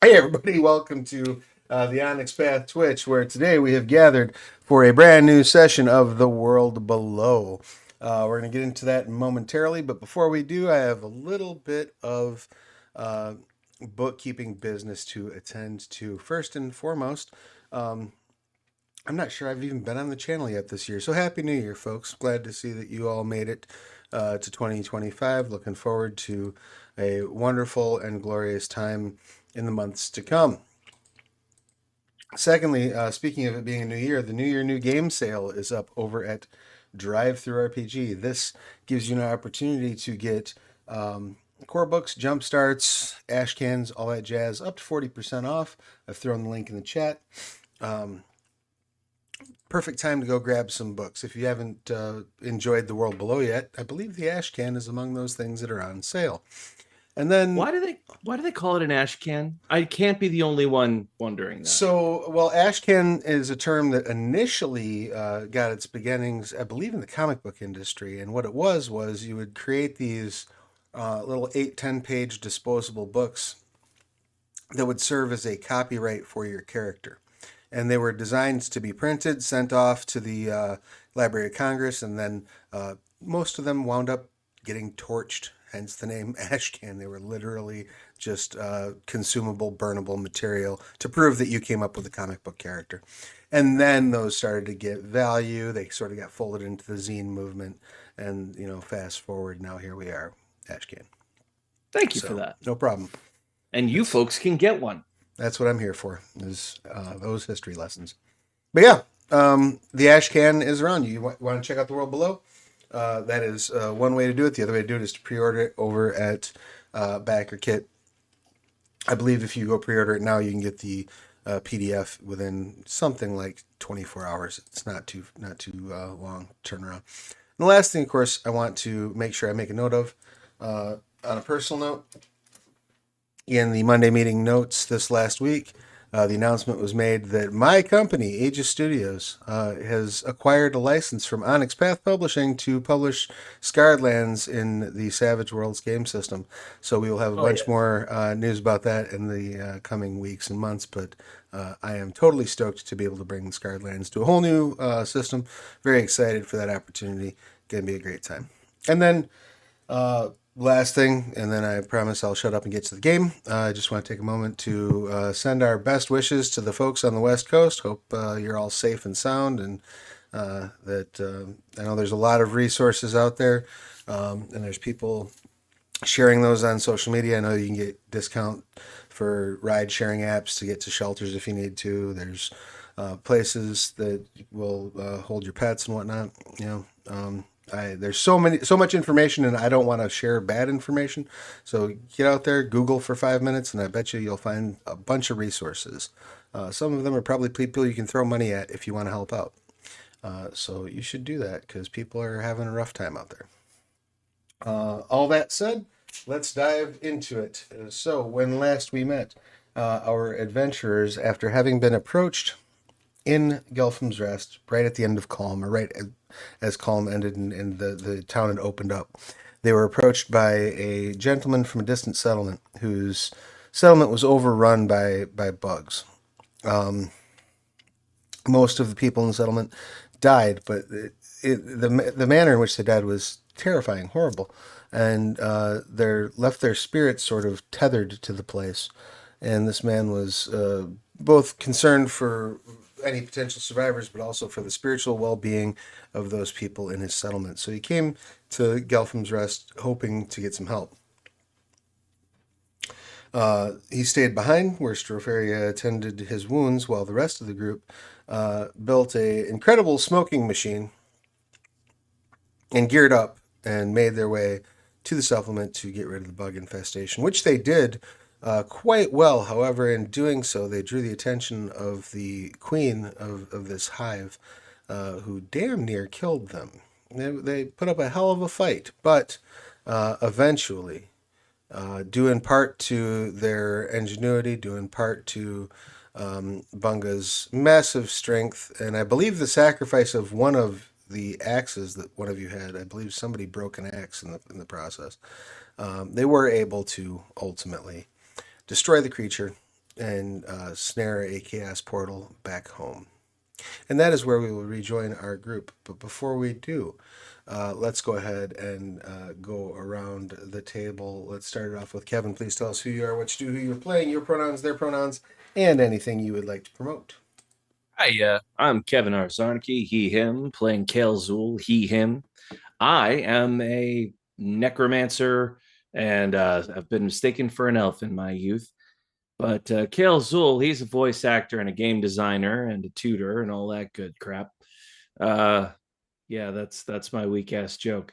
Hey, everybody, welcome to the Onyx Path Twitch, where today we have gathered for a brand new session of The World Below. We're going to get into that momentarily, but before we do, I have a little bit of uh, bookkeeping business to attend to. First and foremost, um, I'm not sure I've even been on the channel yet this year, so Happy New Year, folks. Glad to see that you all made it to 2025. Looking forward to a wonderful and glorious time in the months to come. Secondly, speaking of it being a new year, the New Year New Game sale is up over at Drive Through RPG. This gives you an opportunity to get core books, jump starts, ash cans, all that jazz, up to 40% off. I've thrown the link in the chat. Um, Perfect time to go grab some books. If you haven't enjoyed The World Below yet, I believe the ash can is among those things that are on sale. And then Why do they call it an ash can? I can't be the only one wondering that. well, ashcan is a term that initially got its beginnings, I believe, in the comic book industry. And what it was you would create these little 8-10 page disposable books that would serve as a copyright for your character. And they were designed to be printed, sent off to the Library of Congress, and then most of them wound up getting torched, hence the name ashcan. They were literally just consumable, burnable material to prove that you came up with a comic book character. And then those started to get value. They sort of got folded into the zine movement. And, fast forward, now here we are, ashcan. Thank you for So, that. no problem. And you That's folks can get one. that's what I'm here for, is those history lessons. But yeah, the ash can is around. You want to check out The World Below? That is one way to do it. The other way to do it is to pre-order it over at Backer Kit. I believe if you go pre-order it now, you can get the PDF within something like 24 hours. It's not too long turnaround. And the last thing, of course, I want to make sure I make a note of on a personal note. In the Monday meeting notes this last week, the announcement was made that my company, Aegis Studios, has acquired a license from Onyx Path Publishing to publish Scarred Lands in the Savage Worlds game system. So we will have a Oh bunch yes. more news about that in the coming weeks and months. But I am totally stoked to be able to bring Scarred Lands to a whole new system. Very excited for that opportunity. Going to be a great time. And then last thing, and then I promise I'll shut up and get to the game. I just want to take a moment to send our best wishes to the folks on the West Coast. Hope you're all safe and sound, and that I know there's a lot of resources out there, and there's people sharing those on social media. I know you can get discount for ride sharing apps to get to shelters if you need to. There's places that will hold your pets and whatnot. There's so much information, and I don't want to share bad information. So get out there, Google for 5 minutes, and I bet you'll find a bunch of resources. Some of them are probably people you can throw money at if you want to help out. So you should do that because people are having a rough time out there. All that said, let's dive into it. So, when last we met, our adventurers, after having been approached in Gelphim's Rest, right at the end of Calm, or right as Calm ended and the town had opened up, they were approached by a gentleman from a distant settlement whose settlement was overrun by bugs. Most of the people in the settlement died, but the manner in which they died was terrifying, horrible, and they left their spirits sort of tethered to the place. And this man was both concerned for any potential survivors, but also for the spiritual well-being of those people in his settlement. So he came to Gelphim's Rest hoping to get some help. He stayed behind where Stropharia attended his wounds while the rest of the group built a incredible smoking machine and geared up and made their way to the supplement to get rid of the bug infestation, which they did quite well. However, in doing so, they drew the attention of the queen of this hive, who damn near killed them. They put up a hell of a fight, but eventually, due in part to their ingenuity, due in part to Bunga's massive strength, and I believe the sacrifice of one of the axes that one of you had. I believe somebody broke an axe in the process. They were able to ultimately destroy the creature and snare a chaos portal back home. And that is where we will rejoin our group. But before we do, let's go ahead and go around the table. Let's start it off with Kevin. Please tell us who you are, what you do, who you're playing, your pronouns, their pronouns, and anything you would like to promote. Hi, I'm Kevin R. Zarnicki, he, him, playing Kale Zool, he, him. I am a necromancer and I've been mistaken for an elf in my youth. But Kale Zool, he's a voice actor and a game designer and a tutor and all that good crap. Uh, yeah, that's my weak ass joke.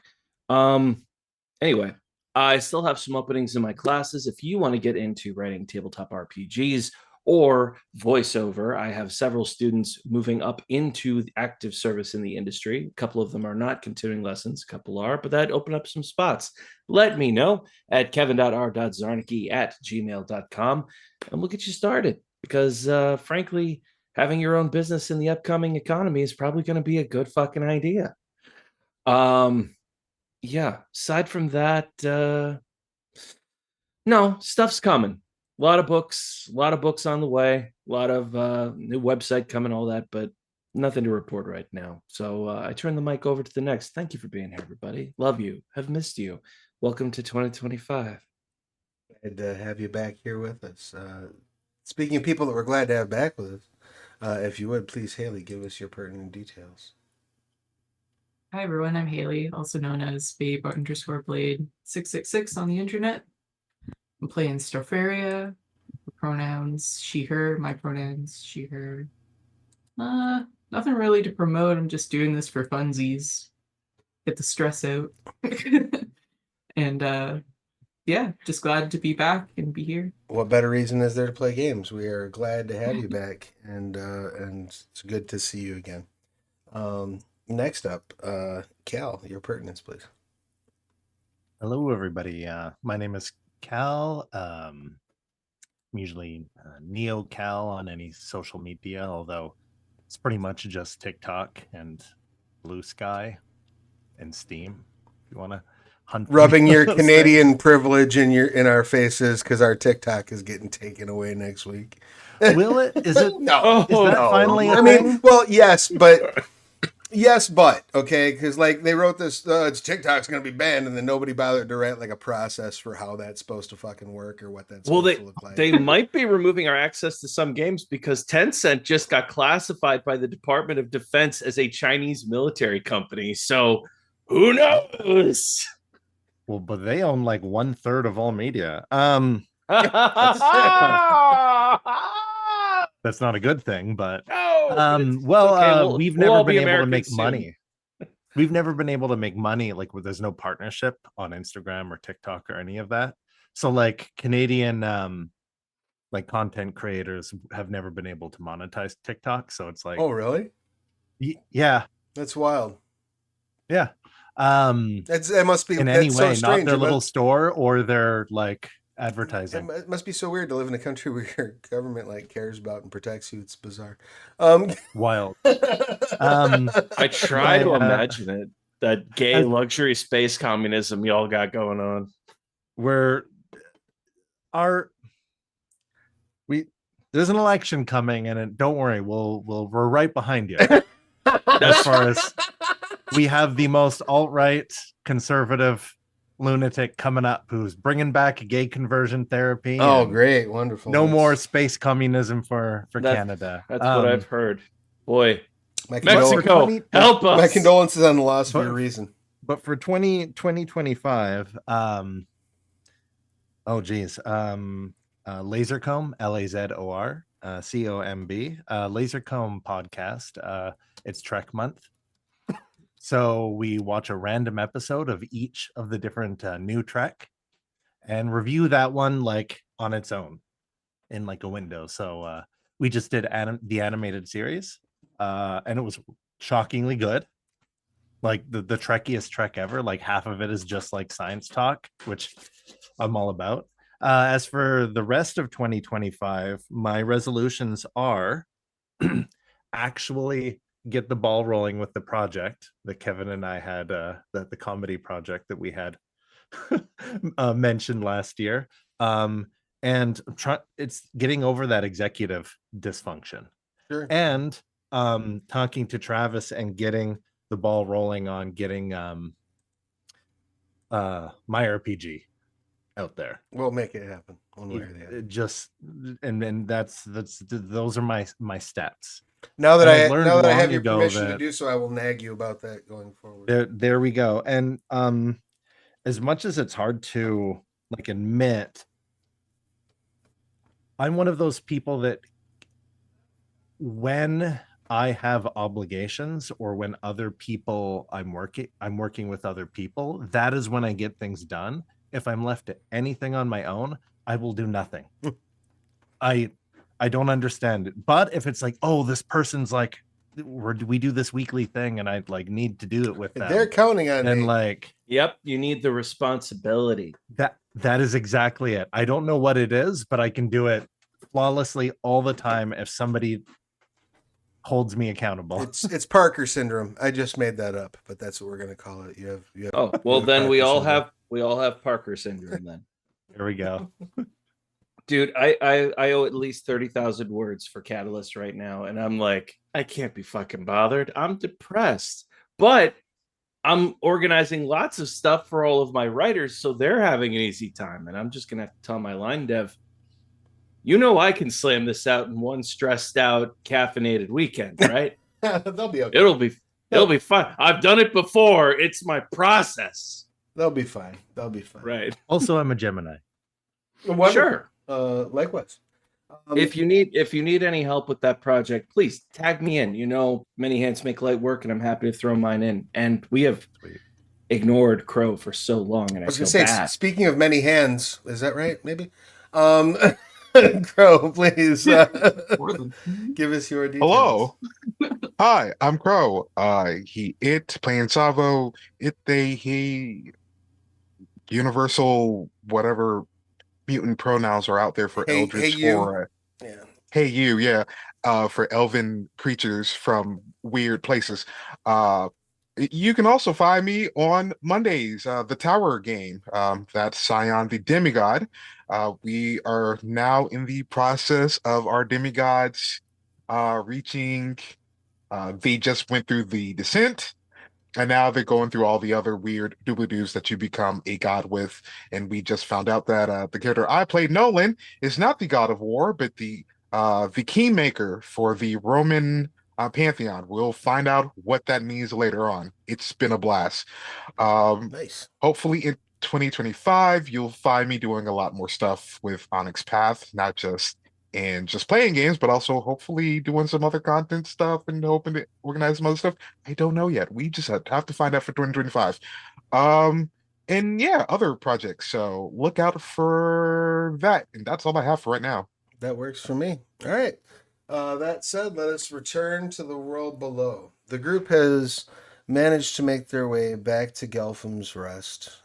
Um, Anyway, I still have some openings in my classes. If you want to get into writing tabletop RPGs or voiceover, I have several students moving up into active service in the industry. A couple of them are not continuing lessons, a couple are, but that open up some spots. Let me know at kevin.r.zarnicki@gmail.com and we'll get you started because, frankly, having your own business in the upcoming economy is probably going to be a good fucking idea. Um, yeah, aside from that, no, stuff's coming. A lot of books on the way, a lot of new website coming, all that, but nothing to report right now. So I turn the mic over to the next. Thank you for being here, everybody. Love you. Have missed you. Welcome to 2025. Glad to have you back here with us. Speaking of people that we're glad to have back with us, if you would, please, Haley, give us your pertinent details. Hi everyone, I'm Haley, also known as babe_blade 666 on the internet. I'm playing Starfaria. Pronouns she, her, my pronouns she, her. Nothing really to promote. I'm just doing this for funsies. Get the stress out. And yeah, just glad to be back and be here. What better reason is there to play games? We are glad to have you back, and it's good to see you again. Next up, Cal, your pertinence, please. Hello, everybody. My name is Cal. I'm usually Neo Cal on any social media, although it's pretty much just TikTok and Blue Sky and Steam. If you want to hunt, Rubbing your Canadian privilege in our faces because our TikTok is getting taken away next week. Will it? Is it? No. Is that finally a I thing? mean, well, yes, but okay, because like they wrote this, it's TikTok's going to be banned, and then nobody bothered to write like a process for how that's supposed to fucking work or what that's supposed to look like. They might be removing our access to some games because Tencent just got classified by the Department of Defense as a Chinese military company. So who knows? Well, but they own like 1/3 of all media. That's not a good thing, but we've never been able to make money. We've never been able to make money like where there's no partnership on Instagram or TikTok or any of that. So like Canadian like content creators have never been able to monetize TikTok. So it's like, oh really? Yeah, that's wild. Yeah. It must be in any way, so strange. Not their little store or their like advertising. It must be so weird to live in a country where your government like cares about and protects you. It's bizarre. Wild. I try to imagine it. That gay luxury space communism y'all got going on. There's an election coming, and don't worry, we're right behind you. As far as we have the most alt-right conservative lunatic coming up who's bringing back gay conversion therapy. Oh, great. Wonderful. No more space communism for Canada. That's what I've heard. Boy, Mexico, help us. My condolences on the loss for a reason. But for 2025, Lasercomb, Lazor, COMB, Lasercomb podcast. It's Trek month. So we watch a random episode of each of the different new Trek and review that one like on its own in like a window. So we just did the animated series and it was shockingly good. Like the Trekkiest Trek ever. Like half of it is just like science talk, which I'm all about. As for the rest of 2025, my resolutions are actually get the ball rolling with the project that Kevin and I had, the comedy project that we had mentioned last year. and it's getting over that executive dysfunction, Sure. and talking to Travis and getting the ball rolling on getting my RPG out there. We'll make it happen one way or the other. It just and that's those are my steps. Now that And I learned I long have your ago permission to that- do so, I will nag you about that going forward. There we go. And as much as it's hard to like admit, I'm one of those people that when I have obligations or when other people I'm working with other people, that is when I get things done. If I'm left to anything on my own, I will do nothing. I don't understand it. But if it's like, oh, this person's like, we do this weekly thing and I like need to do it with them, They're counting on then me. like Yep, you need the responsibility. that is exactly it. I don't know what it is, but I can do it flawlessly all the time if somebody holds me accountable. It's Parker syndrome. I just made that up, but that's what we're gonna call it. You have Oh, well, have then we Parker all syndrome. have Parker syndrome then. There we go. Dude, I owe at least 30,000 words for Catalyst right now, and I'm like, I can't be fucking bothered. I'm depressed, but I'm organizing lots of stuff for all of my writers, so they're having an easy time. And I'm just gonna have to tell my line dev, you know, I can slam this out in one stressed out, caffeinated weekend, right? They'll be okay. It'll be fun. I've done it before. It's my process. They'll be fine. They'll be fine. Right. Also, I'm a Gemini. Wonderful. Sure. Likewise. If you need any help with that project, please tag me in. You know, many hands make light work, and I'm happy to throw mine in. And we have ignored Crow for so long, and I was feel gonna say, bad. speaking of many hands, is that right? Maybe. Crow, please give us your details. Hello. Hi, I'm Crow. It playing Savo, it they he universal whatever mutant pronouns are out there for Hey, eldritch you. for Yeah. hey you, yeah. For elven creatures from weird places. You can also find me on Mondays, the Tower game. That's Scion the Demigod. We are now in the process of our demigods reaching. They just went through the descent, and now they're going through all the other weird doobly-doos that you become a god with. And we just found out that the character I played, Nolan, is not the god of war, but the kingmaker for the Roman pantheon. We'll find out what that means later on. It's been a blast. Nice. Hopefully in 2025, you'll find me doing a lot more stuff with Onyx Path, not just playing games, but also hopefully doing some other content stuff and hoping to organize some other stuff. I don't know yet. We just have to find out for 2025. And yeah, other projects. So look out for that. And that's all I have for right now. That works for me. All right. That said, let us return to the world below. The group has managed to make their way back to Gelphim's Rest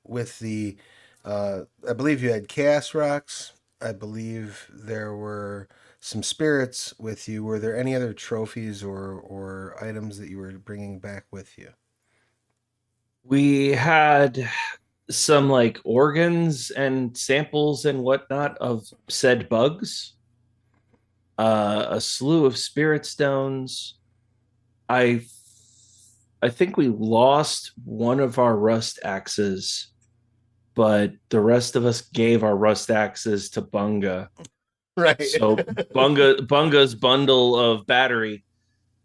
with the, I believe you had Chaos Rocks. I believe there were some spirits with you. Were there any other trophies or items that you were bringing back with you? We had some like organs and samples and whatnot of said bugs, a slew of spirit stones. I think we lost one of our rust axes, but the rest of us gave our rust axes to Bunga. Right. So Bunga's bundle of battery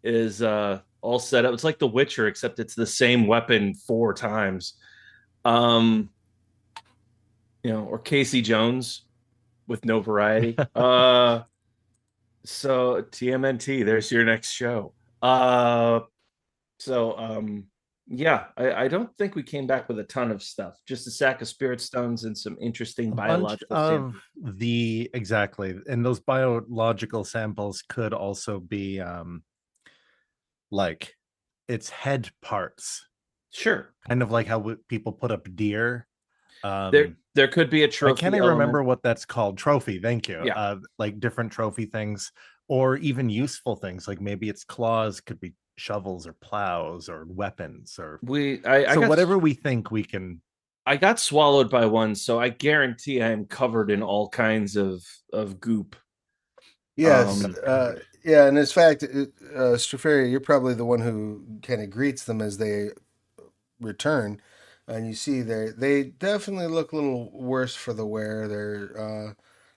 is all set up. It's like The Witcher, except it's the same weapon 4 times. Or Casey Jones with no variety. So TMNT, there's your next show. Yeah, I don't think we came back with a ton of stuff. Just a sack of spirit stones and some interesting biological samples. Exactly. And those biological samples could also be like its head parts. Sure. Kind of like how people put up deer. There could be a trophy. I can't remember what that's called. Trophy, thank you. Yeah. Like different trophy things, or even useful things, like maybe its claws could be shovels or plows or weapons or whatever we think we can I got swallowed by one, so I guarantee I'm covered in all kinds of goop. Yes, Um, yeah, and in fact, Straferia, you're probably the one who kind of greets them as they return, and you see they definitely look a little worse for the wear.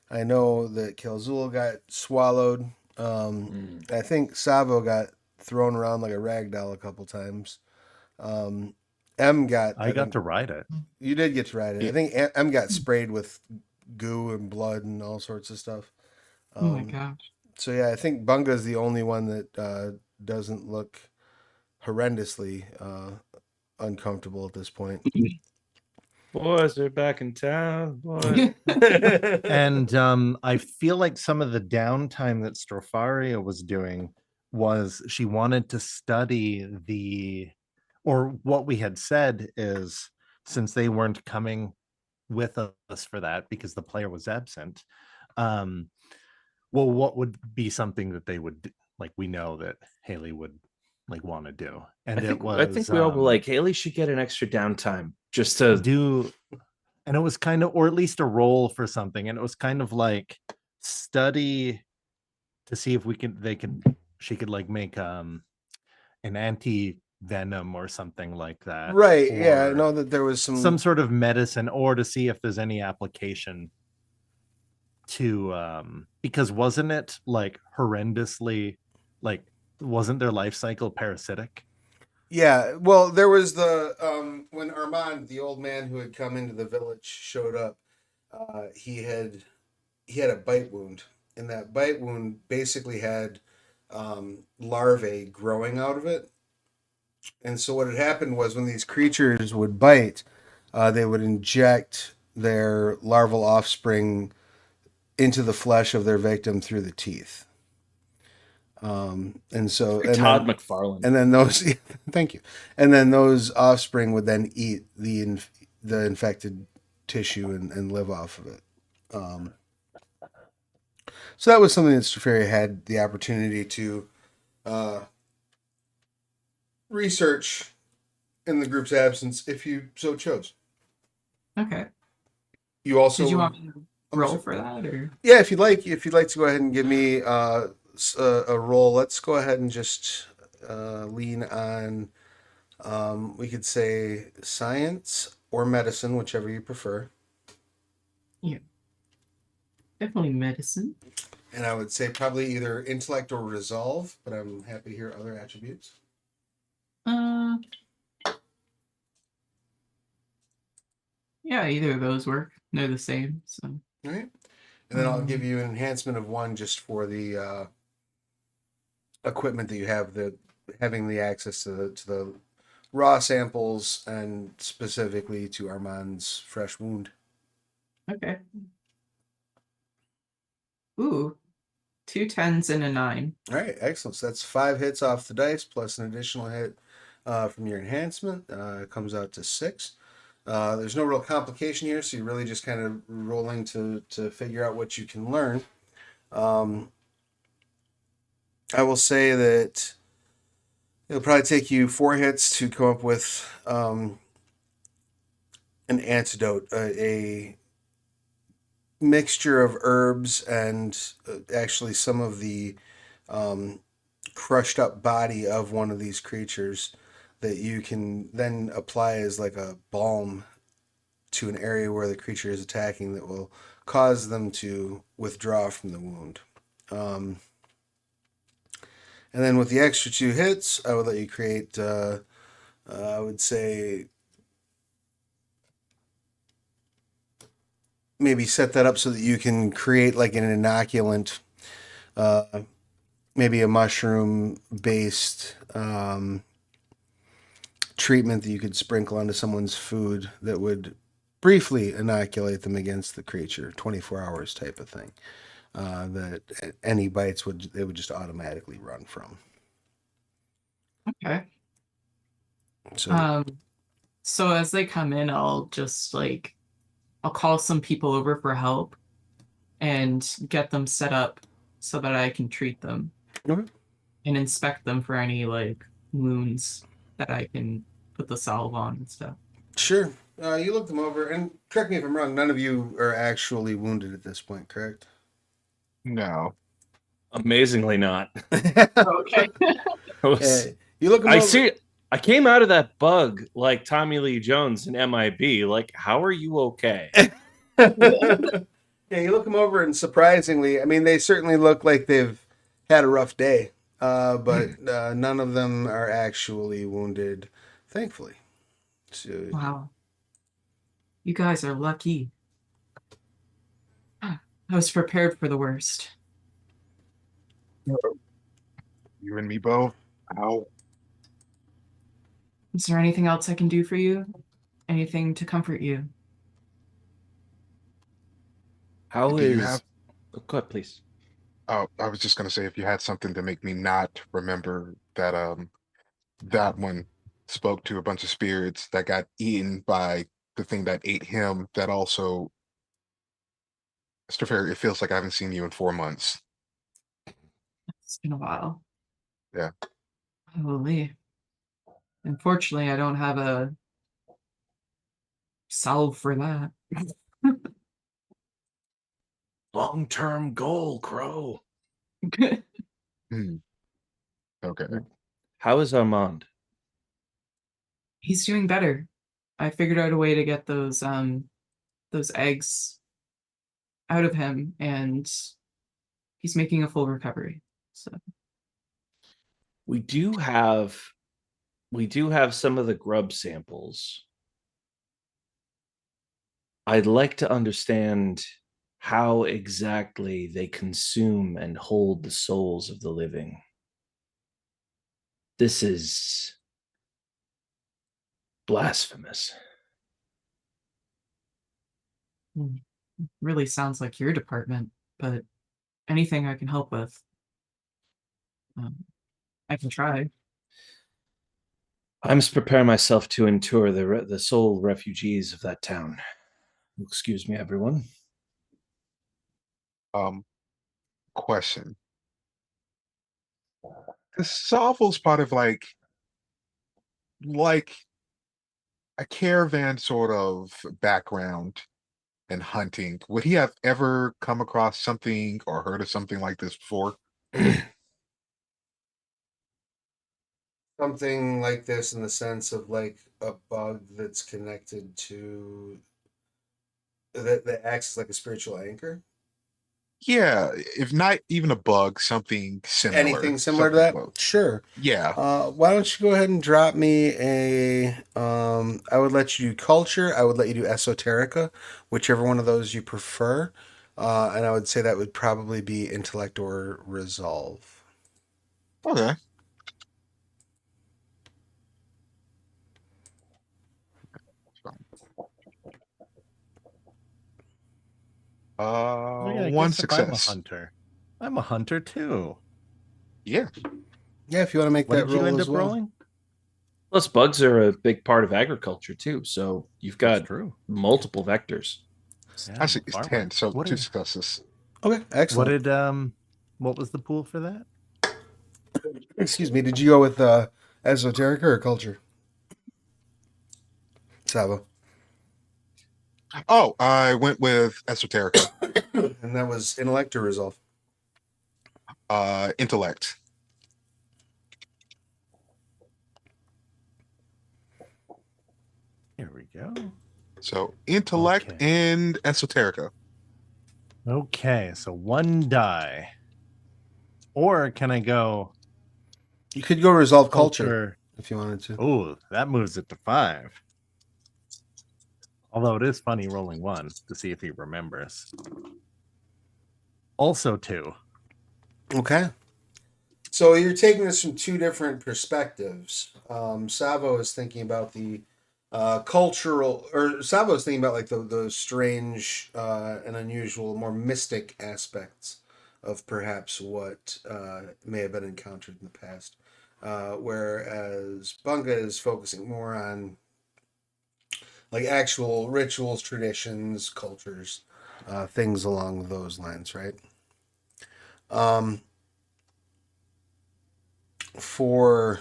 I know that Kelzul got swallowed. I think Savo got thrown around like a rag doll a couple times. Um, M got, I I got think to ride it. you did get to ride it. I Yeah. think M got sprayed with goo and blood and all sorts of stuff. Oh my Um, gosh. so yeah, I think Bunga's the only one that doesn't look horrendously uncomfortable at this point. boys are back in town. Boys. And I feel like some of the downtime that Stropharia was doing was she wanted to study or what we had said is, since they weren't coming with us for that because the player was absent, um, well, what would be something that they would like, we know that Haley would like want to do, and I think we all were like, Haley should get an extra downtime just to do, and it was kind of, or at least a role for something, and it was kind of like study to see if she could like make an anti venom or something like that, Right. Yeah. I or know that there was some sort of medicine, or to see if there's any application to because wasn't it like horrendously, like, wasn't their life cycle parasitic? Yeah, well, there was the when Armand, the old man who had come into the village, showed up. He had a bite wound, and that bite wound basically had larvae growing out of it. And so what had happened was when these creatures would bite, they would inject their larval offspring into the flesh of their victim through the teeth. And so and Todd then McFarlane. and then those thank you, and then those offspring would then eat the infected tissue and live off of it. So that was something that Straferia had the opportunity to uh, research in the group's absence, if you so chose. Okay. You also Did you want me to roll sorry. for that, or? Yeah, if you'd like to go ahead and give me a roll, let's go ahead and just lean on. We could say science or medicine, whichever you prefer. Yeah. Definitely medicine. And I would say probably either intellect or resolve, but I'm happy to hear other attributes. Yeah, either of those work. They're the same, so. All right. And then I'll give you an enhancement of 1 just for the equipment that you have, having the access to the raw samples and specifically to Armand's fresh wound. Okay. Ooh, 2 10s and a 9. All right, excellent. So that's 5 hits off the dice plus an additional hit from your enhancement. It comes out to 6. There's no real complication here, so you're really just kind of rolling to figure out what you can learn. I will say that it'll probably take you 4 hits to come up with an antidote, a mixture of herbs and actually some of the crushed up body of one of these creatures that you can then apply as like a balm to an area where the creature is attacking that will cause them to withdraw from the wound. And then with the extra 2 hits, I would let you create, I would say, maybe set that up so that you can create like an inoculant, maybe a mushroom based treatment that you could sprinkle onto someone's food that would briefly inoculate them against the creature, 24 hours type of thing. That any bites would just automatically run from. Okay. So So as they come in, I'll just like, I'll call some people over for help and get them set up so that I can treat them okay. and inspect them for any like wounds that I can put the salve on and stuff. Sure. You look them over, and correct me if I'm wrong. None of you are actually wounded at this point, correct? No. Amazingly not. Okay. Yeah, you look them I over. see. I came out of that bug like Tommy Lee Jones in MIB. Like, how are you okay? Yeah, you look them over, and surprisingly, I mean, they certainly look like they've had a rough day, but none of them are actually wounded, thankfully. So, Wow. You guys are lucky. I was prepared for the worst. You and me both. Ow. Is there anything else I can do for you? Anything to comfort you? How Do you is? have? Oh, go ahead, please. Oh, I was just gonna say if you had something to make me not remember that that one spoke to a bunch of spirits that got eaten by the thing that ate him. That also, Mr. Fair, it feels like I haven't seen you in 4 months. It's been a while. Yeah. Holy. Unfortunately, I don't have a salve for that. Long-term goal, Crow. Hmm. Okay. How is Armand? He's doing better. I figured out a way to get those eggs out of him, and he's making a full recovery. So We do have some of the grub samples. I'd like to understand how exactly they consume and hold the souls of the living. This is blasphemous. really sounds like your department, but anything I can help with, um, I can try. I must prepare myself to endure the sole refugees of that town. Excuse me, everyone. Um, Question. The Salvo's part of like a caravan sort of background in hunting. Would he have ever come across something or heard of something like this before? something like this in the sense of like a bug that's connected to that acts as like a spiritual anchor. Yeah, if not even a bug, something similar. Anything similar to Something that? close. Sure. Yeah. Why don't you go ahead and drop me a? I would let you do culture. I would let you do esoterica, whichever one of those you prefer. And I would say that would probably be intellect or resolve. Okay. Oh yeah, I One guess if I'm a success. hunter, I'm a hunter too. Yeah. Yeah, if you want to make What that did you roll end as up well. rolling? Plus, bugs are a big part of agriculture too. So you've That's got true. multiple vectors. Yeah, I'm Actually, a it's farmer. 10, so What two did successes. Okay, what excellent. did what was the pool for that? Excuse me. Did you go with esoterica or culture? Sabo. Oh, I went with Esoterica. And that was intellect or resolve. Intellect. Here we go. So intellect Okay. and Esoterica. Okay, so one die. Or can I go You could go resolve culture culture? if you wanted to. Oh, that moves it to 5. Although it is funny rolling 1 to see if he remembers. Also 2. Okay. So you're taking this from two different perspectives. Savo is thinking about the cultural, or Savo is thinking about like the strange and unusual, more mystic aspects of perhaps what may have been encountered in the past. Whereas Bunga is focusing more on like actual rituals, traditions, cultures, things along those lines, right? Um, for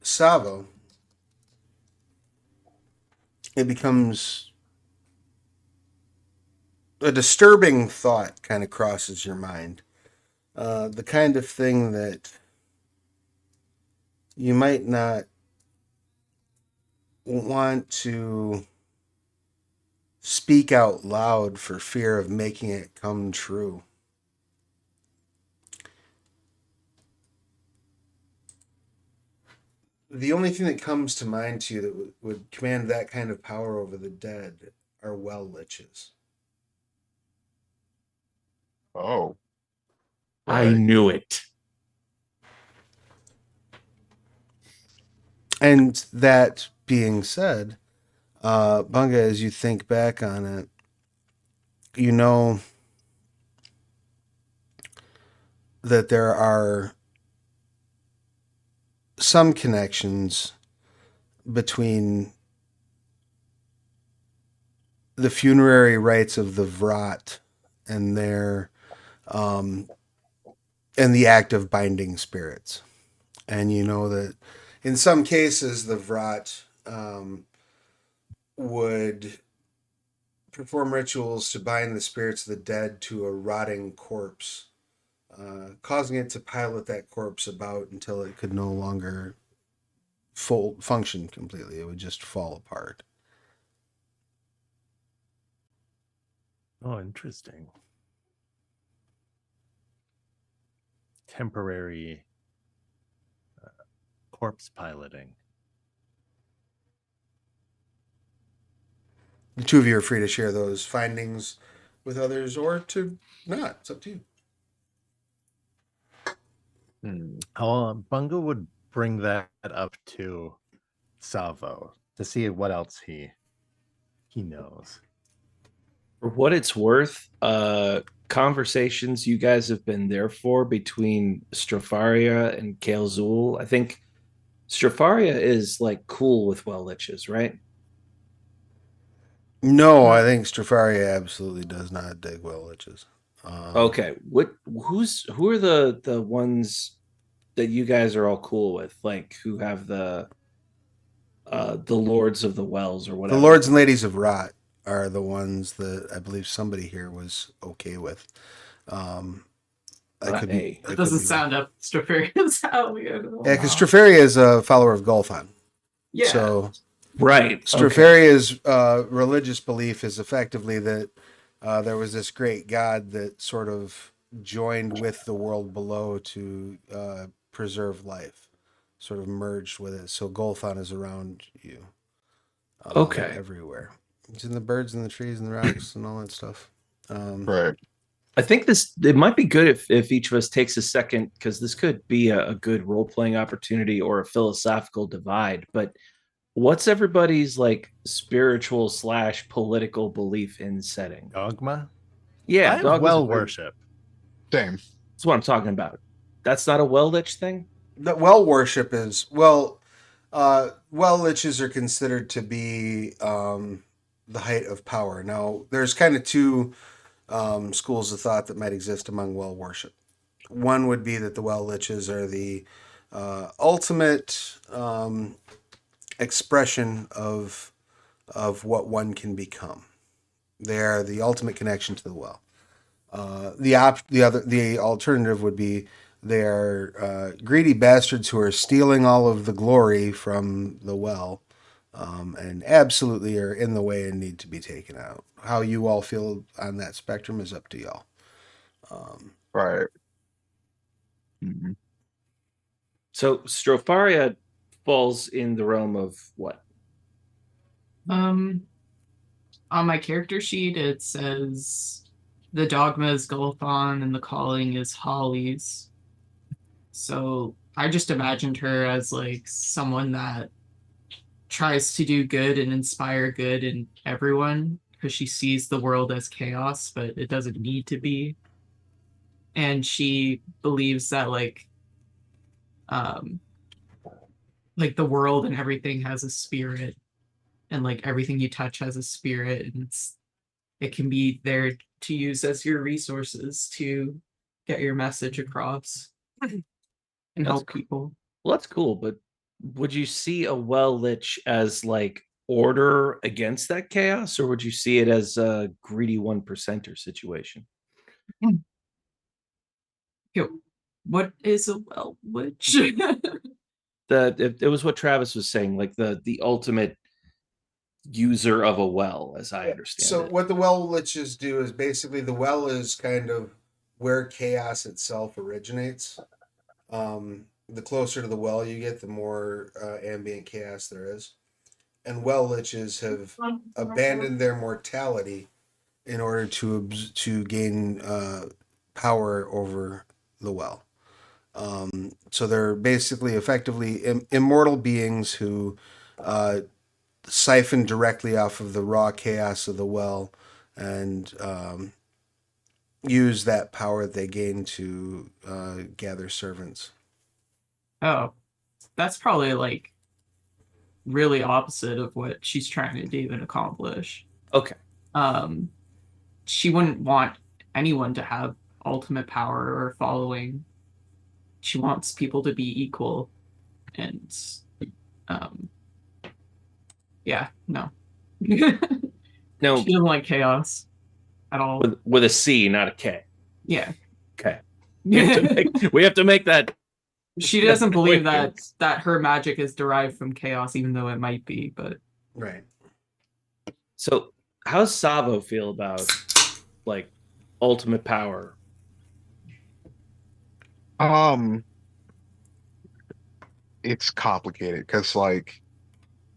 Savo, it becomes a disturbing thought kind of crosses your mind. The kind of thing that you might not want to speak out loud for fear of making it come true. The only thing that comes to mind to you that would command that kind of power over the dead are well liches. Oh, I right. knew it. And that being said, Bunga, as you think back on it, you know that there are some connections between the funerary rites of the Vrat and their and the act of binding spirits. And you know that in some cases the Vrat would perform rituals to bind the spirits of the dead to a rotting corpse, causing it to pilot that corpse about until it could no longer function completely. It would just fall apart. Oh, interesting. Temporary corpse piloting. The two of you are free to share those findings with others or to not. It's up to you. Bunga would bring that up to Salvo to see what else he knows. For what it's worth, conversations you guys have been there for between Stropharia and Kael'Zul. I think Stropharia is like cool with well liches, right? No, I think Stropharia absolutely does not dig well liches. Okay. Who are the ones that you guys are all cool with? Like who have the Lords of the Wells or The whatever? Lords and Ladies of Rot are the ones that I believe somebody here was okay with. I Not could me. be. It doesn't sound up Stroparian's alley at all. Yeah, because Stropharia is a follower of Gelphim. Yeah. So Right. Okay. Stropharia's religious belief is effectively that there was this great god that sort of joined with the world below to preserve life, sort of merged with it. So Golthon is around you, Okay. everywhere. It's in the birds and the trees and the rocks and all that stuff. Right. I think it might be good if each of us takes a second because this could be a good role playing opportunity or a philosophical divide. But what's everybody's like spiritual / political belief in setting? Dogma? Yeah, I have dogma's well a great- worship. Same. That's what I'm talking about. That's not a well lich thing. The well worship is well liches are considered to be the height of power. Now there's kind of two schools of thought that might exist among well worship. One would be that the well liches are the ultimate expression of what one can become. They are the ultimate connection to the well. The alternative would be they are greedy bastards who are stealing all of the glory from the well, and absolutely are in the way and need to be taken out. How you all feel on that spectrum is up to y'all. Right. Mm-hmm. So Stropharia falls in the realm of what? On my character sheet, it says the dogma is Gulfon and the calling is Hollies. So I just imagined her as like someone that tries to do good and inspire good in everyone because she sees the world as chaos, but it doesn't need to be. And she believes that like the world and everything has a spirit, and like everything you touch has a spirit, and it can be there to use as your resources to get your message across and help people. Well, that's cool, but would you see a well lich as like order against that chaos, or would you see it as a greedy 1%er situation? Yo, what is a well witch? It was what Travis was saying, like the ultimate user of a well, as I understand So it. what the well liches do is basically the well is kind of where chaos itself originates. The closer to the well you get, the more ambient chaos there is. And well liches have abandoned their mortality in order to gain power over the well. So they're basically effectively immortal beings who siphon directly off of the raw chaos of the well and use that power they gain to gather servants. Oh, that's probably like really opposite of what she's trying to do and accomplish. Okay. She wouldn't want anyone to have ultimate power or following. She wants people to be equal, and yeah, no. No, She doesn't like chaos at all. with a C, not a K. Yeah. Okay. We have to make that. She doesn't believe Wait. that her magic is derived from chaos, even though it might be, but Right. So, how does Savo feel about like ultimate power? It's complicated because like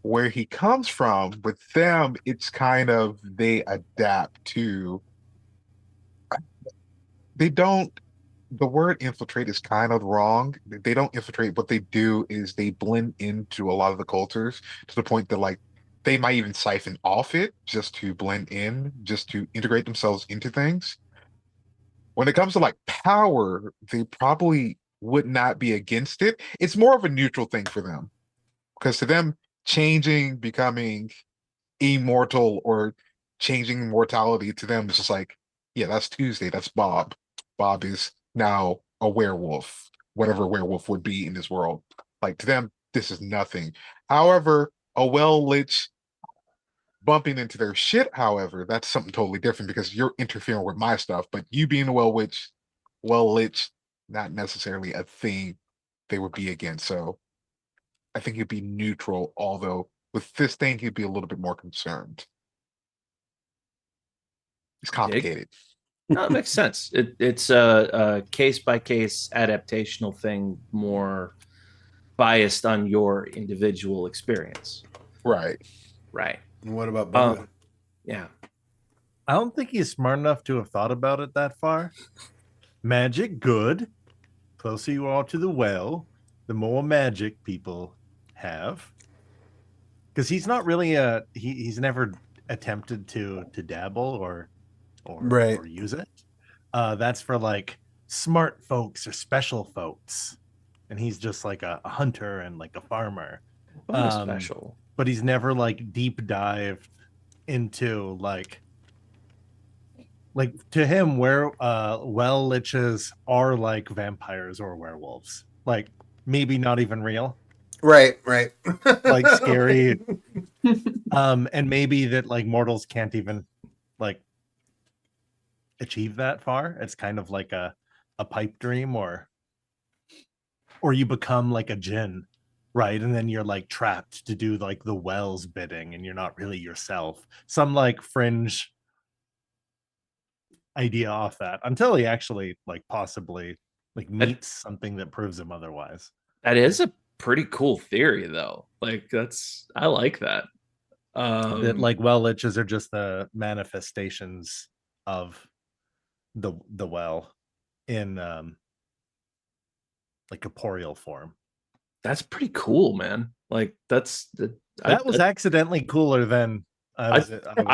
where he comes from with them, it's kind of they adapt to they don't the word infiltrate is kind of wrong. They don't infiltrate. What they do is they blend into a lot of the cultures to the point that like they might even siphon off it just to blend in, just to integrate themselves into things. When it comes to like power, they probably would not be against it. It's more of a neutral thing for them because to them, changing, becoming immortal, or changing mortality to them is just like, yeah, that's Tuesday. That's Bob. Bob is now a werewolf, whatever a werewolf would be in this world. Like to them, this is nothing. However, a well lich bumping into their shit, however, that's something totally different because you're interfering with my stuff. But you being a well lich, not necessarily a thing they would be against. So I think he'd be neutral, although with this thing, he'd be a little bit more concerned. It's complicated. No, it makes sense. It's a case by case adaptational thing, more biased on your individual experience. Right. Right. And what about Bunga? Yeah. I don't think he's smart enough to have thought about it that far. Magic, good. Closer you are to the well, the more magic people have. Because he's not really he's never attempted to dabble or Right. or use it. That's for like smart folks or special folks. And he's just like a hunter and like a farmer. Special. But he's never like deep dived into like to him where well liches are like vampires or werewolves. Like maybe not even real. Right. Like scary. And maybe that like mortals can't even like achieve that far. It's kind of like a pipe dream, or you become like a djinn, right? And then you're like trapped to do like the well's bidding and you're not really yourself. Some like fringe idea off that until he actually like possibly like meets something that proves him otherwise. That is a pretty cool theory, though. Like I like that. That like well liches are just the manifestations of the well in like corporeal form. That's pretty cool, man. Like that was accidentally cooler than I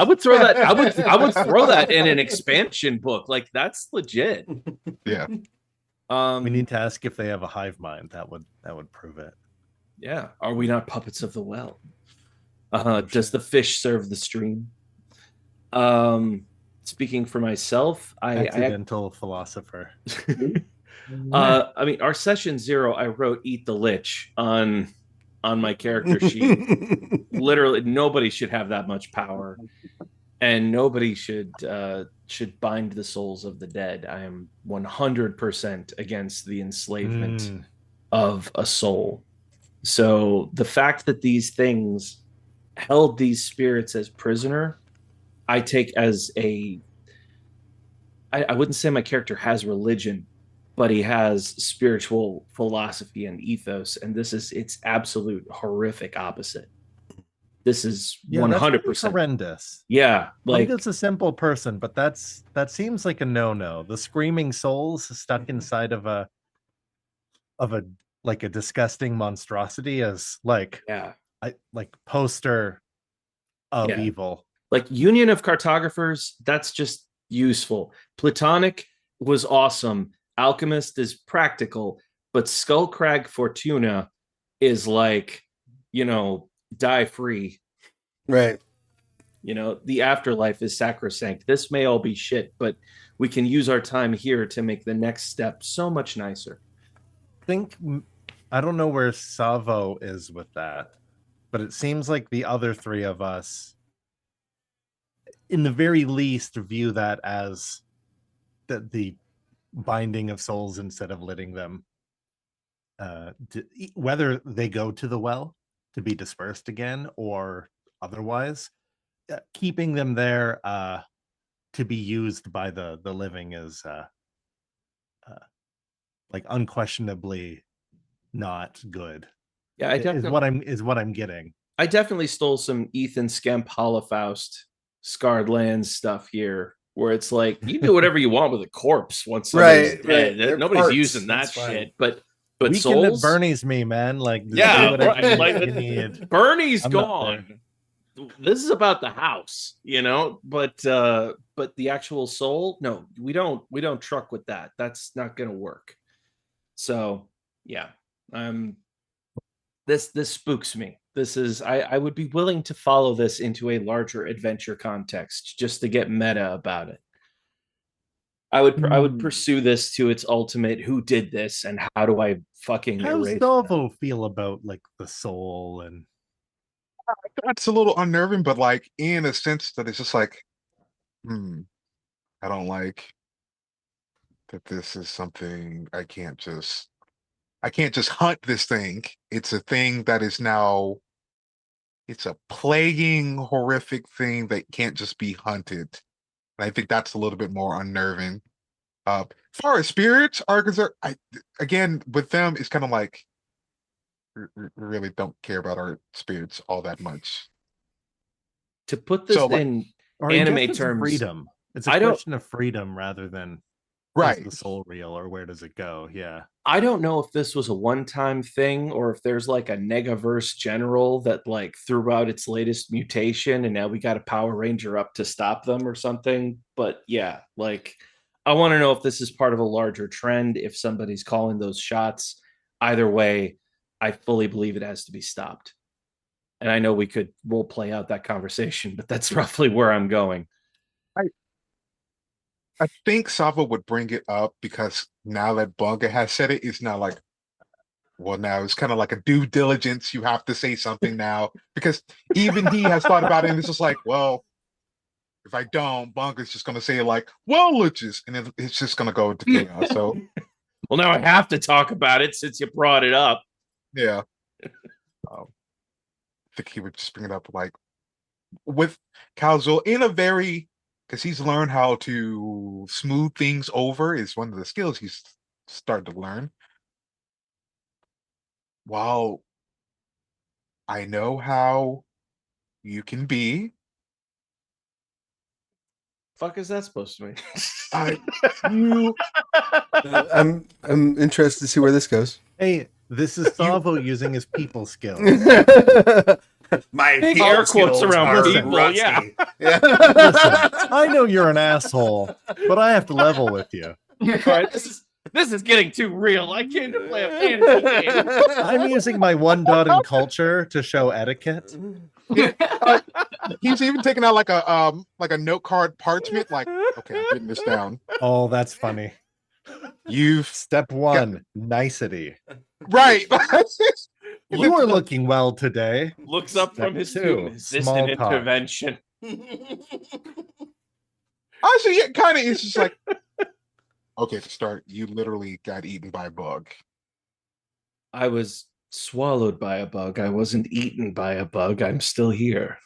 would throw that. I would throw that in an expansion book. Like that's legit. Yeah. We need to ask if they have a hive mind. That would prove it. Yeah. Are we not puppets of the well? Does the fish serve the stream? Speaking for myself, accidental philosopher. I mean, our session 0, I wrote "Eat the Lich" on on my character sheet. Literally, nobody should have that much power, and nobody should bind the souls of the dead. I am 100% against the enslavement of a soul. So the fact that these things held these spirits as prisoner, I take as I wouldn't say my character has religion, but he has spiritual philosophy and ethos, and this is its absolute horrific opposite. This is Yeah, that's pretty 100%. horrendous. Yeah, Like it's a simple person, but that seems like a no-no. The screaming souls stuck inside of a like a disgusting monstrosity as like poster of evil. Like Union of Cartographers, that's just useful. Platonic was awesome. Alchemist is practical, but Skullcrag Fortuna is like, die free. Right. The afterlife is sacrosanct. This may all be shit, but we can use our time here to make the next step so much nicer. I don't know where Savo is with that, but it seems like the other three of us, in the very least, view that as the binding of souls instead of letting them, whether they go to the well to be dispersed again or otherwise, keeping them there to be used by the living is like unquestionably not good. Yeah, is what I'm getting. I definitely stole some Ethan Skemp Holofaust Scarred Lands stuff here, where it's like you do whatever you want with a corpse once somebody's dead. Right. Nobody's Parts. using that shit. But Weekend souls, at Bernie's me, man. Like yeah, right. Like you need. Bernie's gone. This is about the house, but the actual soul, no, we don't truck with that. That's not gonna work. So yeah, this spooks me. This is I would be willing to follow this into a larger adventure context just to get meta about it. I would pursue this to its ultimate. Who did this, and how do I fucking How does Salvo feel about like the soul? And that's a little unnerving, but like in a sense that it's just like, I don't like that this is something I can't just hunt this thing. It's a thing that is now, it's a plaguing, horrific thing that can't just be hunted. And I think that's a little bit more unnerving. As far as spirits are concerned, again with them, it's kind of like really don't care about our spirits all that much. To put this in anime terms, freedom. It's a question of freedom rather than right. Is the soul real or where does it go? Yeah. I don't know if this was a one-time thing or if there's like a Negaverse general that like threw out its latest mutation and now we got a Power Ranger up to stop them or something. But yeah, like I want to know if this is part of a larger trend, if somebody's calling those shots. Either way, I fully believe it has to be stopped. And I know we could role play out that conversation, but that's roughly where I'm going. I think Sava would bring it up because now that Bunga has said it, it's not like, well, now it's kind of like a due diligence. You have to say something now because even he has thought about it and it's just like, well, if I don't, Bunga's just going to say like, well, Liches, and then it's just going to go into chaos. So, well, now I have to talk about it since you brought it up. Yeah. I think he would just bring it up like with Calzul in a very, because he's learned how to smooth things over is one of the skills he's started to learn. While I know how you can be, fuck is that supposed to mean? I'm interested to see where this goes. Hey, this is Savo using his people skills. My big air quotes around people. Yeah. Listen, I know you're an asshole, but I have to level with you. All right, this is getting too real. I came to play a fantasy game. I'm using my one dot in culture to show etiquette. He's even taking out like a note card parchment. Like, okay, I'm getting this down. Oh, that's funny. You've step one, nicety. Right. You are looking well today. Looks up Step from his two, tomb. Is this small an talk. intervention? Actually, yeah, kind of. It's just like, okay, to start, you literally got eaten by a bug. I was swallowed by a bug. I wasn't eaten by a bug. I'm still here.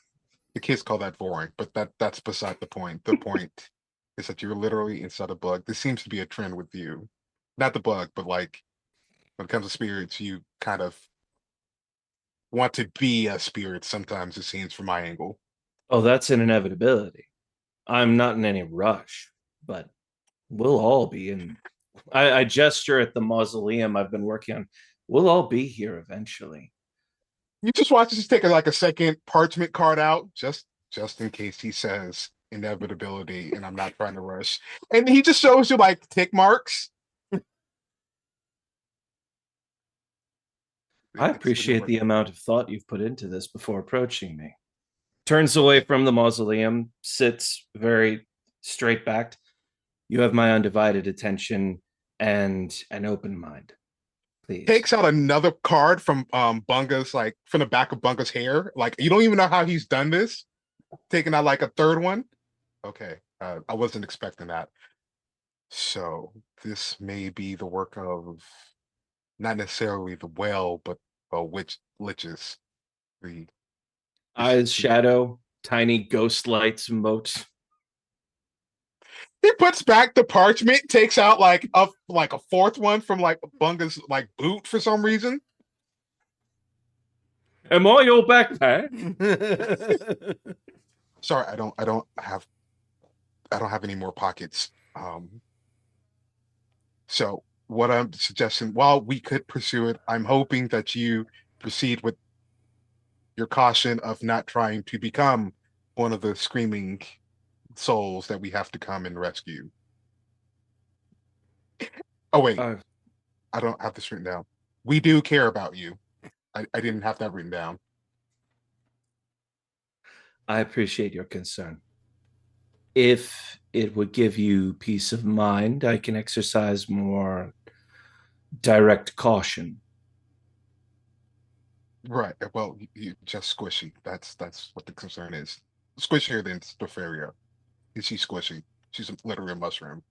The kids call that boring, but that's beside the point. The point is that you're literally inside a bug. This seems to be a trend with you. Not the bug, but like when it comes to spirits, you kind of want to be a spirit sometimes, it seems from my angle. Oh, that's an inevitability. I'm not in any rush, but we'll all be in. I gesture at the mausoleum I've been working on. We'll all be here eventually. You just want to just take like a second parchment card out, just in case he says inevitability, and I'm not trying to rush. And he just shows you like tick marks. I appreciate the amount of thought you've put into this before approaching me. Turns away from the mausoleum, sits very straight backed. You have my undivided attention and an open mind. Please. Takes out another card from Bunga's, like from the back of Bunga's hair. Like you don't even know how he's done this. Taking out like a third one. Okay, I wasn't expecting that. So this may be the work of not necessarily the well, but liches. The Eyes shadow, tiny ghost lights mote. he puts back the parchment, takes out like a fourth one from like Bunga's like boot for some reason. Am I your backpack? Sorry, I don't have any more pockets. So what I'm suggesting, while we could pursue it, I'm hoping that you proceed with your caution of not trying to become one of the screaming souls that we have to come and rescue. Oh wait, I don't have this written down. We do care about you. I didn't have that written down. I appreciate your concern. If it would give you peace of mind, I can exercise more direct caution. Right. Well, you just squishy. That's what the concern is. Squishier than Stofaria. Is she squishy? She's literally a mushroom.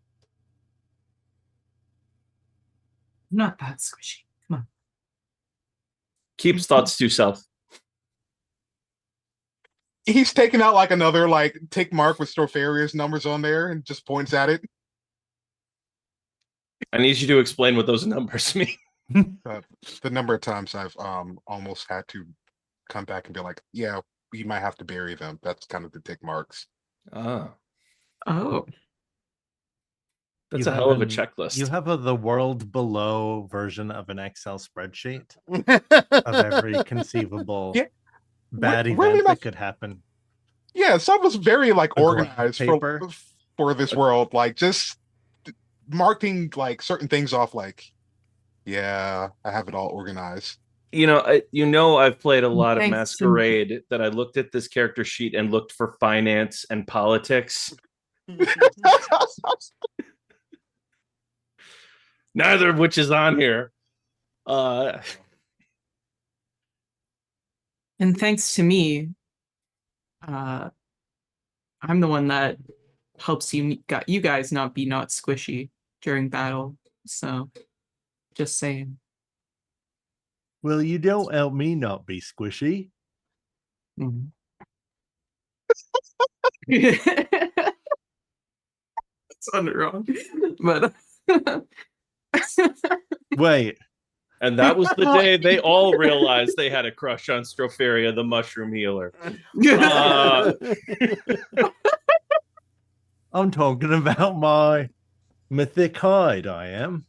Not that squishy. Come on. Keeps thoughts to self. He's taking out like another like tick mark with Stofaria's numbers on there and just points at it. I need you to explain what those numbers mean. The number of times I've almost had to come back and be like, yeah, we might have to bury them. That's kind of the tick marks. Oh, that's You a hell of a have checklist. You have the world below version of an Excel spreadsheet of every conceivable Yeah, bad really event not- that could happen. Yeah, some was very like A graph organized paper. for this world, like just marking like certain things off. Like, yeah, I have it all organized. I've played a lot of Thanks, Masquerade that I looked at this character sheet and looked for finance and politics. Neither of which is on here. And thanks to me, I'm the one that helps you guys not be not squishy during battle. So, just saying. Well, you don't help me not be squishy. Mhm. It's wrong, but Wait, And that was the day they all realized they had a crush on Stropharia, the mushroom healer. I'm talking about my mythic hide, I am.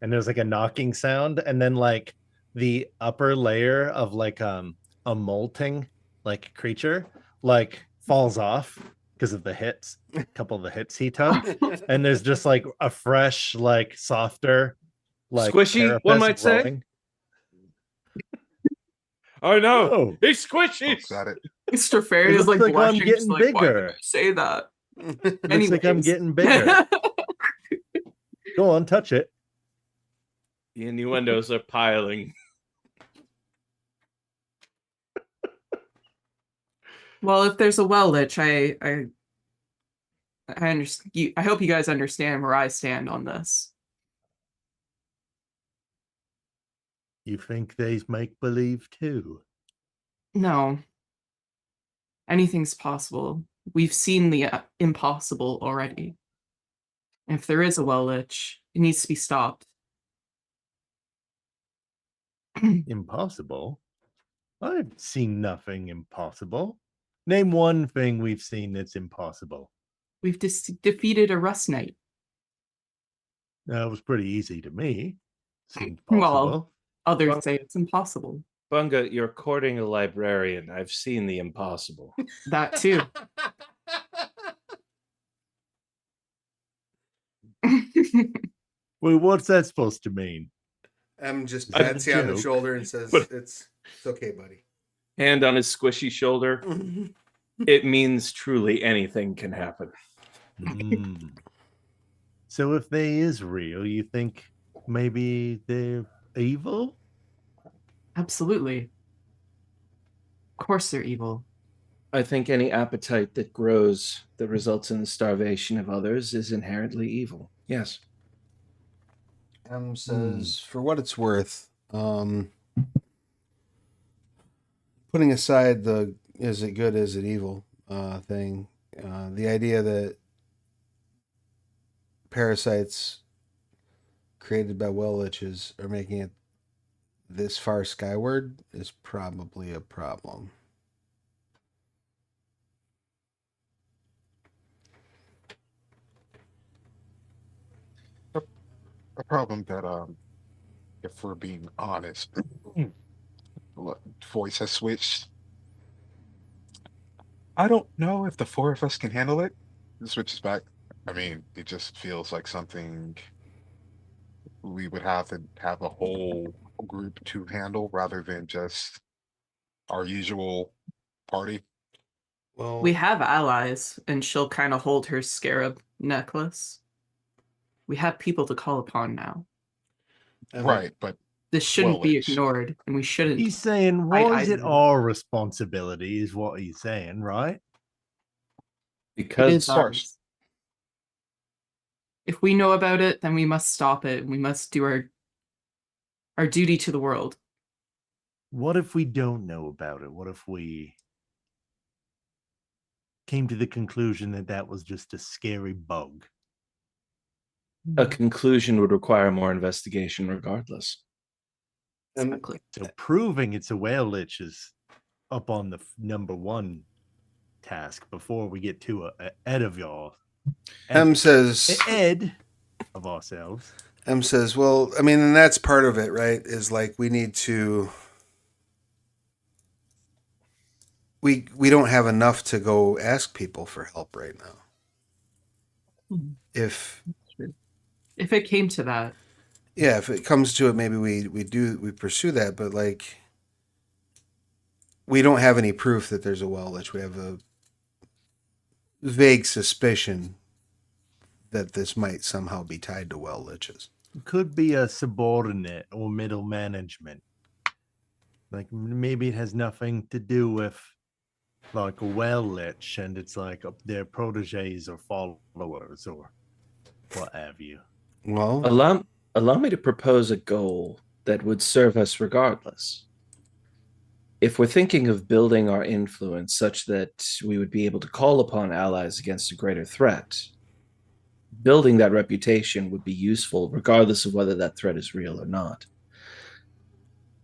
And there's like a knocking sound, and then like the upper layer of like a molting like creature like falls off because of the hits, a couple of the hits he took. And there's just like a fresh, like softer, like Squishy, one carapace might say. growing. I know. Oh, He's squishy. Looks at it. Stropharia It is looks like like I'm blushing, getting just like, why did bigger. you say that? looks like I'm Anyways. getting bigger. Go on, touch it. The innuendos are piling. Well, if there's a well lich, I understand. I hope you guys understand where I stand on this. You think they's make believe too? No, anything's possible. We've seen the impossible already. If there is a well lich, it needs to be stopped. Impossible? I've seen nothing impossible. Name one thing we've seen that's impossible. We've defeated a rust knight. That was pretty easy to me. Seemed Well, possible. others Well- say it's impossible. Bunga, you're courting a librarian. I've seen the impossible. That too. Well, what's that supposed to mean? Just that a pats you on the joke? shoulder and says, But- it's okay, buddy. Hand on his squishy shoulder. It means truly anything can happen. Hmm. So if they is real, you think maybe they're evil? Absolutely. Of course they're evil. I think any appetite that grows that results in the starvation of others is inherently evil. Yes. Says, for what it's worth, putting aside the is it good, is it evil thing, the idea that parasites created by well liches are making it this far skyward is probably a problem. A problem that, if we're being honest, look, voice has switched. I don't know if the four of us can handle it. It switches back. I mean, it just feels like something we would have to have a whole group to handle rather than just our usual party. Well, We have allies, and she'll kind of hold her scarab necklace. We have people to call upon now. Right, but This shouldn't be Well-lich. ignored, and we shouldn't. He's saying, Fight why is it either. our responsibility, is what he's saying, right? It Because is ours. If we know about it, then we must stop it. We must do our duty to the world. What if we don't know about it? What if we came to the conclusion that that was just a scary bug? a conclusion would require more investigation regardless. Exactly. So proving it's a whale lich is up on the number one task before we get to Ed of y'all. says, Ed of ourselves. says, well, I mean, and that's part of it, right? Is like we need to. We don't have enough to go ask people for help right now. If If it came to that, if it comes to it, maybe we pursue that, but like we don't have any proof that there's a well lich. We have a vague suspicion that this might somehow be tied to well liches. Could be a subordinate or middle management. Like maybe it has nothing to do with like a well lich and it's like their proteges or followers or what have you. Well, Allow me to propose a goal that would serve us regardless. If we're thinking of building our influence such that we would be able to call upon allies against a greater threat, building that reputation would be useful regardless of whether that threat is real or not.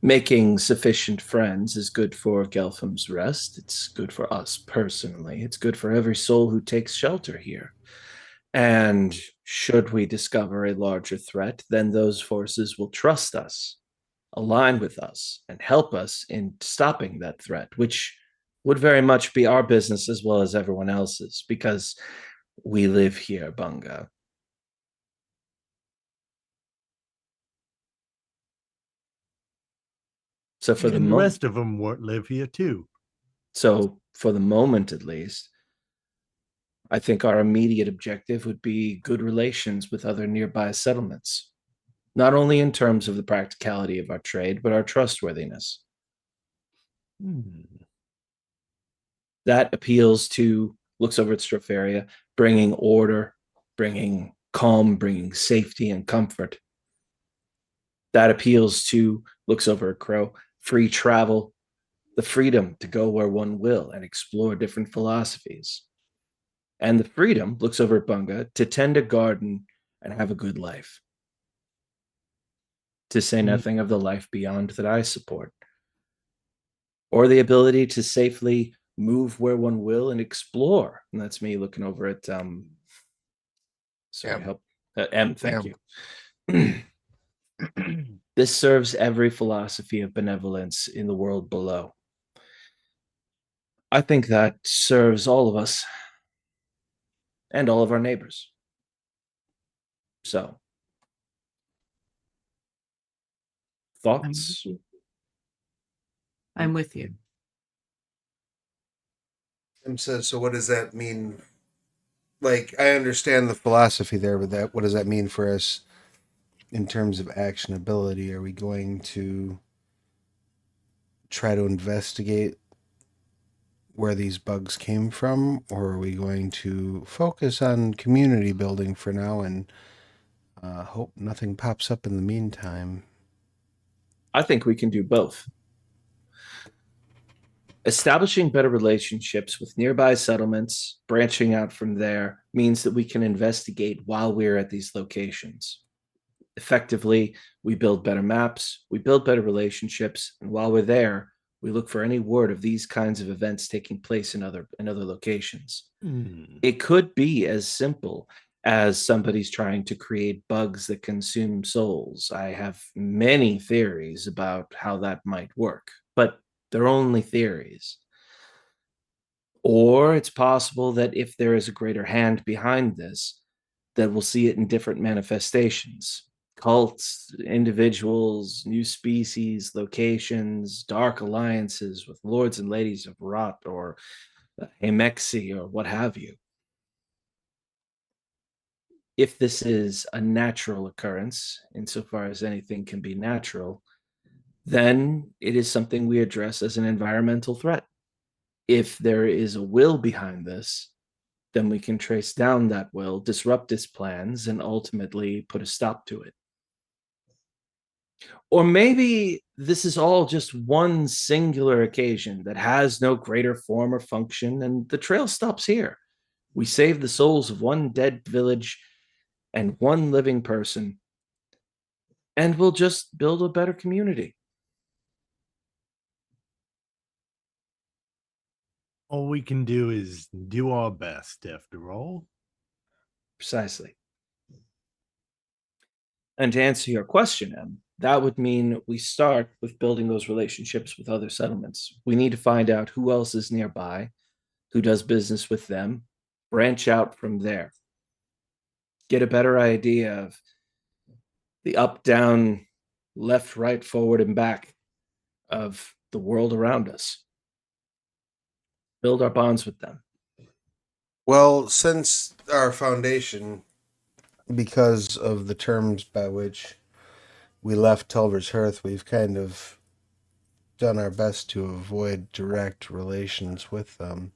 Making sufficient friends is good for Gelphim's rest. It's good for us personally. It's good for every soul who takes shelter here. And should we discover a larger threat, then those forces will trust us, align with us, and help us in stopping that threat, which would very much be our business as well as everyone else's, because we live here, Bunga. So for And the the moment, rest of them live here too. so for the moment at least, I think our immediate objective would be good relations with other nearby settlements, not only in terms of the practicality of our trade, but our trustworthiness. That appeals to, looks over at Stropharia, bringing order, bringing calm, bringing safety and comfort. That appeals to, looks over at Crow, free travel, the freedom to go where one will and explore different philosophies. And the freedom, looks over at Bunga, to tend a garden and have a good life. To say nothing of the life beyond that I support. Or the ability to safely move where one will and explore. And that's me looking over at M. help M, thank M. you. This serves every philosophy of benevolence in the world below. I think that serves all of us and all of our neighbors. So, thoughts? I'm with you. Tim says, so what does that mean? Like, I understand the philosophy there, but what does that mean for us in terms of actionability? Are we going to try to investigate where these bugs came from, or are we going to focus on community building for now and hope nothing pops up in the meantime? I think we can do both. Establishing better relationships with nearby settlements, branching out from there, means that we can investigate while we're at these locations. Effectively, we build better maps, we build better relationships, and while we're there, we look for any word of these kinds of events taking place in other locations. It could be as simple as somebody's trying to create bugs that consume souls. I have many theories about how that might work, but they're only theories. Or it's possible that if there is a greater hand behind this, that we'll see it in different manifestations. Cults, individuals, new species, locations, dark alliances with lords and ladies of Rot or Hemexi or what have you. If this is a natural occurrence, insofar as anything can be natural, then it is something we address as an environmental threat. If there is a will behind this, then we can trace down that will, disrupt its plans, and ultimately put a stop to it. Or maybe this is all just one singular occasion that has no greater form or function, and the trail stops here. We save the souls of one dead village and one living person, and we'll just build a better community. All we can do is do our best, after all. Precisely. And to answer your question, Em, that would mean we start with building those relationships with other settlements. We need to find out who else is nearby, who does business with them, branch out from there. Get a better idea of the up, down, left, right, forward, and back of the world around us. Build our bonds with them. Well, since our foundation, because of the terms by which we left Tulver's Hearth, we've kind of done our best to avoid direct relations with them.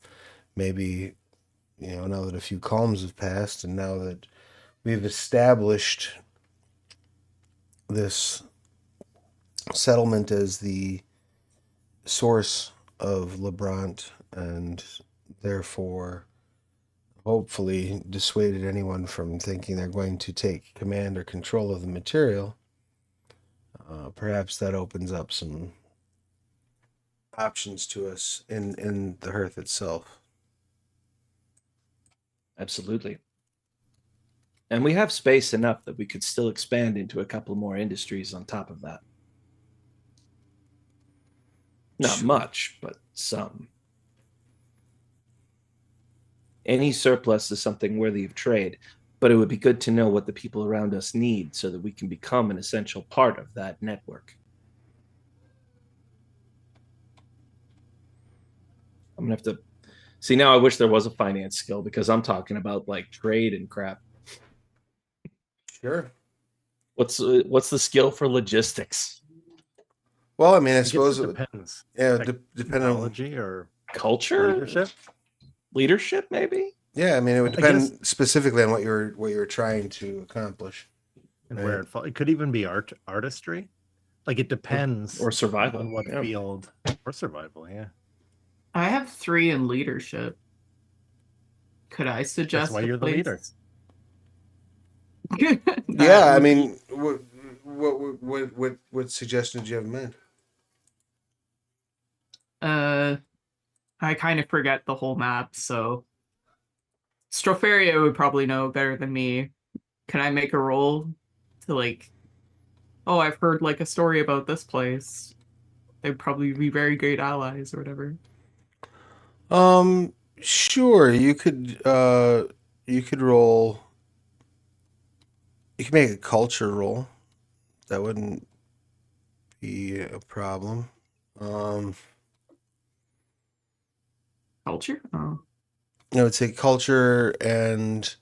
Maybe, now that a few calms have passed and now that we've established this settlement as the source of Lebrant and therefore hopefully dissuaded anyone from thinking they're going to take command or control of the material, perhaps that opens up some options to us in the hearth itself. Absolutely. And we have space enough that we could still expand into a couple more industries on top of that. Not much, but some. Any surplus is something worthy of trade, but it would be good to know what the people around us need so that we can become an essential part of that network. I'm gonna have to see now. I wish there was a finance skill because I'm talking about like trade and crap. Sure. What's the skill for logistics? Well, I mean, I I guess suppose it depends. yeah, depending on Technology or Culture, leadership, maybe. Yeah, I mean, it would I guess- depend specifically on what you're trying to accomplish. And Right. where it could even be artistry. Like it depends Or survival, on what yeah. field, or survival. Yeah, I have 3 in leadership. Could I suggest why a you're the leader. place? Yeah, I would be- mean, what suggestion did you have in mind? I kind of forget the whole map, so Stropharia would probably know better than me. Can I make a roll to like, oh, I've heard like a story about this place. They'd probably be very great allies or whatever. Sure, you could roll. You could make a culture roll. That wouldn't be a problem. Culture? Oh. I would say culture and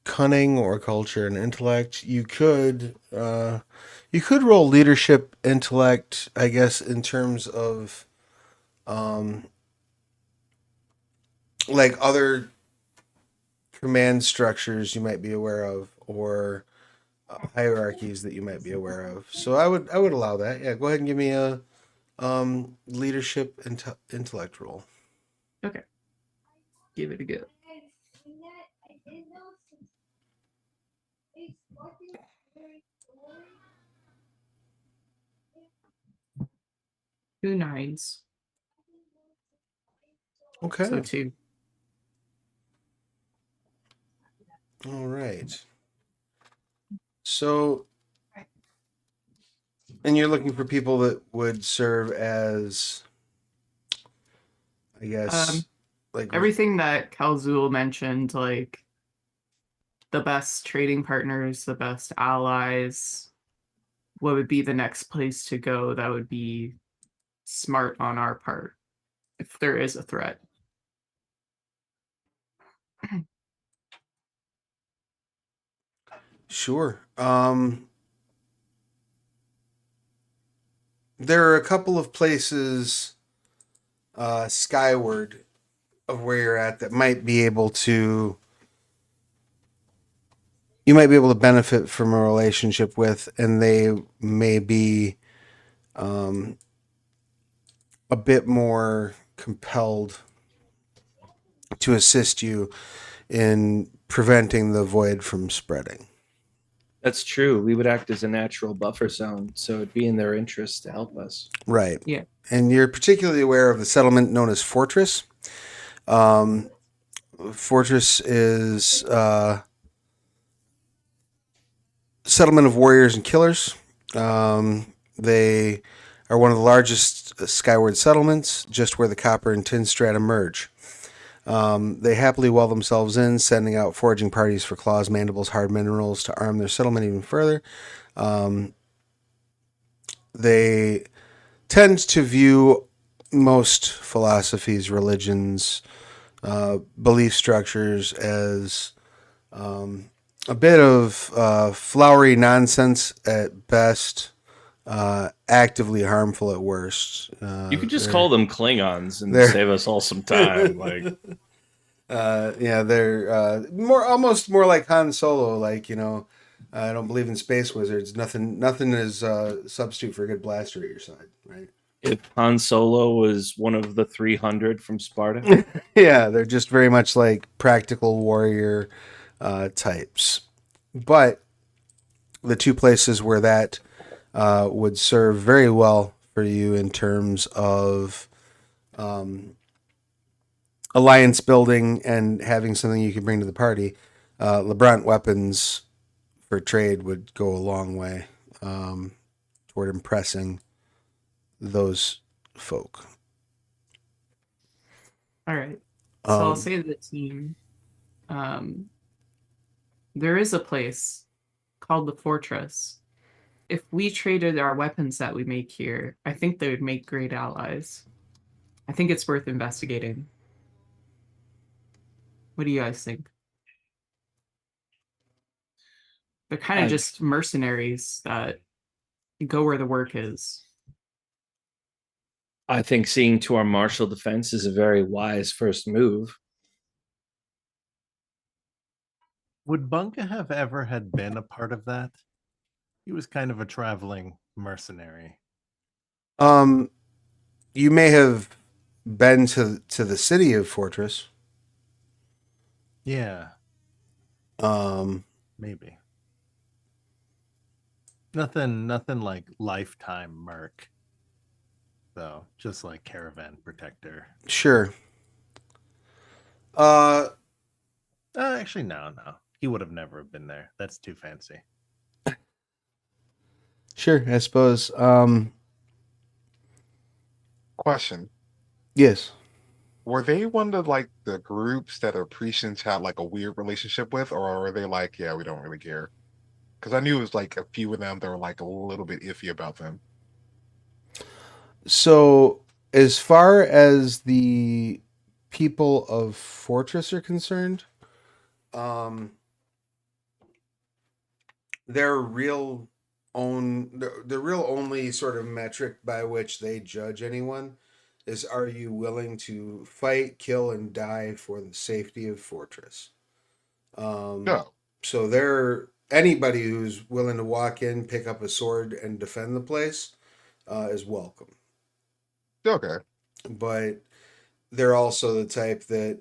cunning, or culture and intellect. You could roll leadership, intellect, I guess, in terms of like other command structures you might be aware of, or hierarchies that you might be aware of. So I would allow that. Yeah, go ahead and give me a leadership intellect roll. Okay. Give it a go. 2 9s. Okay. So 2. All right. So, and you're looking for people that would serve as, I guess, like Everything that Kalzul mentioned, like the best trading partners, the best allies, what would be the next place to go that would be smart on our part if there is a threat. Sure. There are a couple of places skyward of where you're at that might be able to, you might be able to benefit from a relationship with, and they may be a bit more compelled to assist you in preventing the void from spreading. That's true. We would act as a natural buffer zone, so it'd be in their interest to help us. Right. Yeah. And you're particularly aware of the settlement known as Fortress. Fortress is settlement of warriors and killers. They are one of the largest skyward settlements, just where the copper and tin strata merge. They happily well themselves in, sending out foraging parties for claws, mandibles, hard minerals to arm their settlement even further. They tend to view most philosophies, religions, belief structures as a bit of flowery nonsense at best, actively harmful at worst. You could just they're- call them Klingons and they're- save us all some time. Like, yeah, they're almost more like Han Solo. Like, you know, I don't believe in space wizards. Nothing is substitute for a good blaster at your side, right? if Han Solo was one of the 300 from Sparta. Yeah, they're just very much like practical warrior types. But the two places where that would serve very well for you in terms of alliance building and having something you can bring to the party, LeBron weapons for trade would go a long way toward impressing those folk. All right. So I'll Um, say to the team, there is a place called the Fortress. If we traded our weapons that we make here, I think they would make great allies. I think it's worth investigating. What do you guys think? They're kind of I- just mercenaries that go where the work is. I think seeing to our martial defense is a very wise first move. Would Bunga have ever had been a part of that? He was kind of a traveling mercenary. You may have been to the city of Fortress. Yeah, Um, maybe. Nothing like lifetime merc, though. Just like caravan protector. sure. Uh, Actually, no. He would have never been there. That's too fancy. sure. I suppose. Question. Yes. Were they one of like the groups that Apprecians had like a weird relationship with, or were they like, yeah, we don't really care? Because I knew it was like a few of them that were like a little bit iffy about them. So, as far as the people of Fortress are concerned, um, their real the real only sort of metric by which they judge anyone is, are you willing to fight, kill, and die for the safety of Fortress? Um, No. so they're anybody who's willing to walk in, pick up a sword, and defend the place is welcome. Okay. But they're also the type that,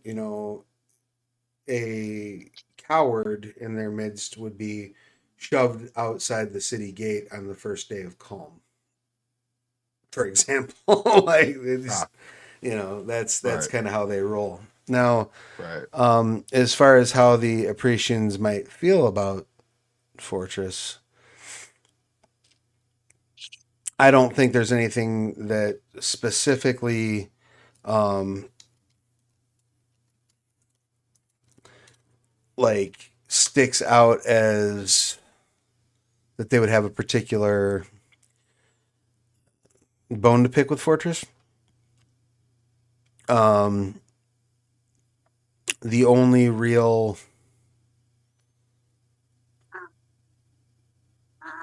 a coward in their midst would be shoved outside the city gate on the first day of calm, for example. Like it's, Ah, that's right, kind of how they roll. Now, right. as far as how the Apprecians might feel about Fortress, I don't think there's anything that specifically um, like sticks out as that they would have a particular bone to pick with Fortress. Um, the only real,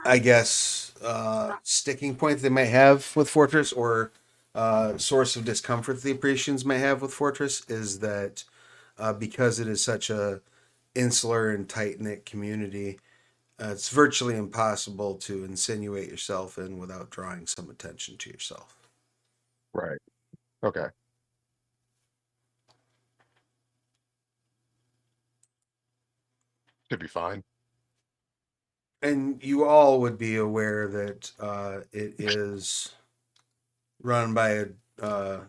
I guess, sticking point they might have with Fortress, or source of discomfort the Apprecians may have with Fortress, is that because it is such a insular and tight knit community, it's virtually impossible to insinuate yourself in without drawing some attention to yourself. Right. Okay. Should be fine. And you all would be aware that it is run by a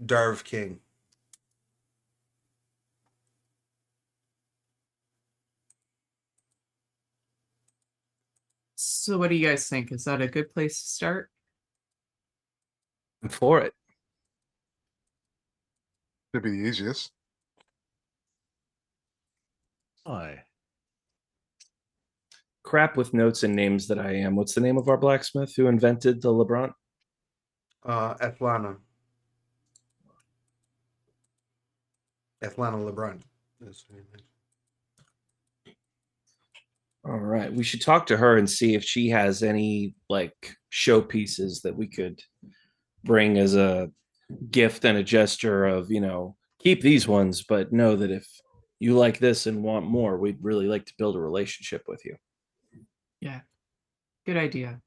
Darv King. So, what do you guys think? Is that a good place to start? I'm for it. Should be the easiest. Why? Crap with notes and names that I am. What's the name of our blacksmith who invented the LeBron? Ethlana. Ethlana LeBron. All right. We should talk to her and see if she has any like showpieces that we could bring as a gift and a gesture of, keep these ones, but know that if you like this and want more, we'd really like to build a relationship with you. Yeah, good idea.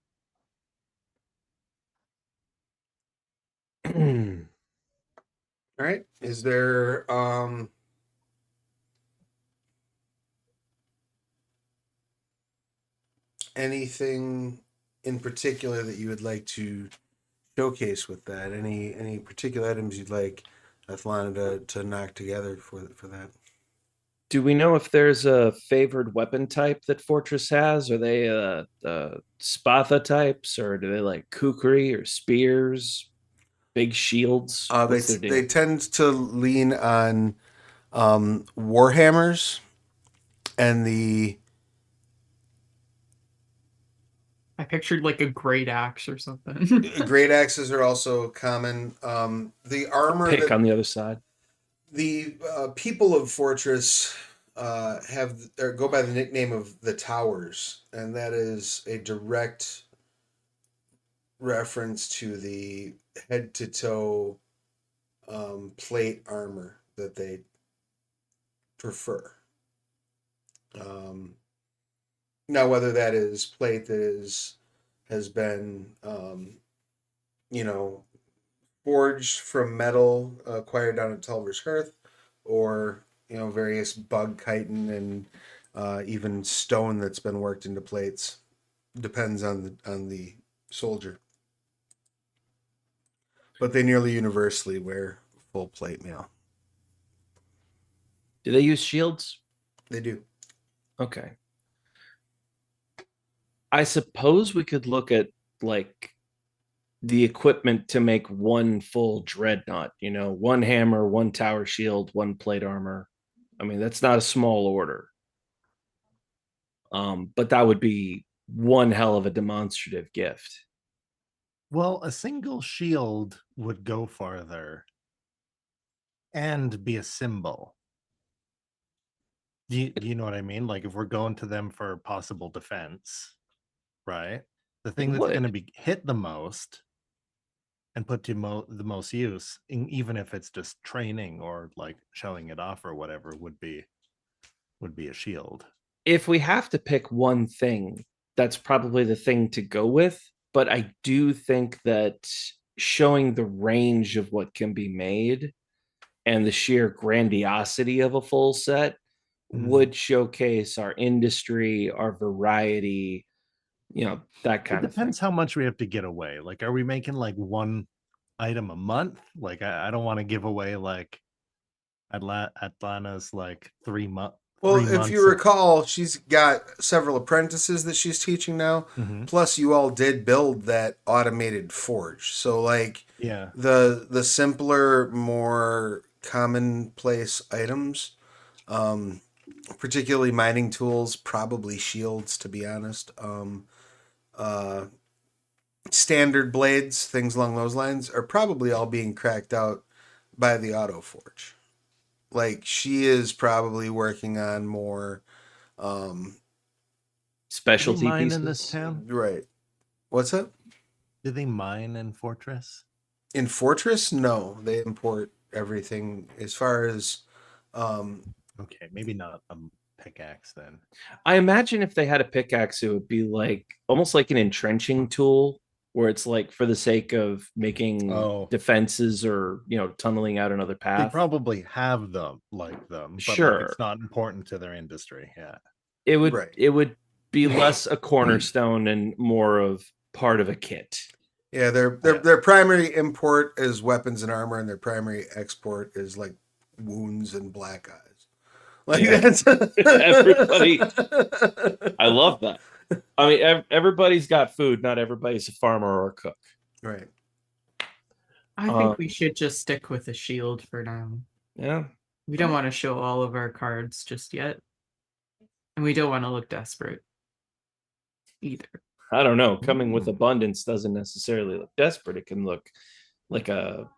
All right. Is there anything in particular that you would like to showcase with that? Any particular items you'd like Ethlana to knock together for that? Do we know if there's a favored weapon type that Fortress has? Are they Spatha types, or do they like kukri or spears, big shields? They What's their they deal? tend to lean on warhammers and the I pictured like a great axe or something. great axes are also common. The A armor pick that on the other side. the people of Fortress have or go by the nickname of the Towers, and that is a direct reference to the head to toe plate armor that they prefer. Now, whether that is plate that has been, you know, forged from metal acquired down at Tulver's Hearth, or various bug chitin and even stone that's been worked into plates, depends on the soldier. But they nearly universally wear full plate mail. Do they use shields? They do. Okay. I suppose we could look at like the equipment to make one full dreadnought, one hammer, one tower shield, one plate armor. I mean, that's not a small order. But that would be one hell of a demonstrative gift. Well, a single shield would go farther and be a symbol. Do you know what I mean? Like if we're going to them for possible defense, right? The thing that's going to be hit the most and put to the most use, even if it's just training or like showing it off or whatever, would be a shield. If we have to pick one thing, that's probably the thing to go with. But I do think that showing the range of what can be made and the sheer grandiosity of a full set would showcase our industry, our variety, that kind of thing. It depends how much we have to get away. Like, are we making like one item a month? Like, I don't want to give away like Atlanta's like 3 months. Well, if you recall, she's got several apprentices that she's teaching now. Plus, you all did build that automated forge. So, like, yeah, the simpler, more commonplace items, particularly mining tools, probably shields, to be honest. Standard blades, things along those lines, are probably all being cracked out by the auto forge. Like, she is probably working on more specialty mine pieces in this town. Right. What's up? Do they mine in Fortress? In Fortress, no. They import everything as far as okay, maybe not a pickaxe then. I imagine if they had a pickaxe, it would be like almost like an entrenching tool, where it's like for the sake of making defenses or tunneling out another path. They probably have them, but sure, like it's not important to their industry. Yeah, it would be less a cornerstone and more of part of a kit. Yeah, their primary import is weapons and armor, and their primary export is like wounds and black eyes. Like that's everybody. I love that. I mean, everybody's got food. Not everybody's a farmer or a cook. Right. I think we should just stick with a shield for now. Yeah. We don't want to show all of our cards just yet. And we don't want to look desperate either. I don't know. Coming with abundance doesn't necessarily look desperate. It can look like a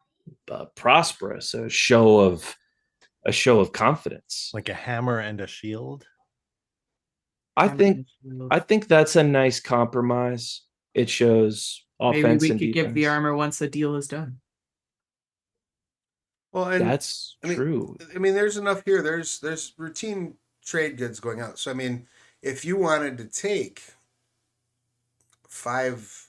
prosperous, a show of confidence, like a hammer and a shield. I think that's a nice compromise. It shows offense. Maybe we and could defense. give the armor once the deal is done. Well, and that's true. I mean, there's enough here. There's routine trade goods going out. So I mean, if you wanted to take 5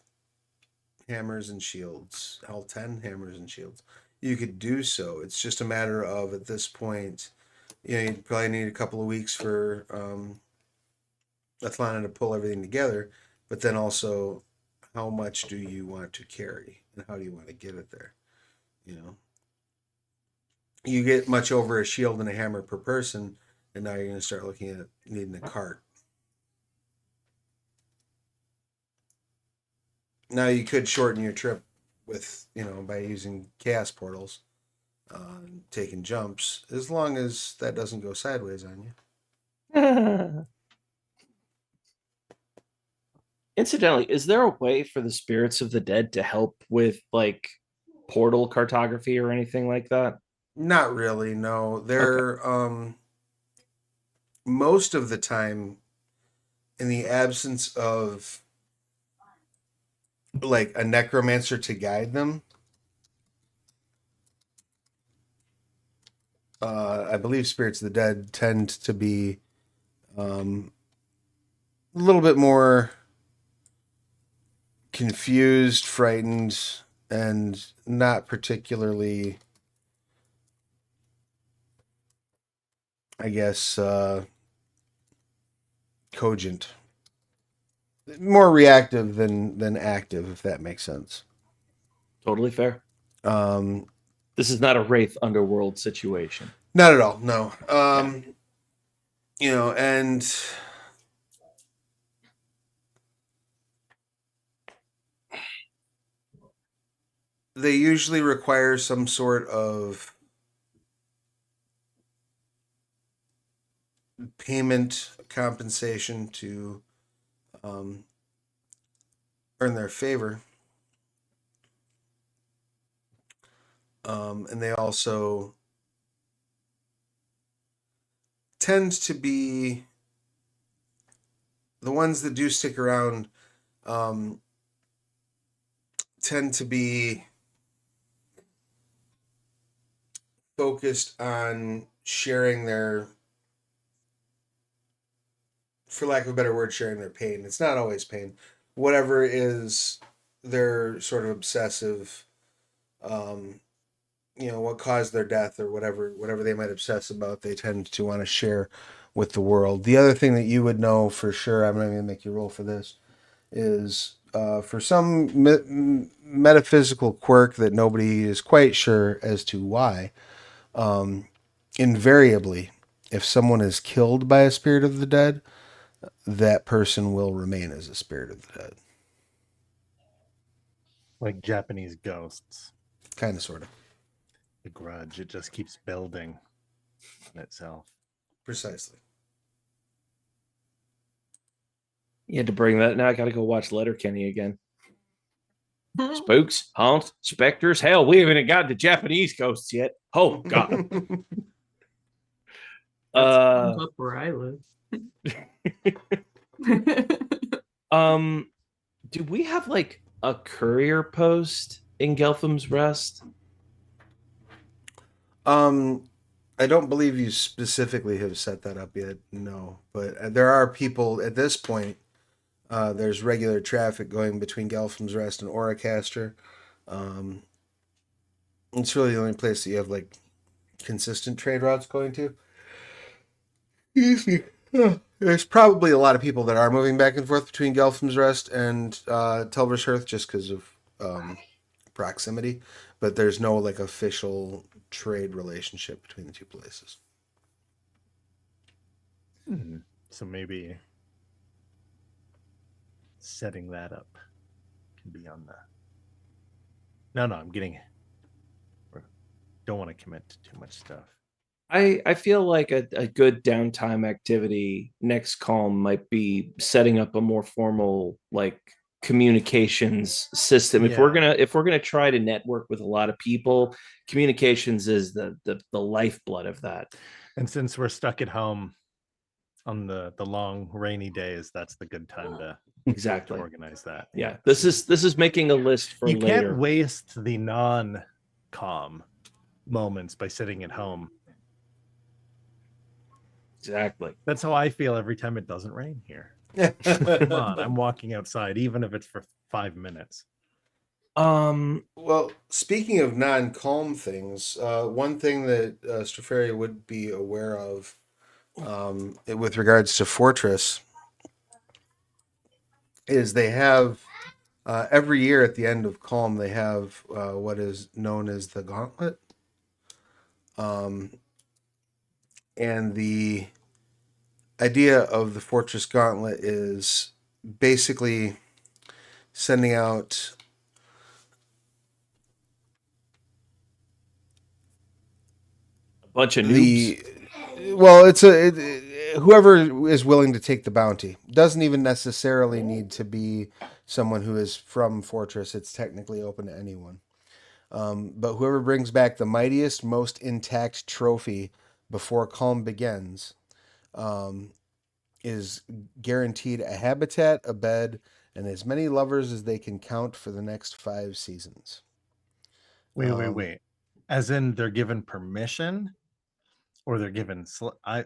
hammers and shields, 10 hammers and shields, you could do so. It's just a matter of, at this point, you'd probably need a couple of weeks for Atlanta to pull everything together, but then also, how much do you want to carry and how do you want to get it there? You get much over a shield and a hammer per person, and now you're going to start looking at needing a cart. Now you could shorten your trip with, by using chaos portals, taking jumps, as long as that doesn't go sideways on you. Incidentally, is there a way for the spirits of the dead to help with like portal cartography or anything like that? Not really, no. They're most of the time, in the absence of like a necromancer to guide them. I believe spirits of the dead tend to be a little bit more confused, frightened, and not particularly, I guess, cogent. More reactive than active, if that makes sense. Totally fair. Um, This is not a Wraith Underworld situation. Not at all. No. You know, and they usually require some sort of payment compensation to earn their favor. And they also tend to be the ones that do stick around, tend to be focused on sharing their, for lack of a better word, sharing their pain. It's not always pain. Whatever is their sort of obsessive, what caused their death or whatever they might obsess about, they tend to want to share with the world. The other thing that you would know for sure, I'm not going to make you roll for this, is for some metaphysical quirk that nobody is quite sure as to why, invariably, if someone is killed by a spirit of the dead, that person will remain as a spirit of the dead. Like Japanese ghosts. Kind of, sort of. The grudge, it just keeps building in itself. Precisely. You had to bring that. Now I got to go watch Letterkenny again. Spooks, haunts, specters. Hell, we haven't got to Japanese ghosts yet. Oh God. That's up where I live. Do we have like a courier post in Gelpham's Rest? I don't believe you specifically have set that up yet. No, but there are people at this point. There's regular traffic going between Gelpham's Rest and Auracaster. It's really the only place that you have like consistent trade routes going to. Easy. There's probably a lot of people that are moving back and forth between Gelpham's Rest and Telver's Hearth just because of proximity, but there's no like official trade relationship between the two places. So maybe setting that up can be on the. No, I'm getting. Don't want to commit to too much stuff. I feel like a good downtime activity next calm might be setting up a more formal like communications system. If we're gonna try to network with a lot of people, communications is the lifeblood of that. And since we're stuck at home on the long rainy days, that's the good time to exactly organize that. Yeah, this is making a list for you later. Can't waste the non-calm moments by sitting at home. Exactly. That's how I feel every time it doesn't rain here. Come on, I'm walking outside, even if it's for 5 minutes. Well, speaking of non-calm things, one thing that Straferia would be aware of with regards to Fortress is they have every year at the end of Calm they have what is known as the Gauntlet, and the idea of the Fortress Gauntlet is basically sending out a bunch of noobs. Whoever is willing to take the bounty. Doesn't even necessarily need to be someone who is from Fortress. It's technically open to anyone. But whoever brings back the mightiest, most intact trophy before Calm begins is guaranteed a habitat, a bed, and as many lovers as they can count for the next 5 seasons. Wait. As in they're given permission, or they're given? I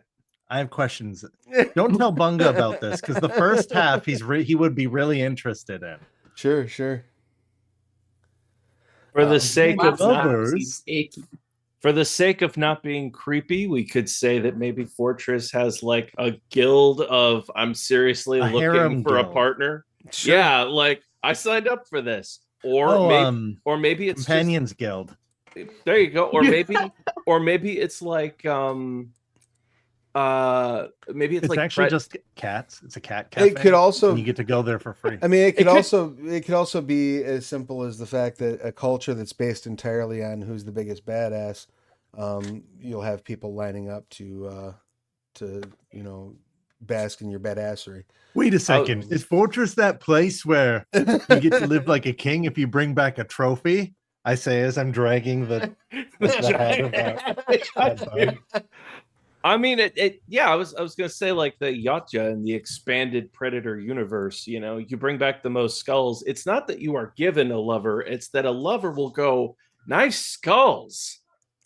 have questions. Don't tell Bunga about this, because the first half he would be really interested in. Sure. For the sake many of not, lovers. for the sake of not being creepy, we could say that maybe Fortress has like a guild of I'm seriously A looking harem for a guild. partner. Sure. Yeah, like I signed up for this. Or Oh, maybe it's Companions Guild. just, there you go. Or maybe it's like maybe it's It's like actually just cats. It's a cat cafe. It could also, and you get to go there for free. I mean, it could could- also be as simple as the fact that a culture that's based entirely on who's the biggest badass, you'll have people lining up to bask in your badassery. Wait a second. Is Fortress that place where you get to live like a king if you bring back a trophy? I say as I'm dragging the head of that bug. I mean, I was gonna say like the Yatja in the expanded Predator universe. You know, you bring back the most skulls. It's not that you are given a lover; it's that a lover will go, "Nice skulls."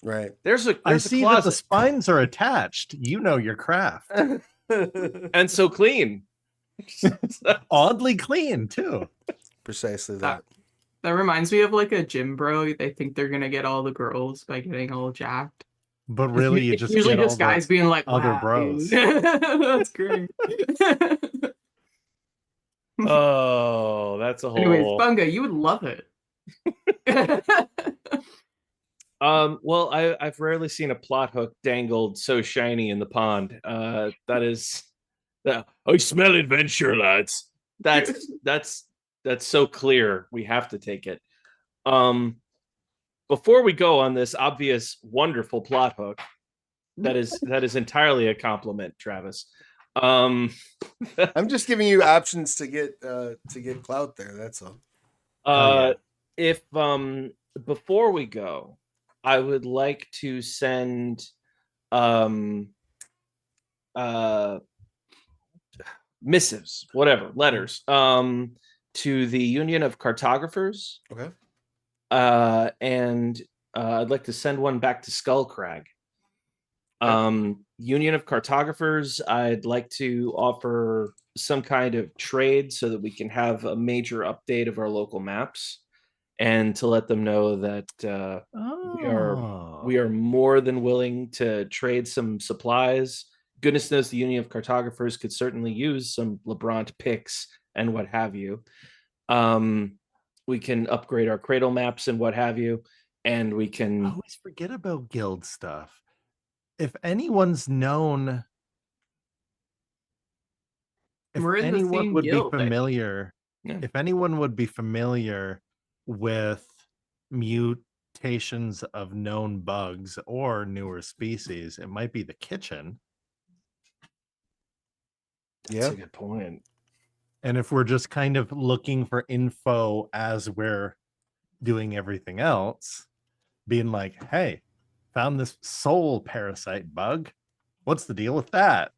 Right. There's a I see that closet. the spines are attached. You know your craft. And so clean. Oddly clean too. Precisely that. That reminds me of like a gym bro. They think they're gonna get all the girls by getting all jacked. But really, you It's just usually get just all the guys being like, other wow, bros. dude." That's great. Oh, that's a whole. Anyways, Bunga, you would love it. Well, I've rarely seen a plot hook dangled so shiny in the pond. That is, I smell adventure, lads. That's so clear. We have to take it. Before we go on this obvious, wonderful plot hook, that is entirely a compliment, Travis. I'm just giving you options to get clout there. That's all. yeah. If before we go, I would like to send missives, whatever, letters, to the Union of Cartographers. Okay. And I'd like to send one back to Skullcrag. Union of Cartographers, I'd like to offer some kind of trade so that we can have a major update of our local maps, and to let them know that we are more than willing to trade some supplies. Goodness knows the Union of Cartographers could certainly use some Lebrant picks and what have you. We can upgrade our cradle maps and what have you, and we can I always forget about guild stuff. If anyone's known, if We're in the anyone same would be guild, familiar, Yeah. if anyone would be familiar with mutations of known bugs or newer species, it might be the kitchen. That's Yeah. a good point. And if we're just kind of looking for info as we're doing everything else, being like, hey, found this soul parasite bug. What's the deal with that?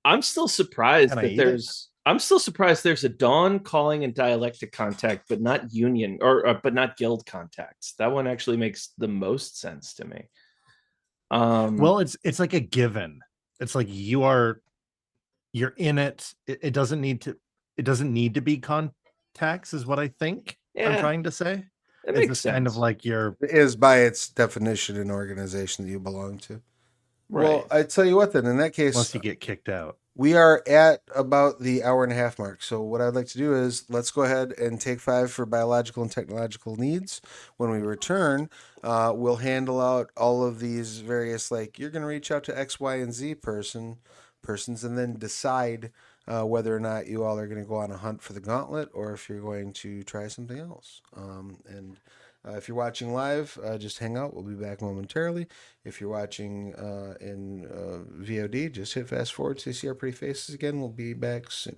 I'm still surprised Can I that eat it? there's a dawn calling and dialectic contact, but not union but not guild contacts. That one actually makes the most sense to me. Well, it's like a given. It's like you're in it. It doesn't need to be contacts, is what I think I'm Yeah, trying to say. it It's makes just sense. kind of like you're It is by its definition an organization that you belong to. Right. Well, I tell you what then, in that case, unless you get kicked out. we are at about the hour and a half mark. So what I'd like to do is let's go ahead and take 5 for biological and technological needs. When we return, we'll handle out all of these various, like, you're going to reach out to X, Y, and Z persons and then decide whether or not you all are going to go on a hunt for the gauntlet or if you're going to try something else. And if you're watching live, just hang out. We'll be back momentarily. If you're watching in VOD, just hit fast forward so you see our pretty faces again. We'll be back soon.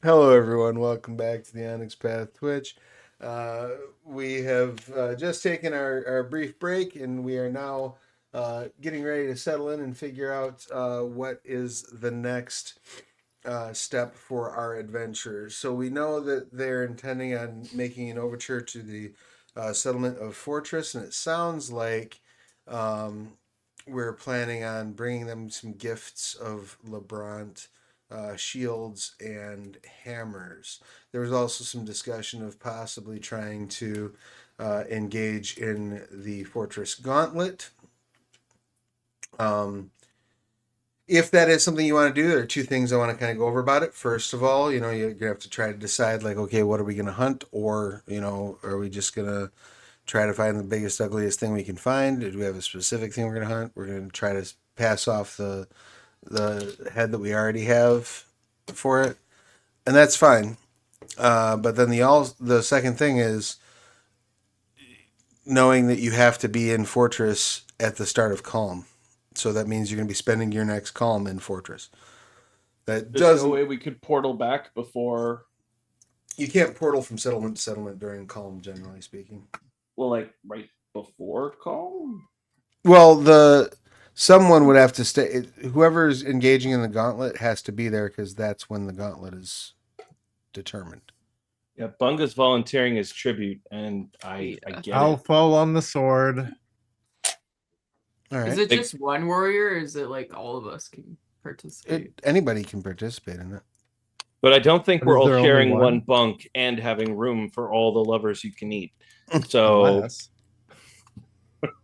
Hello, everyone. Welcome back to the Onyx Path Twitch. We have just taken our brief break, and we are now getting ready to settle in and figure out what is the next step for our adventures. So we know that they're intending on making an overture to the settlement of Fortress, and it sounds like we're planning on bringing them some gifts of Lebrant. Shields and hammers. There was also some discussion of possibly trying to engage in the Fortress Gauntlet. If that is something you want to do, there are two things I want to kind of go over about it. First of all, you're going to have to try to decide, like, okay, what are we going to hunt? Or, are we just going to try to find the biggest, ugliest thing we can find? Do we have a specific thing we're going to hunt? We're going to try to pass off the head that we already have for it, and that's fine. But then the second thing is knowing that you have to be in Fortress at the start of Calm. So that means you're going to be spending your next Calm in Fortress. That There's doesn't. no way we could portal back before. You can't portal from settlement to settlement during Calm, generally speaking. Well, like right before call. Well, someone would have to stay. Whoever's engaging in the gauntlet has to be there because that's when the gauntlet is determined. Yeah, Bunga's volunteering his tribute, and I get I'll it. fall on the sword. All right. Is it just one warrior, or is it like all of us can participate? Anybody can participate in it. But I don't think But we're is all there only sharing one? one bunk and having room for all the lovers you can eat. So Unless.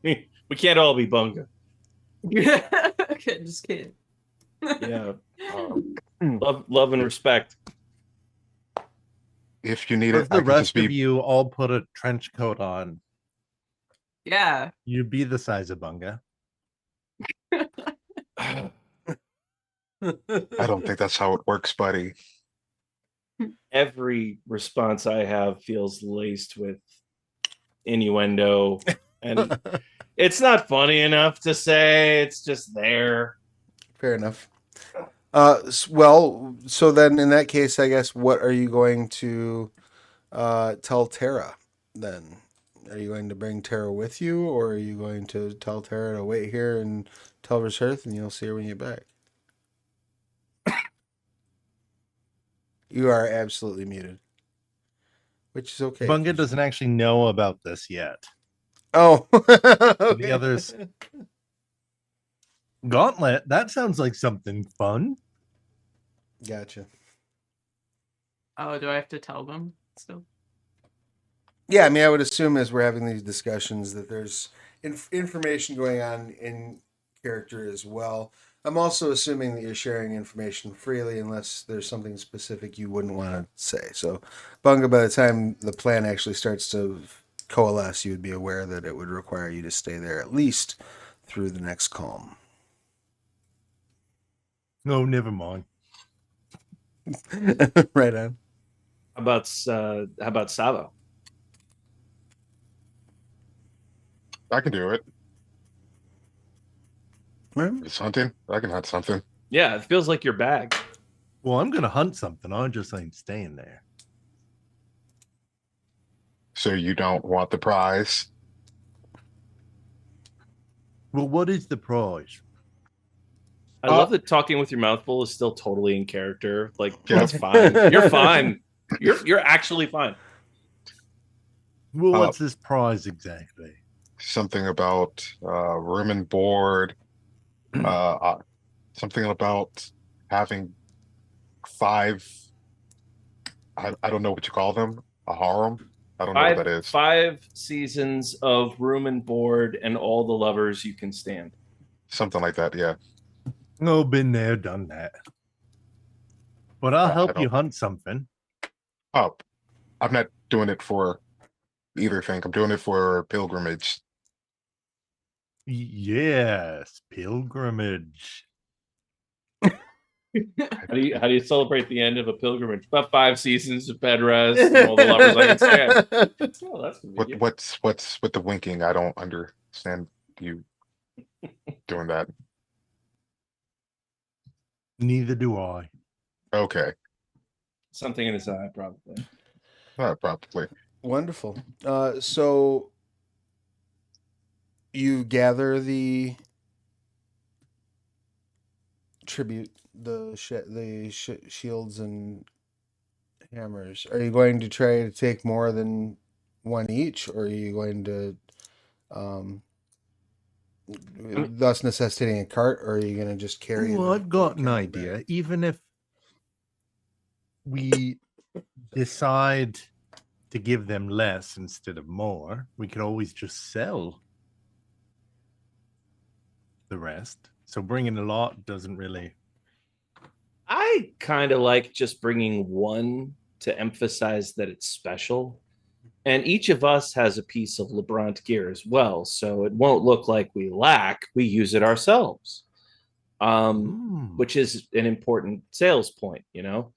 we can't all be Bunga. Okay, just kidding. Yeah. Love and respect. If you need Or it, if the I can just rest of be. you all put a trench coat on, Yeah. you'd be the size of Bunga. I don't think that's how it works, buddy. Every response I have feels laced with innuendo, and it's not funny enough to say. It's just there. Fair enough. Well, so then in that case, I guess, what are you going to tell Tara then? Are you going to bring Tara with you, or are you going to tell Tara to wait here in Telver's Hearth and you'll see her when you get back? You are absolutely muted, which is okay. Bunga doesn't actually know about this yet. Oh, The okay. others. Gauntlet, that sounds like something fun. Gotcha. Oh, do I have to tell them still? Yeah, I mean, I would assume as we're having these discussions that there's information going on in character as well. I'm also assuming that you're sharing information freely unless there's something specific you wouldn't want to say. So, Bunga, by the time the plan actually starts to coalesce, you would be aware that it would require you to stay there at least through the next calm. No, never mind. Right on. How about Savo? I can do it. Right. It's hunting. I can hunt something. Yeah, it feels like your bag. Well, I'm gonna hunt something. I just ain't staying there. So you don't want the prize? Well, what is the prize? I love that talking with your mouth full is still totally in character. Like, Yeah. that's fine. You're fine. You're actually fine. Well, what's this prize exactly? Something about room and board. Something about having 5. I don't know what you call them. A harem. I don't know what that is. 5 seasons of room and board and all the lovers you can stand. Something like that. Yeah. No, been there, done that. But I'll I help you don't- hunt something. Oh, I'm not doing it for either thing. I'm doing it for pilgrimage. Yes, pilgrimage. How do you celebrate the end of a pilgrimage? About 5 seasons of bed rest and all the lovers I can stand. Oh, that's convenient. What's with the winking? I don't understand you doing that. Neither do I. Okay. Something in his eye, probably. Probably. Wonderful. So you gather the tribute, the shields and hammers. Are you going to try to take more than one each, or are you going to, um, mean- thus necessitating a cart, or are you going to just carry? Well, I've got an carry idea. back? Even if we decide to give them less instead of more, we could always just sell the rest. So bringing a lot doesn't really. I kind of like just bringing one to emphasize that it's special. And each of us has a piece of LeBron gear as well. So it won't look like we lack. We use it ourselves, which is an important sales point, you know?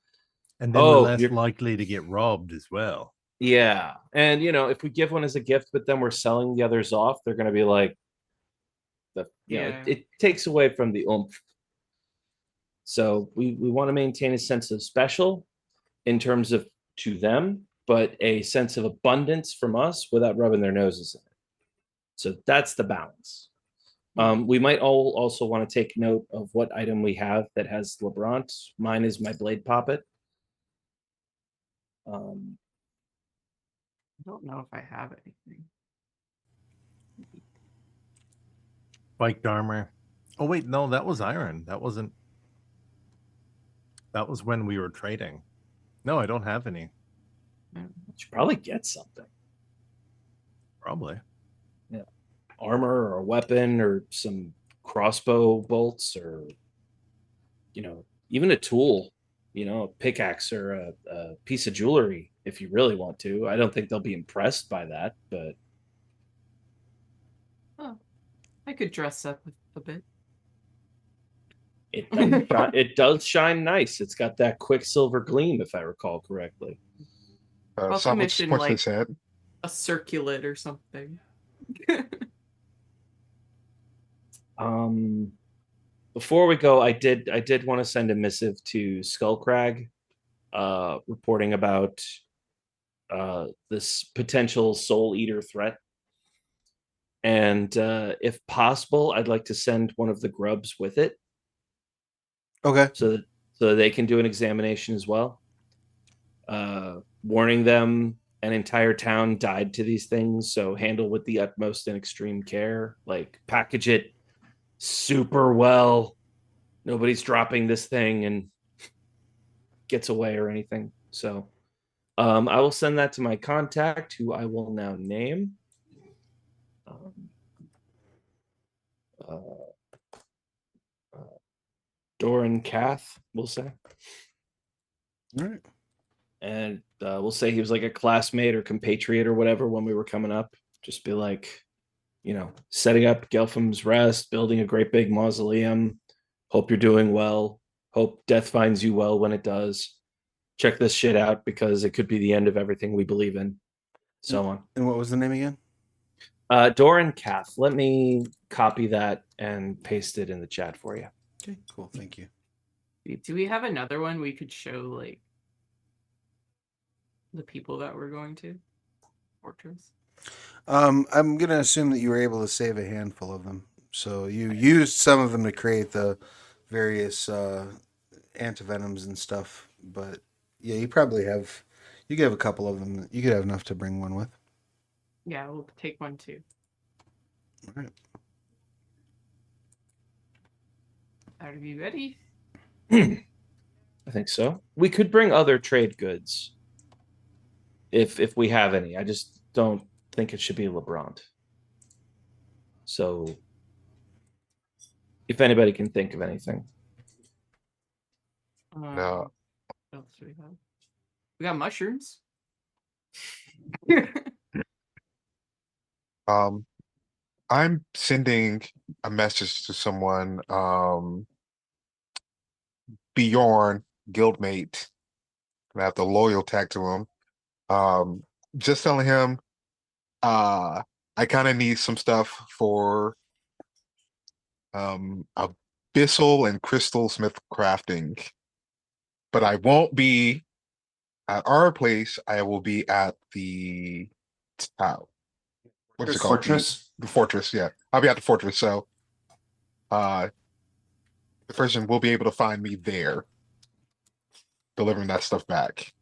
And then we're Oh, less likely to get robbed as well. yeah. And, you know, if we give one as a gift, but then we're selling the others off, they're going to be like, Yeah. it takes away from the oomph. So we want to maintain a sense of special in terms of to them, but a sense of abundance from us without rubbing their noses in it. So that's the balance. We might all also want to take note of what item we have that has LeBron. Mine is my blade poppet. I don't know if I have anything. Spiked armor. Oh wait, no, that was iron. That wasn't. That was when we were trading. No, I don't have any. Should probably get something. Probably. Yeah. Armor or a weapon or some crossbow bolts or, you know, even a tool, you know, a pickaxe or a piece of jewelry if you really want to. I don't think they'll be impressed by that, but I could dress up a bit. it does shine nice. It's got that quicksilver gleam, if I recall correctly. I'll Someone commission points like his head. a circlet or something. Before we go, I did want to send a missive to Skullcrag, reporting about this potential soul eater threat. And if possible, I'd like to send one of the grubs with it. Okay. So they can do an examination as well. Warning them an entire town died to these things, so handle with the utmost and extreme care. Like package it super well. Nobody's dropping this thing and gets away or anything. So I will send that to my contact, who I will now name. Doran Kath, we'll say. All right. And we'll say he was like a classmate or compatriot or whatever when we were coming up. Just be like, you know, setting up Gelphim's rest, building a great big mausoleum. Hope you're doing well. Hope death finds you well when it does. Check this shit out because it could be the end of everything we believe in. So on. And what was the name again? Doran Kath. Let me copy that and paste it in the chat for you. Okay, cool. Thank you. Do we have another one we could show, like, the people that we're going to? Fortress? I'm gonna assume that you were able to save a handful of them. So you used some of them to create the various antivenoms and stuff. But yeah, you probably have. You could have a couple of them. You could have enough to bring one with. Yeah, we'll take one too. All right. Are you ready? I think so. We could bring other trade goods if we have any. I just don't think it should be LeBron. So if anybody can think of anything. No. What else do we have? We got mushrooms. I'm sending a message to someone, Bjorn, guildmate. I have the loyal tag to him. Just telling him, I kind of need some stuff for abyssal and crystal smith crafting, but I won't be at our place, I will be at the tower. What is it called? Fortress. The fortress. Yeah, I'll be at the fortress. So, the person will be able to find me there, delivering that stuff back.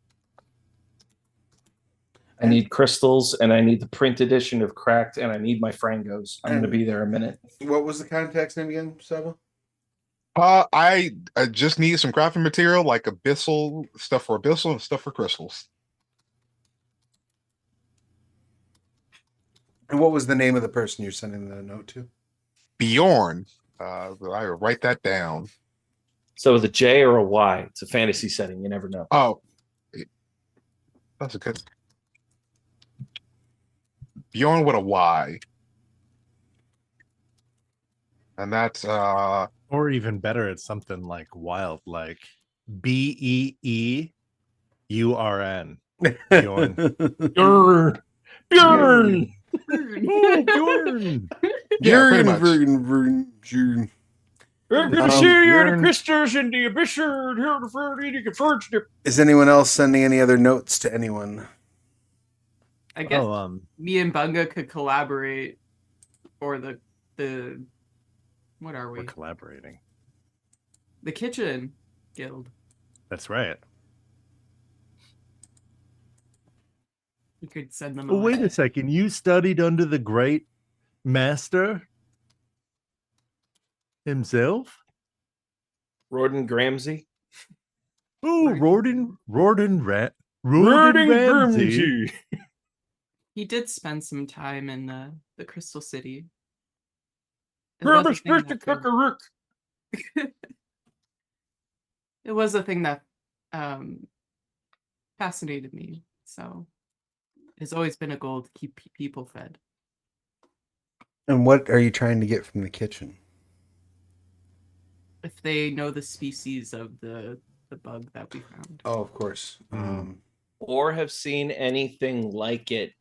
I need crystals, and I need the print edition of Cracked, and I need my Frangos. I'm going to be there a minute. What was the contact's name again, Saba? I just need some crafting material like abyssal stuff for abyssal and stuff for crystals. And what was the name of the person you're sending the note to? Bjorn. I will write that down. So with a J or a Y, it's a fantasy setting. You never know. Oh, that's a good. Bjorn with a Y. And that's Or even better, it's something like wild, like BEEURN. Bjorn. Bjorn! Bjorn! Oh, Bjorn. Yeah, pretty much. June. We're going to see you the crystals in the abyssal here to further the first. Is anyone else sending any other notes to anyone? I guess Oh, me and Bunga could collaborate, or the what are we? we're collaborating. The kitchen guild. That's right. We could send them. Oh, wait a letter. second. You studied under the great master himself? Roden Gramsey. Oh, Roden Ramsey. Gramsey. He did spend some time in the Crystal City. It Grab was a a thing stick to that cook a rook. It was a thing that fascinated me. So it's always been a goal to keep people fed. And what are you trying to get from the kitchen? If they know the species of the bug that we found. Oh, of course. Or have seen anything like it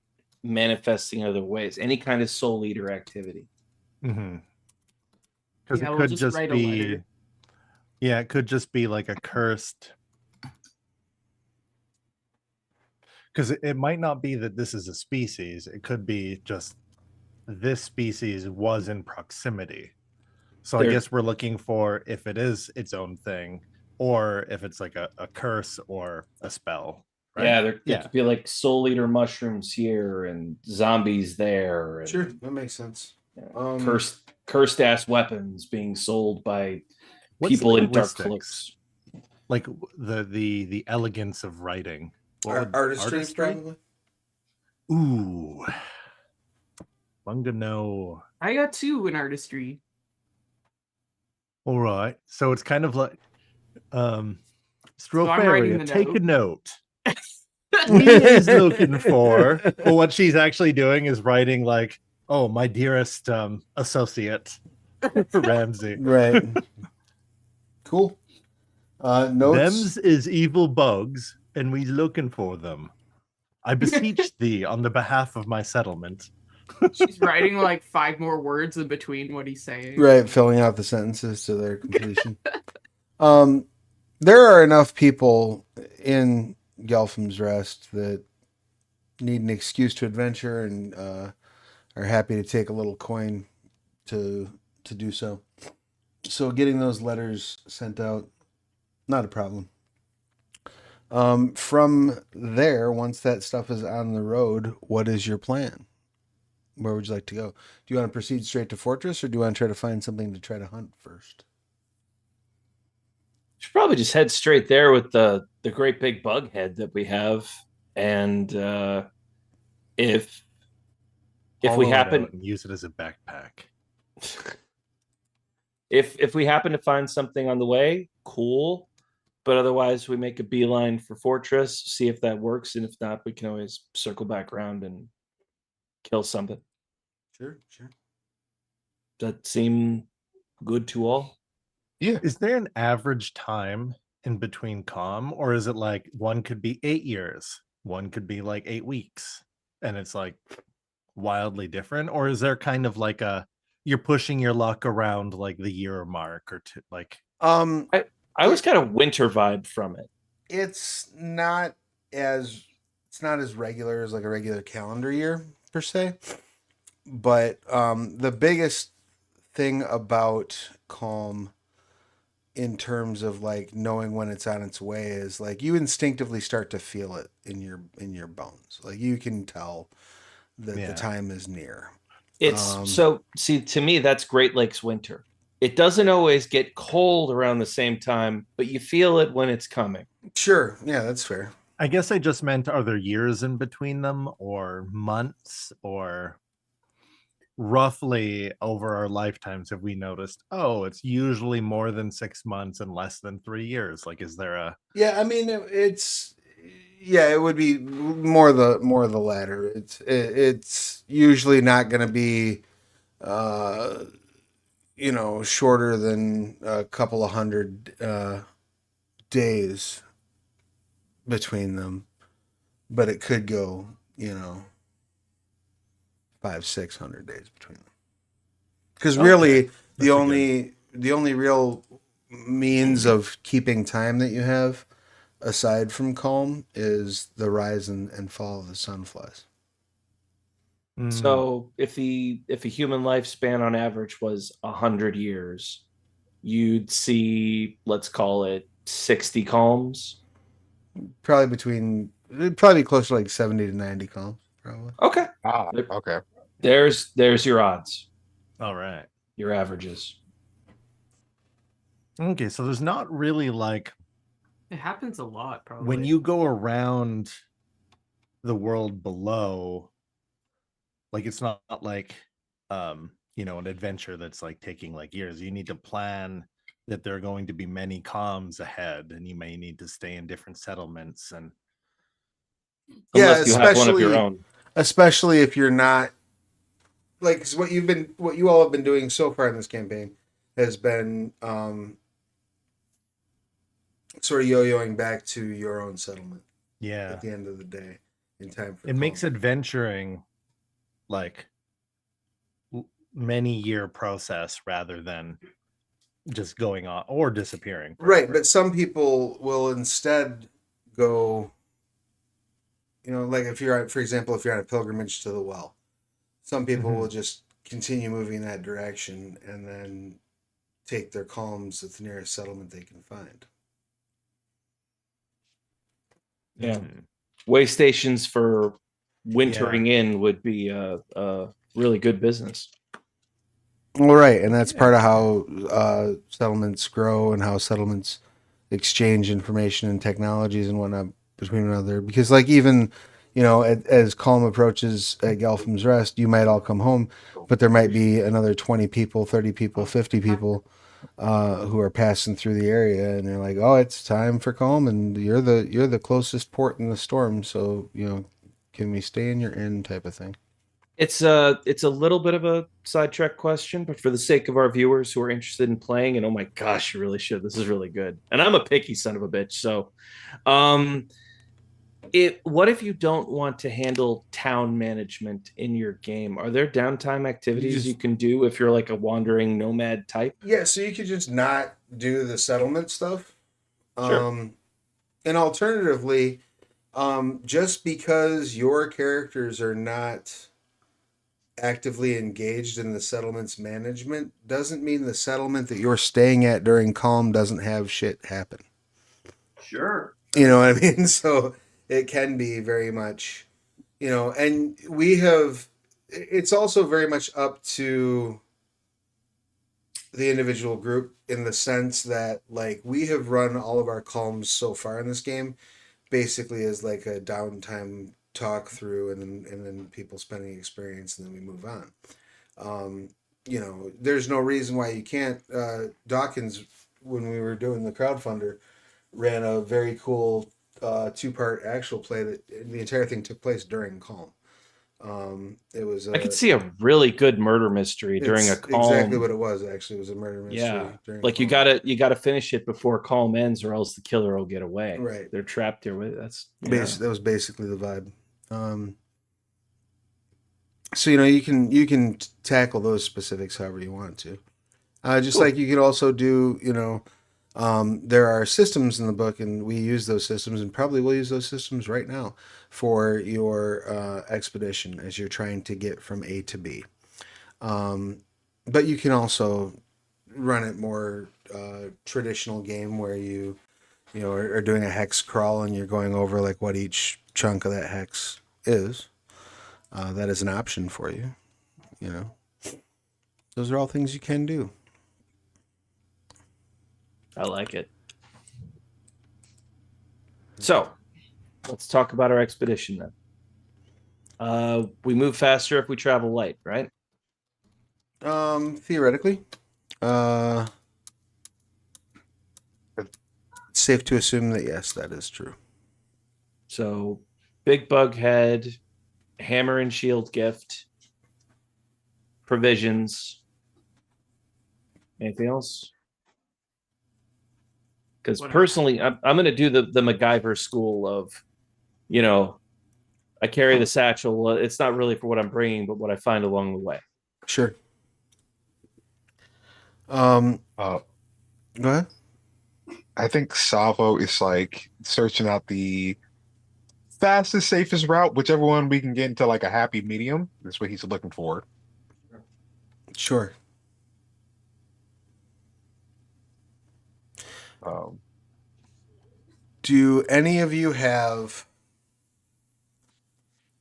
manifesting other ways. Any kind of soul eater activity. Mm-hmm. Because Yeah, it we'll could just just write a be, letter. yeah, it could just be like a cursed. Because it might not be that this is a species. It could be just this species was in proximity. So I There- guess we're looking for if it is its own thing, or if it's like a curse or a spell. Right? Yeah, there could be like soul eater mushrooms here and zombies there. And, Sure, that makes sense. cursed ass weapons being sold by What's people in dark linguistics? cloaks. Like the elegance of writing. What would- Artistry, probably. Ooh. Bunga no. I got 2 in artistry. All right. So it's kind of like I'm writing Stropharia, the take a note. note. Mia's looking for. Well, what she's actually doing is writing like, oh, my dearest associate, Ramsey. Right. Cool. Notes. Them's is evil bugs, and we looking for them. I beseech thee on the behalf of my settlement. She's writing like 5 more words in between what he's saying. Right, filling out the sentences to their completion. There are enough people in Gelphim's Rest that need an excuse to adventure and are happy to take a little coin to do so. So getting those letters sent out, not a problem. From there, once that stuff is on the road, what is your plan? Where would you like to go? Do you want to proceed straight to Fortress, or do you want to try to find something to try to hunt first? Should probably just head straight there with the great big bug head that we have, and if we Hollow it happen out and use it as a backpack. if we happen to find something on the way, cool. But otherwise, we make a beeline for Fortress, see if that works, and if not, we can always circle back around and kill something. Sure. Does that seem good to all? Yeah. Is there an average time in between calm, or is it like one could be 8 years, one could be like 8 weeks, and it's like wildly different? Or is there kind of like you're pushing your luck around like the year mark or two? Like, I was kind of winter vibe from it. It's not as it's not as regular as like a regular calendar year per se. But the biggest thing about Calm in terms of like knowing when it's on its way is like you instinctively start to feel it in your bones. Like you can tell that the time is near. It's so see to me that's Great Lakes winter. It doesn't always get cold around the same time, but you feel it when it's coming. Sure, yeah, that's fair. I guess I just meant, are there years in between them or months, or roughly over our lifetimes have we noticed, oh, it's usually more than 6 months and less than 3 years? Like, is there a Yeah, I mean it's yeah, it would be more the latter. It's usually not going to be uh shorter than a couple of hundred days between them, but it could go, 500-600 days between them. Because really, the only real means of keeping time that you have, aside from calm, is the rise and fall of the sunflies. So if a human lifespan on average was 100 years, you'd see, let's call it 60 calms. It'd probably be closer to like 70 to 90 calms, probably. Okay. Okay. There's your odds, all right? your averages. Okay, so there's not really like, It happens a lot, probably. when you go around the world below, like it's not like an adventure that's like taking like years. You need to plan that there are going to be many calms ahead, and you may need to stay in different settlements. And Unless you have one of your own. especially if you're not like 'cause what you all have been doing so far in this campaign has been sort of yo-yoing back to your own settlement yeah, at the end of the day in time for it makes calm. adventuring like many year process rather than just going on or disappearing. Right, but some people will instead go, like if you're, for example, if you're on a pilgrimage to the well, some people will just continue moving in that direction and then take their calms at the nearest settlement they can find. Yeah. Way stations for wintering in would be a really good business. Well, right, and that's part of how settlements grow and how settlements exchange information and technologies and whatnot between one another. Because, like, even as calm approaches at Gelphim's Rest, you might all come home, but there might be another 20 people, 30 people, 50 people who are passing through the area, and they're like, "Oh, it's time for calm, and you're the closest port in the storm, so can we stay in your inn?" type of thing. It's a little bit of a sidetrack question, but for the sake of our viewers who are interested in playing, and oh my gosh, you really should. This is really good. And I'm a picky son of a bitch, so what if you don't want to handle town management in your game? Are there downtime activities you can do if you're like a wandering nomad type? Yeah, so you could just not do the settlement stuff. Sure. And alternatively, just because your characters are not actively engaged in the settlement's management doesn't mean the settlement that you're staying at during calm doesn't have shit happen. Sure. You know what I mean? So it can be very much, and it's also very much up to the individual group in the sense that, like, we have run all of our calms so far in this game basically as like a downtime talk through, and then people spending experience, and then we move on. There's no reason why you can't. Dawkins, when we were doing the crowdfunder, ran a very cool 2-part actual play that the entire thing took place during calm. It was I could see a really good murder mystery during a calm. Exactly what it was. Actually, it was a murder mystery. Yeah, during like calm. you gotta finish it before calm ends, or else the killer will get away. Right. They're trapped there with That was basically the vibe. So you can tackle those specifics however you want to. Just Cool. like you could also do There are systems in the book, and we use those systems, and probably will use those systems right now for your expedition as you're trying to get from A to B. But you can also run it more traditional game where you know are doing a hex crawl and you're going over like what each chunk of that hex is. That is an option for you. You know, those are all things you can do. I like it. So, let's talk about our expedition then. We move faster if we travel light, right? Theoretically, it's safe to assume that yes, that is true. So, big bug head, hammer and shield gift, provisions. Anything else? Because What personally, I'm going to do the MacGyver school of, you know, I carry the satchel. It's not really for what I'm bringing, but what I find along the way. Sure. Uh, Go ahead. I think Salvo is like searching out the fastest, safest route, whichever one we can get into like a happy medium. That's what he's looking for. Sure. Um, Do any of you have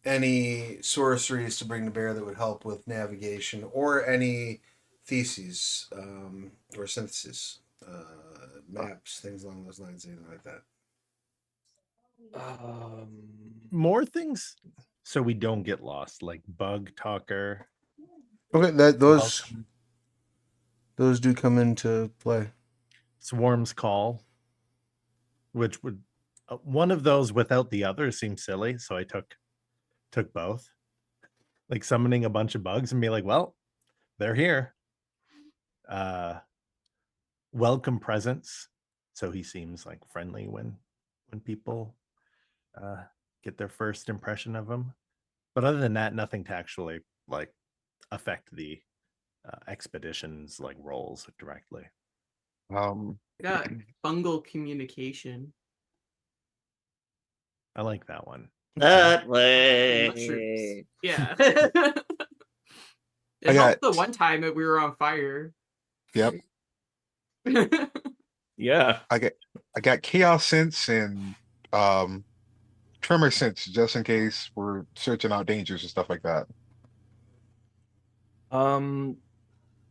any sorceries to bring to bear that would help with navigation, or any theses or synthesis, maps, things along those lines, anything like that? More things so we don't get lost, like bug talker. Okay, those do come into play. Swarm's call, which would one of those without the other seems silly, so I took both. Like summoning a bunch of bugs and be like, well, they're here. Welcome presence, so he seems like friendly when people get their first impression of him. But other than that, nothing to actually like affect the expeditions like roles directly. um, I got fungal communication. I like that one. That Mushrooms. Yeah. I It got- helped the one time that we were on fire. yep. Yeah. I got chaos sense and tremor sense just in case we're searching out dangers and stuff like that.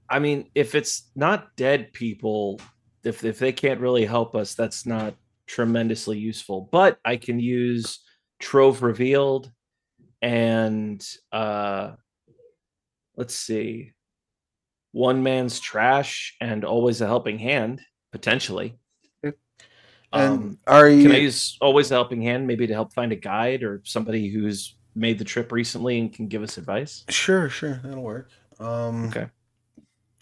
I mean, if it's not dead people, if they can't really help us, that's not tremendously useful. But I can use Trove Revealed and let's see, One Man's Trash and Always a Helping Hand, potentially. And are you? Can I use Always a Helping Hand maybe to help find a guide or somebody who's made the trip recently and can give us advice? Sure, that'll work. Okay.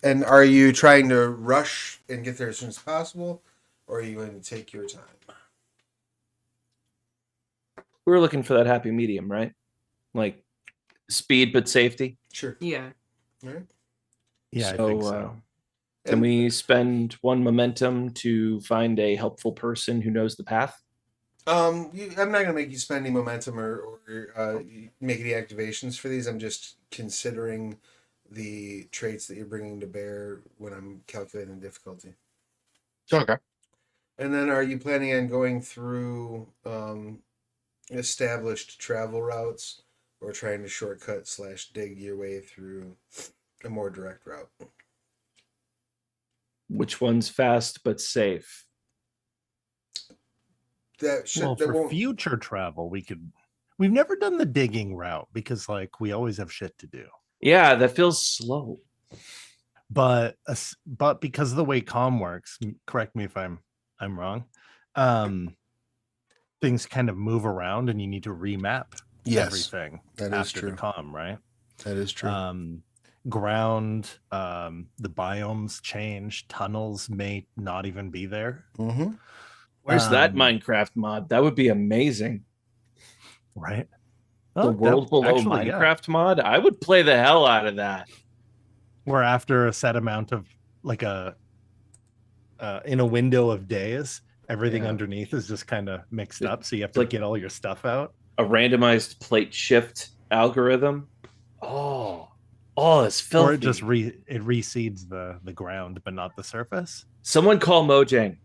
And are you trying to rush and get there as soon as possible, or are you going to take your time? We were looking for that happy medium, right? Like speed but safety. Sure. Yeah. All right. Yeah, I think so. Can we spend one momentum to find a helpful person who knows the path? I'm not going to make you spend any momentum or make any activations for these. I'm just considering the traits that you're bringing to bear when I'm calculating difficulty. Okay. And then, are you planning on going through established travel routes, or trying to shortcut / dig your way through a more direct route? Which one's fast but safe? Well, for future travel, we've never done the digging route because like we always have shit to do. Yeah, that feels slow. But because of the way comm works, correct me if I'm wrong. Things kind of move around and you need to remap everything that after is true. the comm, right? That is true. Ground, the biomes change, tunnels may not even be there. Mm-hmm. Where's that Minecraft mod? That would be amazing. Right? The World Below Minecraft mod? I would play the hell out of that. Where after a set amount of like a in a window of days, everything Yeah. underneath is just kind of mixed up. So you have It's to like- get all your stuff out. A randomized plate shift algorithm. It's filthy. Or it just reseeds the ground, but not the surface. Someone call Mojang.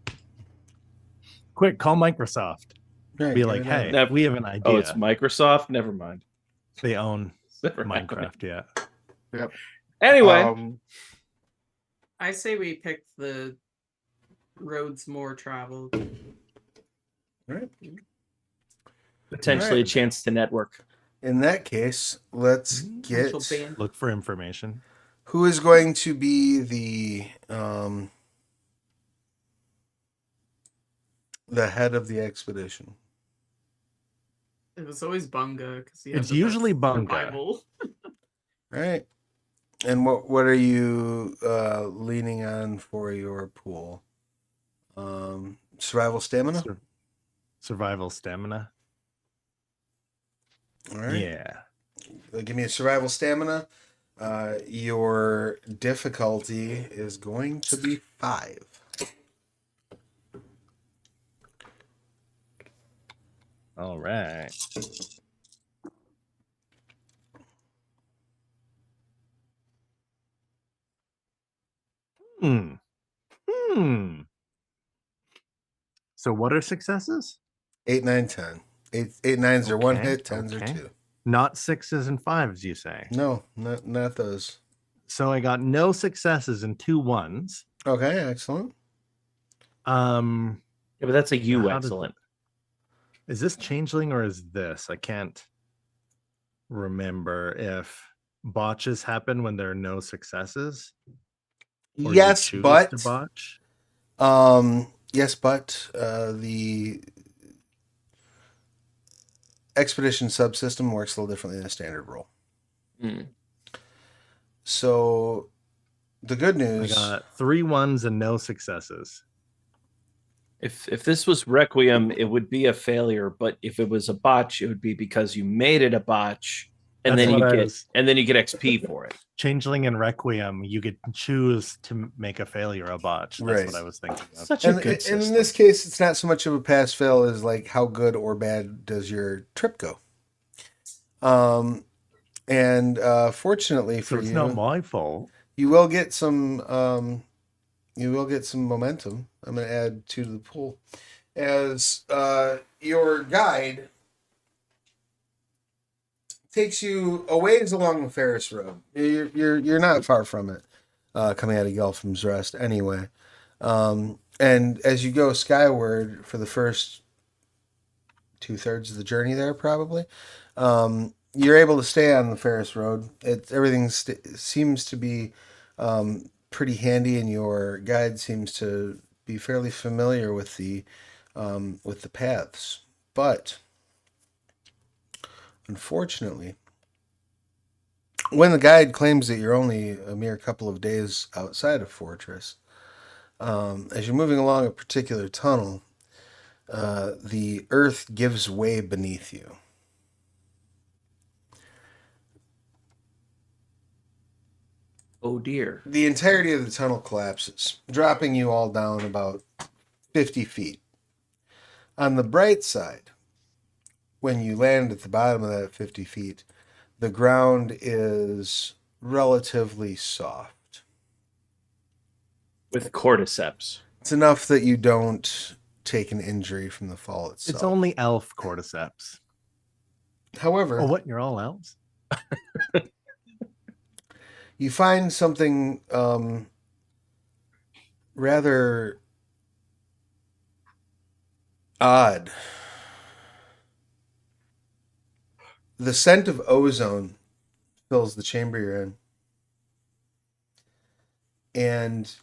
Quick, call Microsoft. Right, Be get like, it hey, out. Never- we have an idea. Oh, it's Microsoft. Never mind. They own Never happened. Minecraft, yeah. Yep. Anyway, I say we pick the roads more traveled. Right. potentially Alright. a chance to network. In that case, let's Potential get ban. Look for information. who is going to be the head of the expedition. It was always Bunga because It's usually Bunga. survival. Right. And what are you leaning on for your pool? Survival stamina? Survival stamina. All right. Yeah. Give me a survival stamina. Your difficulty is going to be 5. All right. Hmm. So what are successes? 8, 9, 10. 8 nines are 1 Okay, hit, 10s are okay. 2. Not 6s and 5s, you say? No, not those. So I got no successes and 2 1s. Okay, excellent. Yeah, but that's a you How does- excellent. Is this changeling or is this? I can't remember if botches happen when there are no successes. Or you Yes, choose but to botch. the expedition subsystem works a little differently than a standard roll. Hmm. So the good I news, got 3 1s and no successes. If this was Requiem, it would be a failure. But if it was a botch, it would be because you made it a botch, and That's then what you I get was- XP for it. Changeling and Requiem, you could choose to make a failure a botch. That's Right. what I was thinking of. Such a and, good and system. in this case, it's not so much of a pass fail as like how good or bad does your trip go. And fortunately So for it's you, not my fault. you will get some momentum. I'm going to add 2 to the pool as your guide takes you a ways along the Ferris road. You're not far from it, coming out of Gelphim's Rest anyway. And as you go skyward for the first 2/3 of the journey there, probably, you're able to stay on the Ferris road. Everything seems to be pretty handy, and your guide seems to be fairly familiar with the paths. But unfortunately, when the guide claims that you're only a mere couple of days outside of Fortress, as you're moving along a particular tunnel, the earth gives way beneath you. Oh dear. The entirety of the tunnel collapses, dropping you all down about 50 feet. On the bright side, when you land at the bottom of that 50 feet, the ground is relatively soft. With cordyceps. It's enough that you don't take an injury from the fall itself. It's only elf cordyceps. However, Oh, what? You're all elves? you find something rather odd. The scent of ozone fills the chamber you're in. And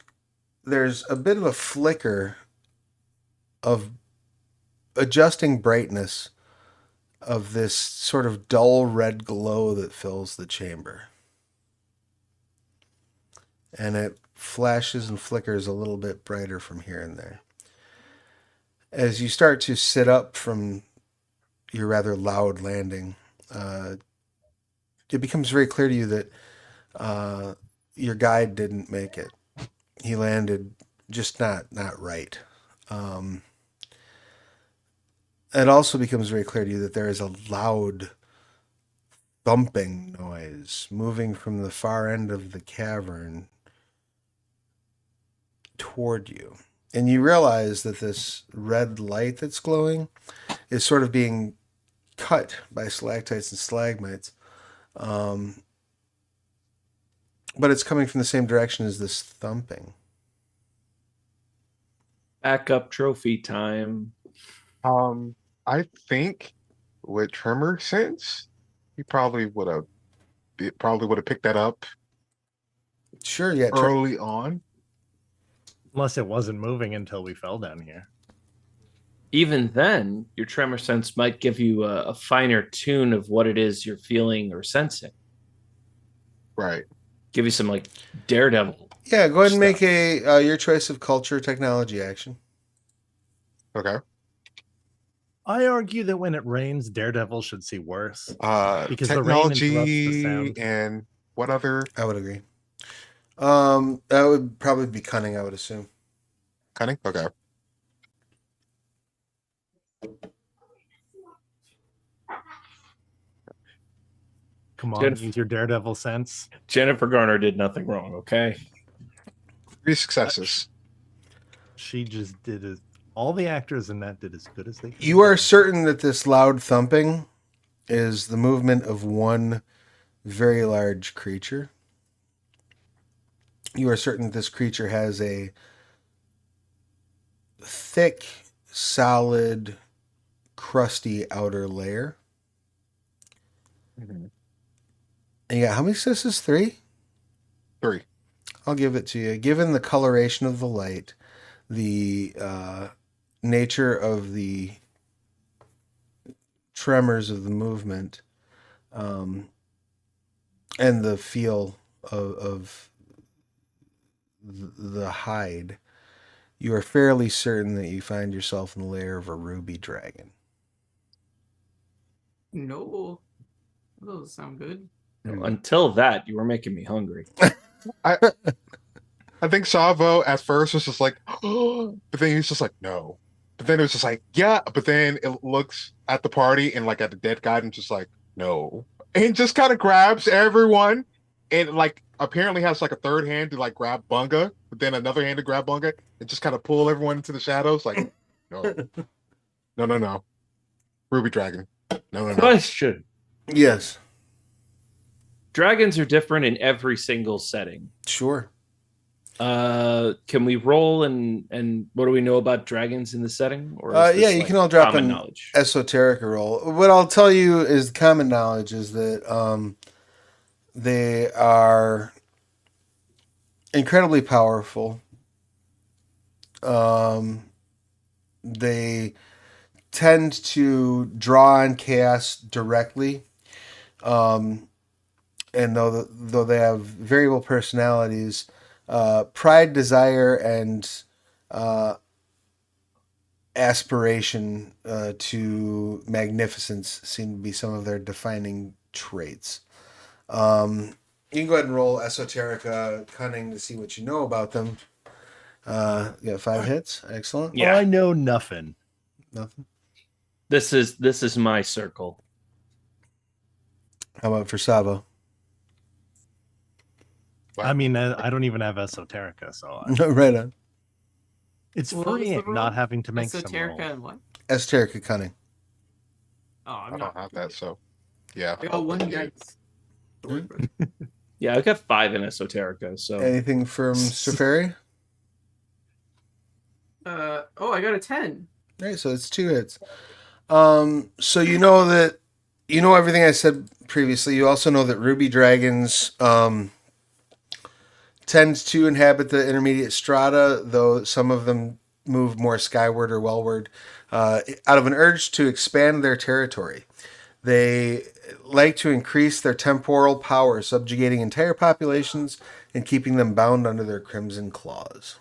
there's a bit of a flicker of adjusting brightness of this sort of dull red glow that fills the chamber. And it flashes and flickers a little bit brighter from here and there. As you start to sit up from your rather loud landing, it becomes very clear to you that your guide didn't make it. He landed just not right. It also becomes very clear to you that there is a loud thumping noise moving from the far end of the cavern toward you. And you realize that this red light that's glowing is sort of being cut by stalactites and stalagmites. But it's coming from the same direction as this thumping. Backup trophy time. I think with Tremor sense, he probably would have picked that up Sure, yeah. early on. Unless it wasn't moving until we fell down here. Even then, your tremor sense might give you a finer tune of what it is you're feeling or sensing. Right. Give you some like daredevil. Yeah, go ahead and make stuff. a your choice of culture technology action. Okay. I argue that when it rains, Daredevil should see worse. Because the rain interrupts Technology the sound. and what other I would agree. That would probably be cunning, I would assume. cunning? Okay. Come on, Jennifer- use your Daredevil sense. Jennifer Garner did nothing wrong, okay? 3 successes. She just did as all the actors in that did as good as they could. You are certain that this loud thumping is the movement of one very large creature. You are certain that this creature has a thick, solid, crusty outer layer. Mhm. And you got how many successes? 3? 3. I'll give it to you. Given the coloration of the light, the nature of the tremors of the movement, and the feel of the hide, you are fairly certain that you find yourself in the lair of a ruby dragon. No. Those sound good. Until that, you were making me hungry. I think Savo at first was just like, oh, but then he was just like, no. But then it was just like, yeah. But then it looks at the party and like at the dead guy and just like, no. And just kind of grabs everyone and like apparently has like a third hand to like grab Bunga, but then another hand to grab Bunga and just kind of pull everyone into the shadows. Like, no, no. Ruby Dragon. No. Question. Yes, Dragons are different in every single setting. sure. Can we roll and what do we know about dragons in the setting? Or is Yeah, this, you like, can all drop common an knowledge. esoteric roll. What I'll tell you is common knowledge is that they are incredibly powerful. They tend to draw on chaos directly. And though they have variable personalities, pride, desire, and aspiration to magnificence seem to be some of their defining traits. You can go ahead and roll esoterica cunning to see what you know about them. You got 5 hits. Excellent. Yeah. Oh, I know nothing. Nothing. This is my circle. How about for Savo? I mean, I don't even have Esoterica, so Right on. it's What was the freeing roll? not having to make Esoterica some roll. and what? Esoterica cunning. Oh, I'm I not. don't have that, so yeah. I got 1 dice. to work with. Yeah, I got 5 in Esoterica, so Anything from Steferi? Oh, I got a 10. Right, so it's 2 hits. So you know everything I said previously. You also know that ruby dragons tend to inhabit the intermediate strata, though some of them move more skyward or wellward, out of an urge to expand their territory. They like to increase their temporal power, subjugating entire populations and keeping them bound under their crimson claws.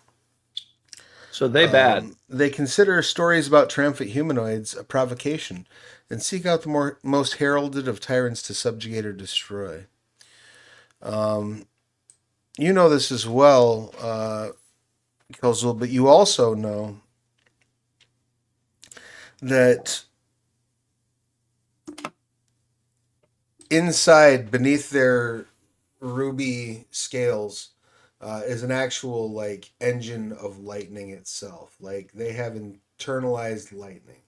they bad. They consider stories about triumphant humanoids a provocation and seek out the most heralded of tyrants to subjugate or destroy. You know this as well. Kelzul, but you also know that inside, beneath their ruby scales, is an actual like engine of lightning itself. Like they have internalized lightning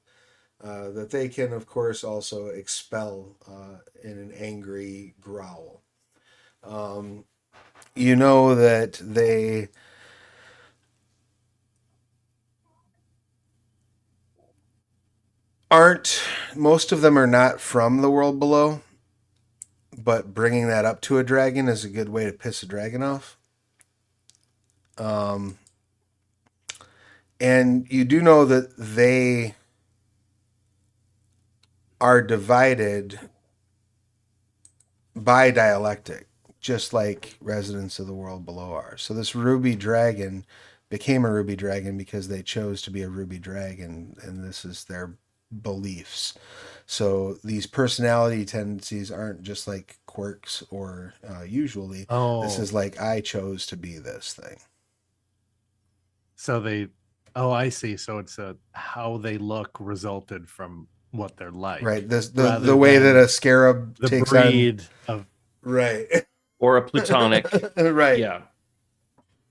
that they can, of course, also expel in an angry growl. You know that they aren't, most of them are not from the world below, but bringing that up to a dragon is a good way to piss a dragon off. And you do know that they are divided by dialectic, just like residents of the world below are. So this ruby dragon became a ruby dragon because they chose to be a ruby dragon, and this is their beliefs. So these personality tendencies aren't just like quirks or usually. Oh, This is like, I chose to be this thing. so they. Oh, I see. So it's how they look resulted from what they're like. Right. This rather the way that than a scarab the takes breed of. on. Right. Or a plutonic. Right. Yeah. Are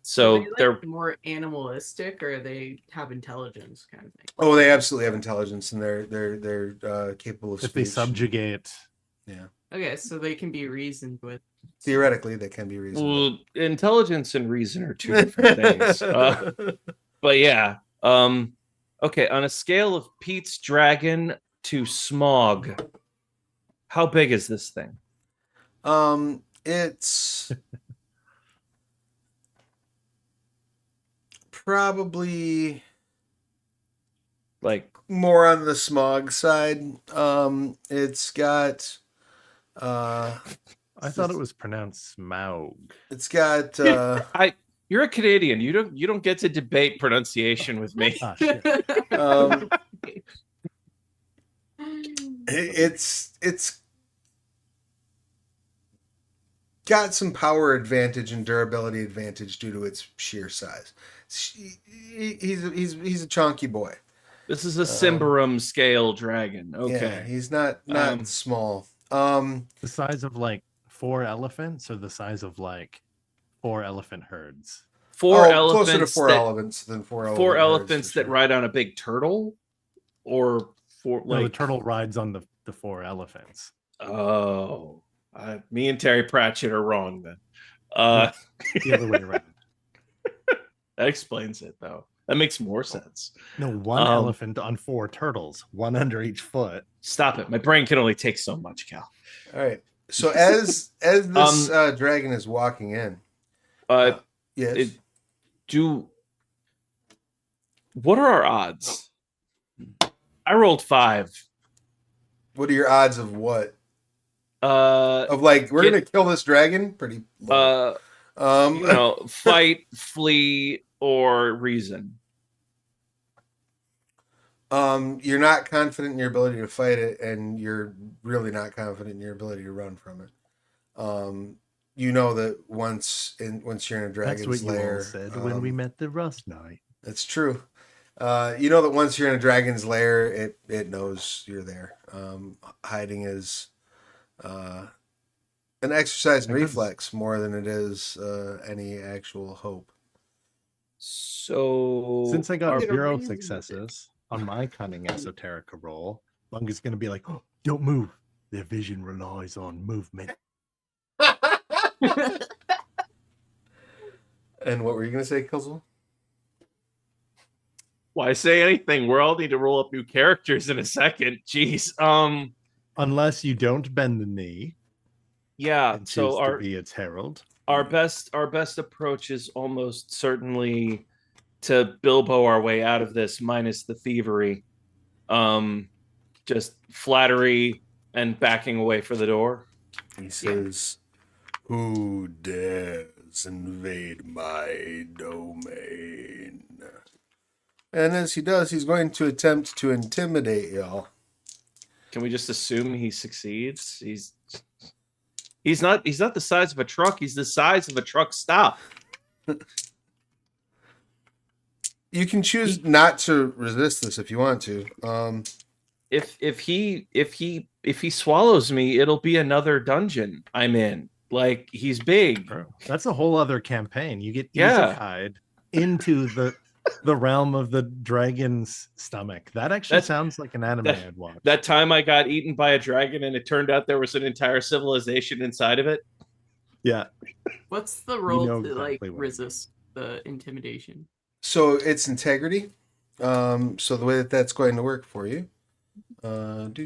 So they, they're like, more animalistic, or they have intelligence kind of thing? Oh, they absolutely have intelligence, and they're capable of If they speech. subjugate. Yeah. Okay, so they can be reasoned with. Theoretically, they can be reasonable. well, intelligence and reason are two different things. But yeah. Okay, on a scale of Pete's dragon to Smog, how big is this thing? It's probably Like more on the smog side. It's got I thought it was pronounced Smaug. it's got you're a Canadian. You don't get to debate pronunciation with me. Ah, shit. it's got some power advantage and durability advantage due to its sheer size. He's a chunky boy. This is a Cymbarum scale dragon. Yeah, Okay. he's not small. The size of like 4 elephants, or the size of like 4 elephant herds. Four elephants closer to 4 that, elephants than 4 four elephant elephants herds, for that sure. ride on a big turtle, or four No, the like turtle rides on the 4 elephants. oh, me and Terry Pratchett are wrong then. The other way around. That explains it though. That makes more sense. No, 1 elephant on 4 turtles, 1 under each foot. Stop it. My brain can only take so much, Cal. All right. So as this dragon is walking in, yes. What are our odds? I rolled 5. What are your odds of what? Of like, we're gonna kill this dragon? Pretty low. Fight, flee, or reason. You're not confident in your ability to fight it, and you're really not confident in your ability to run from it. You know that once you're in a dragon's That's what lair, you all said when we met the Rust Knight. That's true. You know that once you're in a dragon's lair, it knows you're there. Hiding is an exercise in reflex more than it is any actual hope. So Since I got Get a 0 reason with it. successes on my cunning esoterica roll, Bung is going to be like, oh, don't move. Their vision relies on movement. And what were you going to say, Kuzzle? why say anything? We all need to roll up new characters in a second. Jeez. Unless you don't bend the knee Yeah. and choose So to be its herald. our best approach is almost certainly to Bilbo our way out of this, minus the thievery. Just flattery and backing away for the door. He says, "Who dares invade my domain?" And as he does, he's going to attempt to intimidate y'all. Can we just assume he succeeds? He's not the size of a truck. He's the size of a truck stop. You can choose not to resist this if you want to. If he swallows me, it'll be another dungeon I'm in. Like, he's big. Bro, that's a whole other campaign. You get Yeah. isekai'd into the realm of the dragon's stomach. That actually That's- sounds like an anime that- I'd watch. That time I got eaten by a dragon and it turned out there was an entire civilization inside of it. Yeah. What's the roll know to like exactly what I mean. resist the intimidation? So it's integrity. So the way that that's going to work for you. Do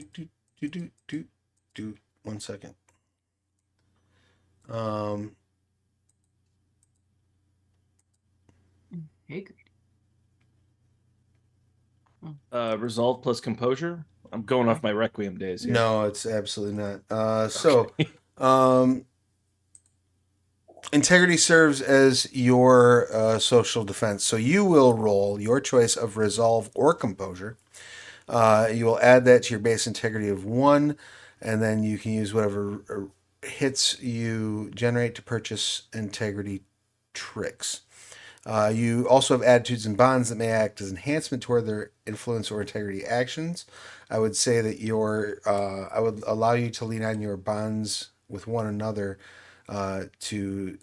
1 second. Hey, good. Resolve plus composure. I'm going off my Requiem days here. No, it's absolutely not. So, integrity serves as your social defense. So you will roll your choice of resolve or composure. You will add that to your base integrity of 1, and then you can use whatever hits you generate to purchase integrity tricks. You also have attitudes and bonds that may act as enhancement toward their influence or integrity actions. I would say that I would allow you to lean on your bonds with one another to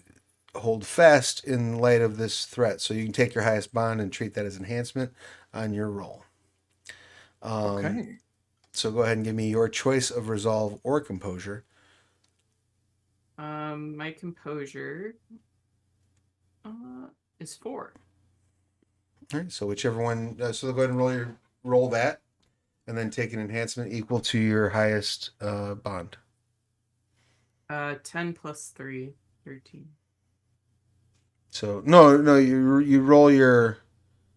hold fast in light of this threat. So you can take your highest bond and treat that as enhancement on your roll. Okay. So go ahead and give me your choice of resolve or composure. My composure is 4. All right. So whichever one. So go ahead and roll that, and then take an enhancement equal to your highest bond. 10 plus 3, 13. So no, you roll your.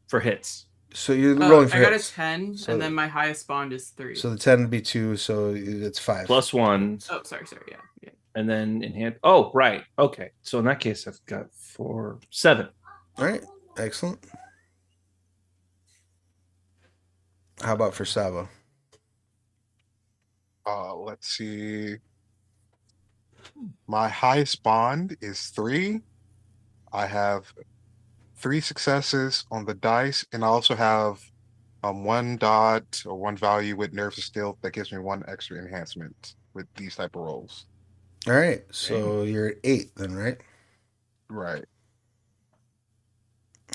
For hits. So you're rolling for I got hits. a 10, So- and then my highest bond is 3. So the 10 would be 2, so it's 5. Plus 1. Oh, sorry, yeah. And then enhance. Oh, right. Okay. So in that case, I've got 7. All right. Excellent. How about for Savo? Let's see. My highest bond is 3. I have 3 successes on the dice, and I also have 1 dot or 1 value with nerves of steel that gives me 1 extra enhancement with these type of rolls. All right. So you're at 8 then, right? Right.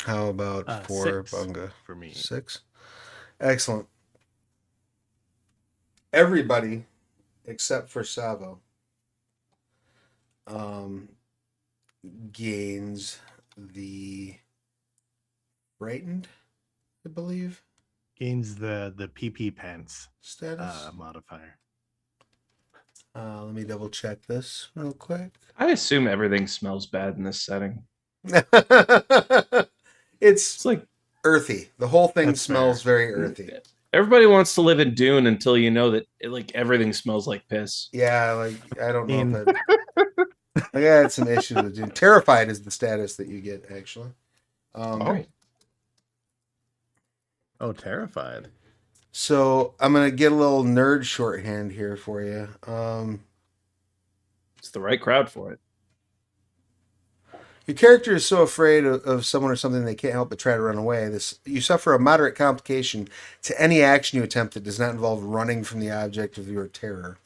How about for 6 Bunga? for me. 6. Excellent. Everybody except for Savo gains the frightened, I believe, Gains the PP pants status. modifier. Let me double check this real quick. I assume everything smells bad in this setting. It's It's like earthy. The whole thing That's smells fair. very earthy. everybody wants to live in Dune until you know that everything smells like piss. Yeah, like I don't know mean- if I had some issues with Dune. Terrified is the status that you get actually. Right. Oh, terrified. So I'm gonna get a little nerd shorthand here for you. It's the right crowd for it. Your character is so afraid of someone or something they can't help but try to run away. You suffer a moderate complication to any action you attempt that does not involve running from the object of your terror.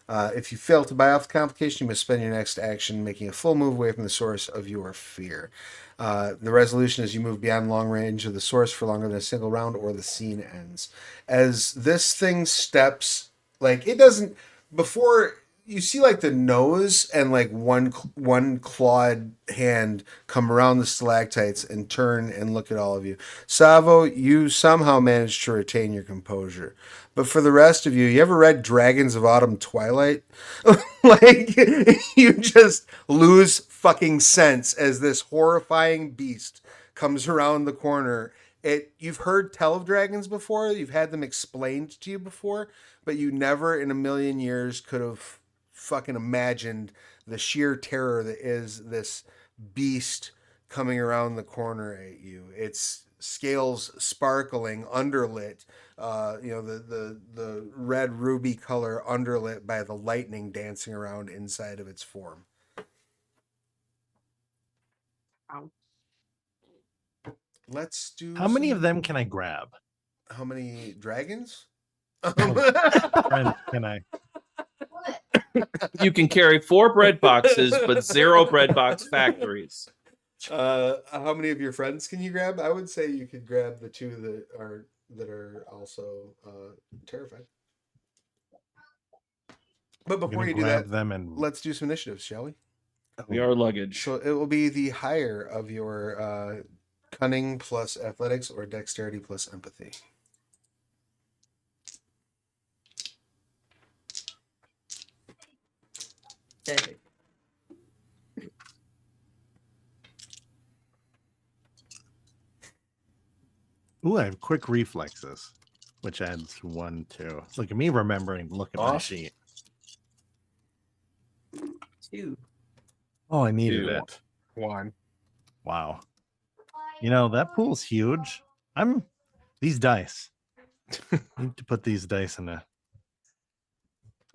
If you fail to buy off the complication, you must spend your next action making a full move away from the source of your fear. The resolution is you move beyond long range of the source for longer than a single round or the scene ends. As this thing steps, like it doesn't, before you see like the nose and like one clawed hand come around the stalactites and turn and look at all of you. Savo, you somehow managed to retain your composure. But for the rest of you, you ever read Dragons of Autumn Twilight? Like, you just lose fucking sense as this horrifying beast comes around the corner. You've heard tell of dragons before, you've had them explained to you before, but you never in a million years could have fucking imagined the sheer terror that is this beast coming around the corner at you. It's scales sparkling, underlit, the red ruby color underlit by the lightning dancing around inside of its form. Ow. let's do. How many of them can I grab? How many dragons? Friend, can I? You can carry 4 bread boxes, but 0 bread box factories. How many of your friends can you grab? I would say you could grab the 2 that are also terrified. But I'm before gonna you do grab that, them and let's do some initiatives, shall we? We are luggage. So it will be the higher of your cunning plus athletics or dexterity plus empathy. Hey. Ooh, I have quick reflexes, which adds 1, 2. Look at me remembering to look at my Awesome. sheet. 2. Oh, I needed 2. it. 1. Wow. That pool's huge. These dice. Need to put these dice in a.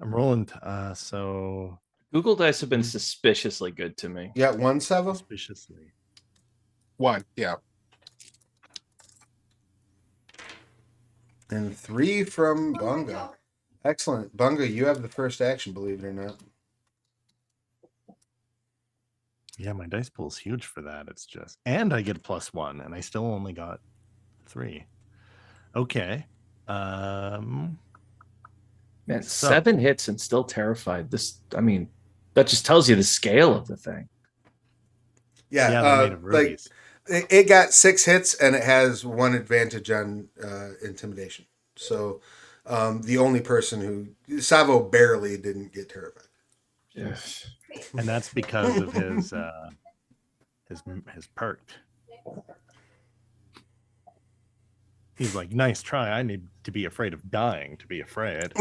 I'm rolling. So Google Dice have been suspiciously good to me. You got 1, Savo? suspiciously. 1. Yeah. And 3 from Bunga. Excellent. Bunga, you have the first action, believe it or not. Yeah, my dice pool's huge for that. It's just, and I get +1, and I still only got 3. Okay. Man, So- 7 hits and still terrified. That just tells you the scale of the thing. Yeah, they're made of like rubies. it got 6 hits and it has 1 advantage on intimidation. So the only person who Savo barely didn't get terrified. Yeah. And that's because of his perk. He's like, nice try. I need to be afraid of dying to be afraid.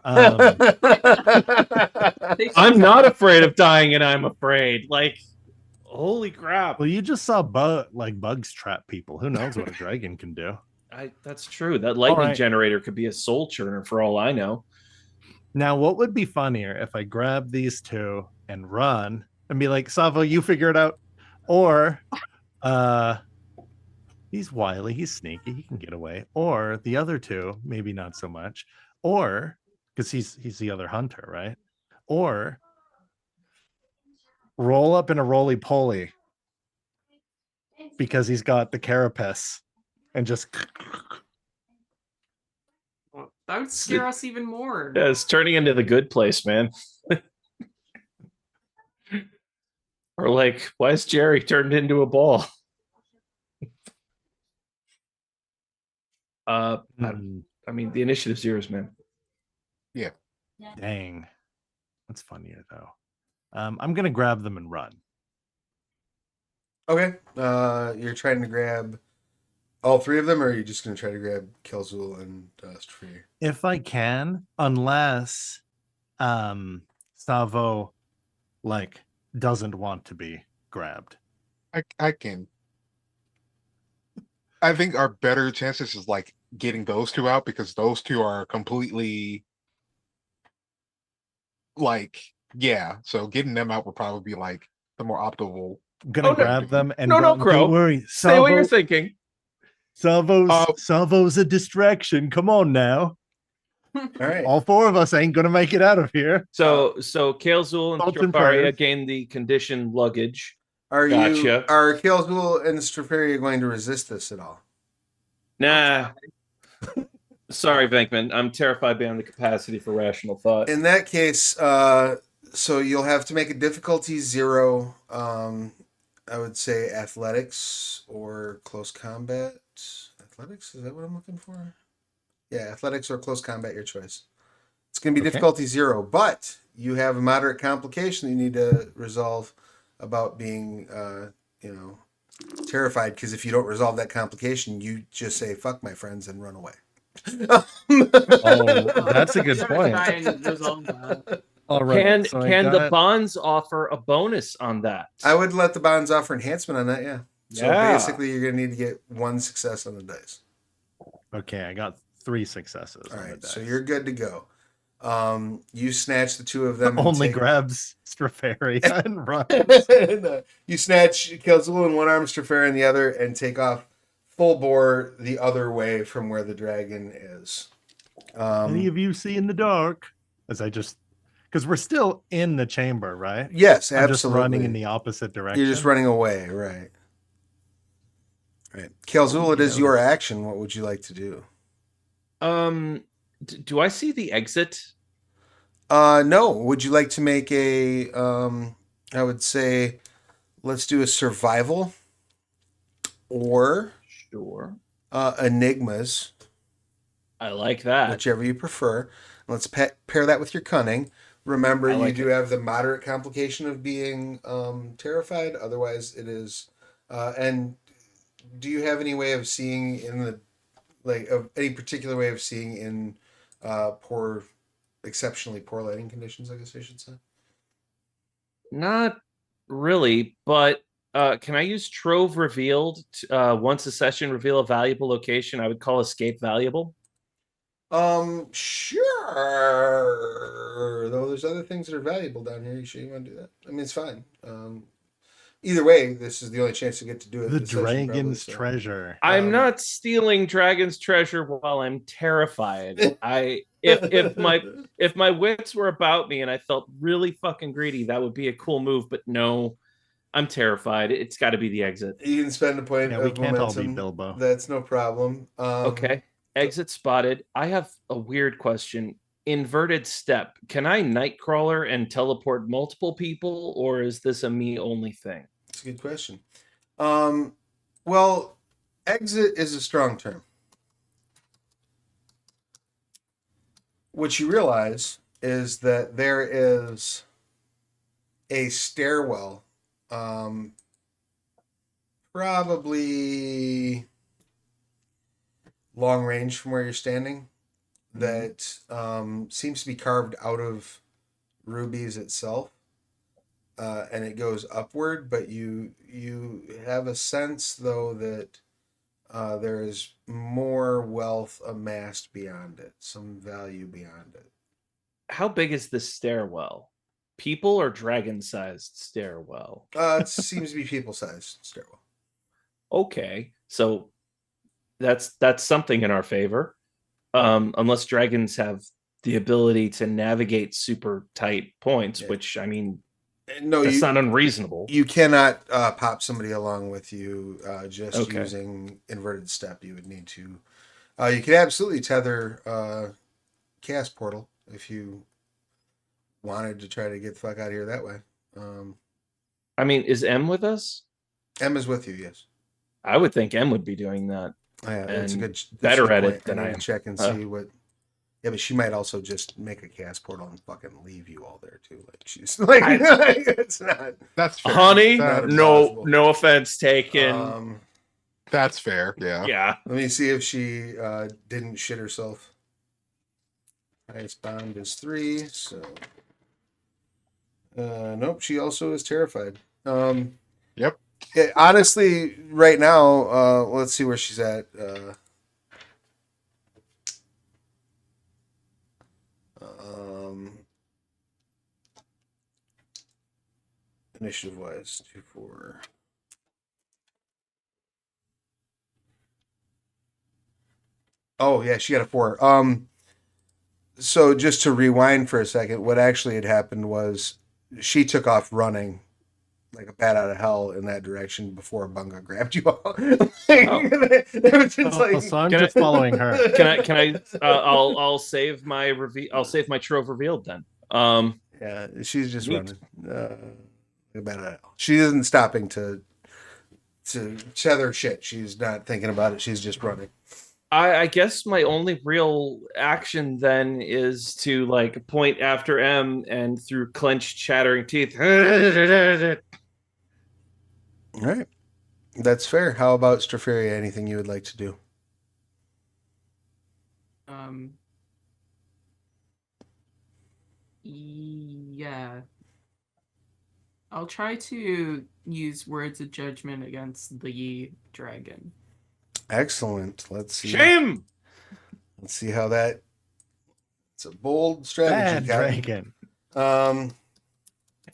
I'm not afraid of dying, and I'm afraid. Like, holy crap! Well, you just saw bugs trap people. Who knows what a dragon can do? That's true. That lightning right. generator could be a soul churner for all I know. Now, what would be funnier if I grab these 2 and run and be like, Savo, you figure it out, or he's wily, he's sneaky, he can get away, or the other 2, maybe not so much, or because he's the other hunter, right? Or roll up in a roly-poly because he's got the carapace and just That would scare us even more. Yeah, it's turning into the good place, man. Or like, why is Jerry turned into a ball? I mean, the initiative's yours, man. dang. That's funnier though. I'm gonna grab them and run. Okay. You're trying to grab all 3 of them, or are you just going to try to grab Kelzul and Strafir? If I can, unless Savo doesn't want to be grabbed. I can. I think our better chances is getting those 2 out, because those 2 are completely yeah. So getting them out would probably be the more optimal. I'm gonna no. grab them and No, run. Crow. Don't worry. Say what you're thinking. Savo's a distraction. Come on now. All right. All 4 of us ain't gonna make it out of here. So Kalezul and Thoughts and Trafaria prayers. gain the conditioned luggage. Are Gotcha. Are Kelzul and Straferia going to resist this at all? Nah. Sorry, Venkman. I'm terrified beyond the capacity for rational thought. In that case, so you'll have to make a difficulty 0. I would say athletics or close combat. Athletics, is that what I'm looking for? Yeah, athletics or close combat, your choice. It's going to be Okay. difficulty 0, but you have a moderate complication you need to resolve about being, terrified. Because if you don't resolve that complication, you just say "fuck my friends" and run away. Oh, that's a good point. Try and resolve that. All right. Can the bonds offer a bonus on that? I would let the bonds offer enhancement on that. Yeah. So Yeah. basically, you're going to need to get 1 success on the dice. Okay, I got 3 successes. All on the right, so dice. you're good to go. You snatch the 2 of them. And Only take... grabs Strafaria and runs. You snatch Kelzul in one arm, Strafaria in the other, and take off full bore the other way from where the dragon is. Any of you see in the dark? As I just, because we're still in the chamber, right? Yes, I'm just absolutely. running in the opposite direction. You're just running away, right? Right. Kelzul, it is your action. What would you like to do? Do I see the exit? No. Would you like to make a? I would say, let's do a survival or Sure. enigmas, I like that. whichever you prefer. Let's pair that with your cunning. Remember, I like you do it. have the moderate complication of being terrified. Otherwise, it is. And do you have any way of seeing in the of any particular way of seeing in exceptionally poor lighting conditions? I guess I should say. Not really, but can I use Trove Revealed? Once a session, reveal a valuable location. I would call Escape valuable. Sure. Though there's other things that are valuable down here. You sure you want to do that? I mean, it's fine. Either way, this is the only chance to get to do it. The this session, dragon's probably, so. treasure. I'm not stealing Dragon's treasure while I'm terrified. If my wits were about me and I felt really fucking greedy, that would be a cool move. But no, I'm terrified. It's got to be the exit. You can spend a point Yeah, of we can't all be momentum. Bilbo. That's no problem. Okay, exit spotted. I have a weird question. Inverted step. Can I Nightcrawler and teleport multiple people, or is this a me only thing? It's a good question. Well, exit is a strong term. What you realize is that there is a stairwell, probably long range from where you're standing, that seems to be carved out of rubies itself. And it goes upward, but you have a sense though that there is more wealth amassed beyond it, some value beyond it. How big is this stairwell? People or dragon-sized stairwell? It seems to be people-sized stairwell. Okay, so that's something in our favor. Unless dragons have the ability to navigate super tight points, Yeah. which I mean, No, that's not unreasonable. You cannot pop somebody along with you just Okay. using inverted step. You would need to. You could absolutely tether Chaos Portal if you wanted to try to get the fuck out of here that way. I mean, is M with us? M is with you, yes. I would think M would be doing that. Oh, yeah, that's a And good. That's better a good at it point. than I I need to am. check and see what. Yeah, but she might also just make a Chaos Portal and fucking leave you all there too. Like she's like, it's not. That's fair. Honey, That is no, possible. no offense taken. That's fair. Yeah. Yeah. Let me see if she didn't shit herself. Highest bond is 3, so nope, she also is terrified. Yep. Yeah, honestly, right now, let's see where she's at. Initiative wise, 2, 4. Oh yeah, she got a 4. So just to rewind for a second, what actually had happened was she took off running like a bat out of hell in that direction before Bunga grabbed you all. It was just like, So I'm Can just following her. Can I? I'll save my I'll save my trove revealed then. yeah, she's just Neat. running. Like a bat out of hell. She isn't stopping to tether shit. She's not thinking about it. She's just running. I guess my only real action then is to like point after M and through clenched, chattering teeth. All right, that's fair. How about Stropharia? Anything you would like to do? Yeah. I'll try to use words of judgment against the dragon. Excellent. Let's see. Shame. Let's see how that. It's a bold strategy, Bad Captain. dragon.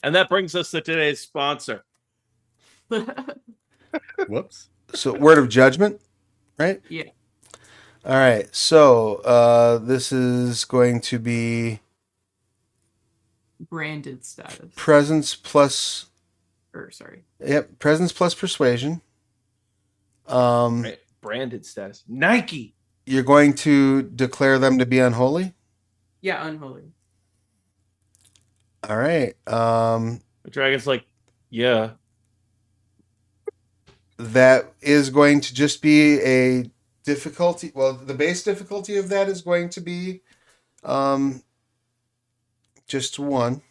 And that brings us to today's sponsor. Whoops. So word of judgment. right? Yeah. All right. So this is going to be Branded status. presence plus. Or sorry. Yep, presence plus persuasion. Right? Branded status. Nike. You're going to declare them to be unholy. Yeah, unholy. All right. The dragon's like, yeah. That is going to just be a difficulty. Well, the base difficulty of that is going to be just 1.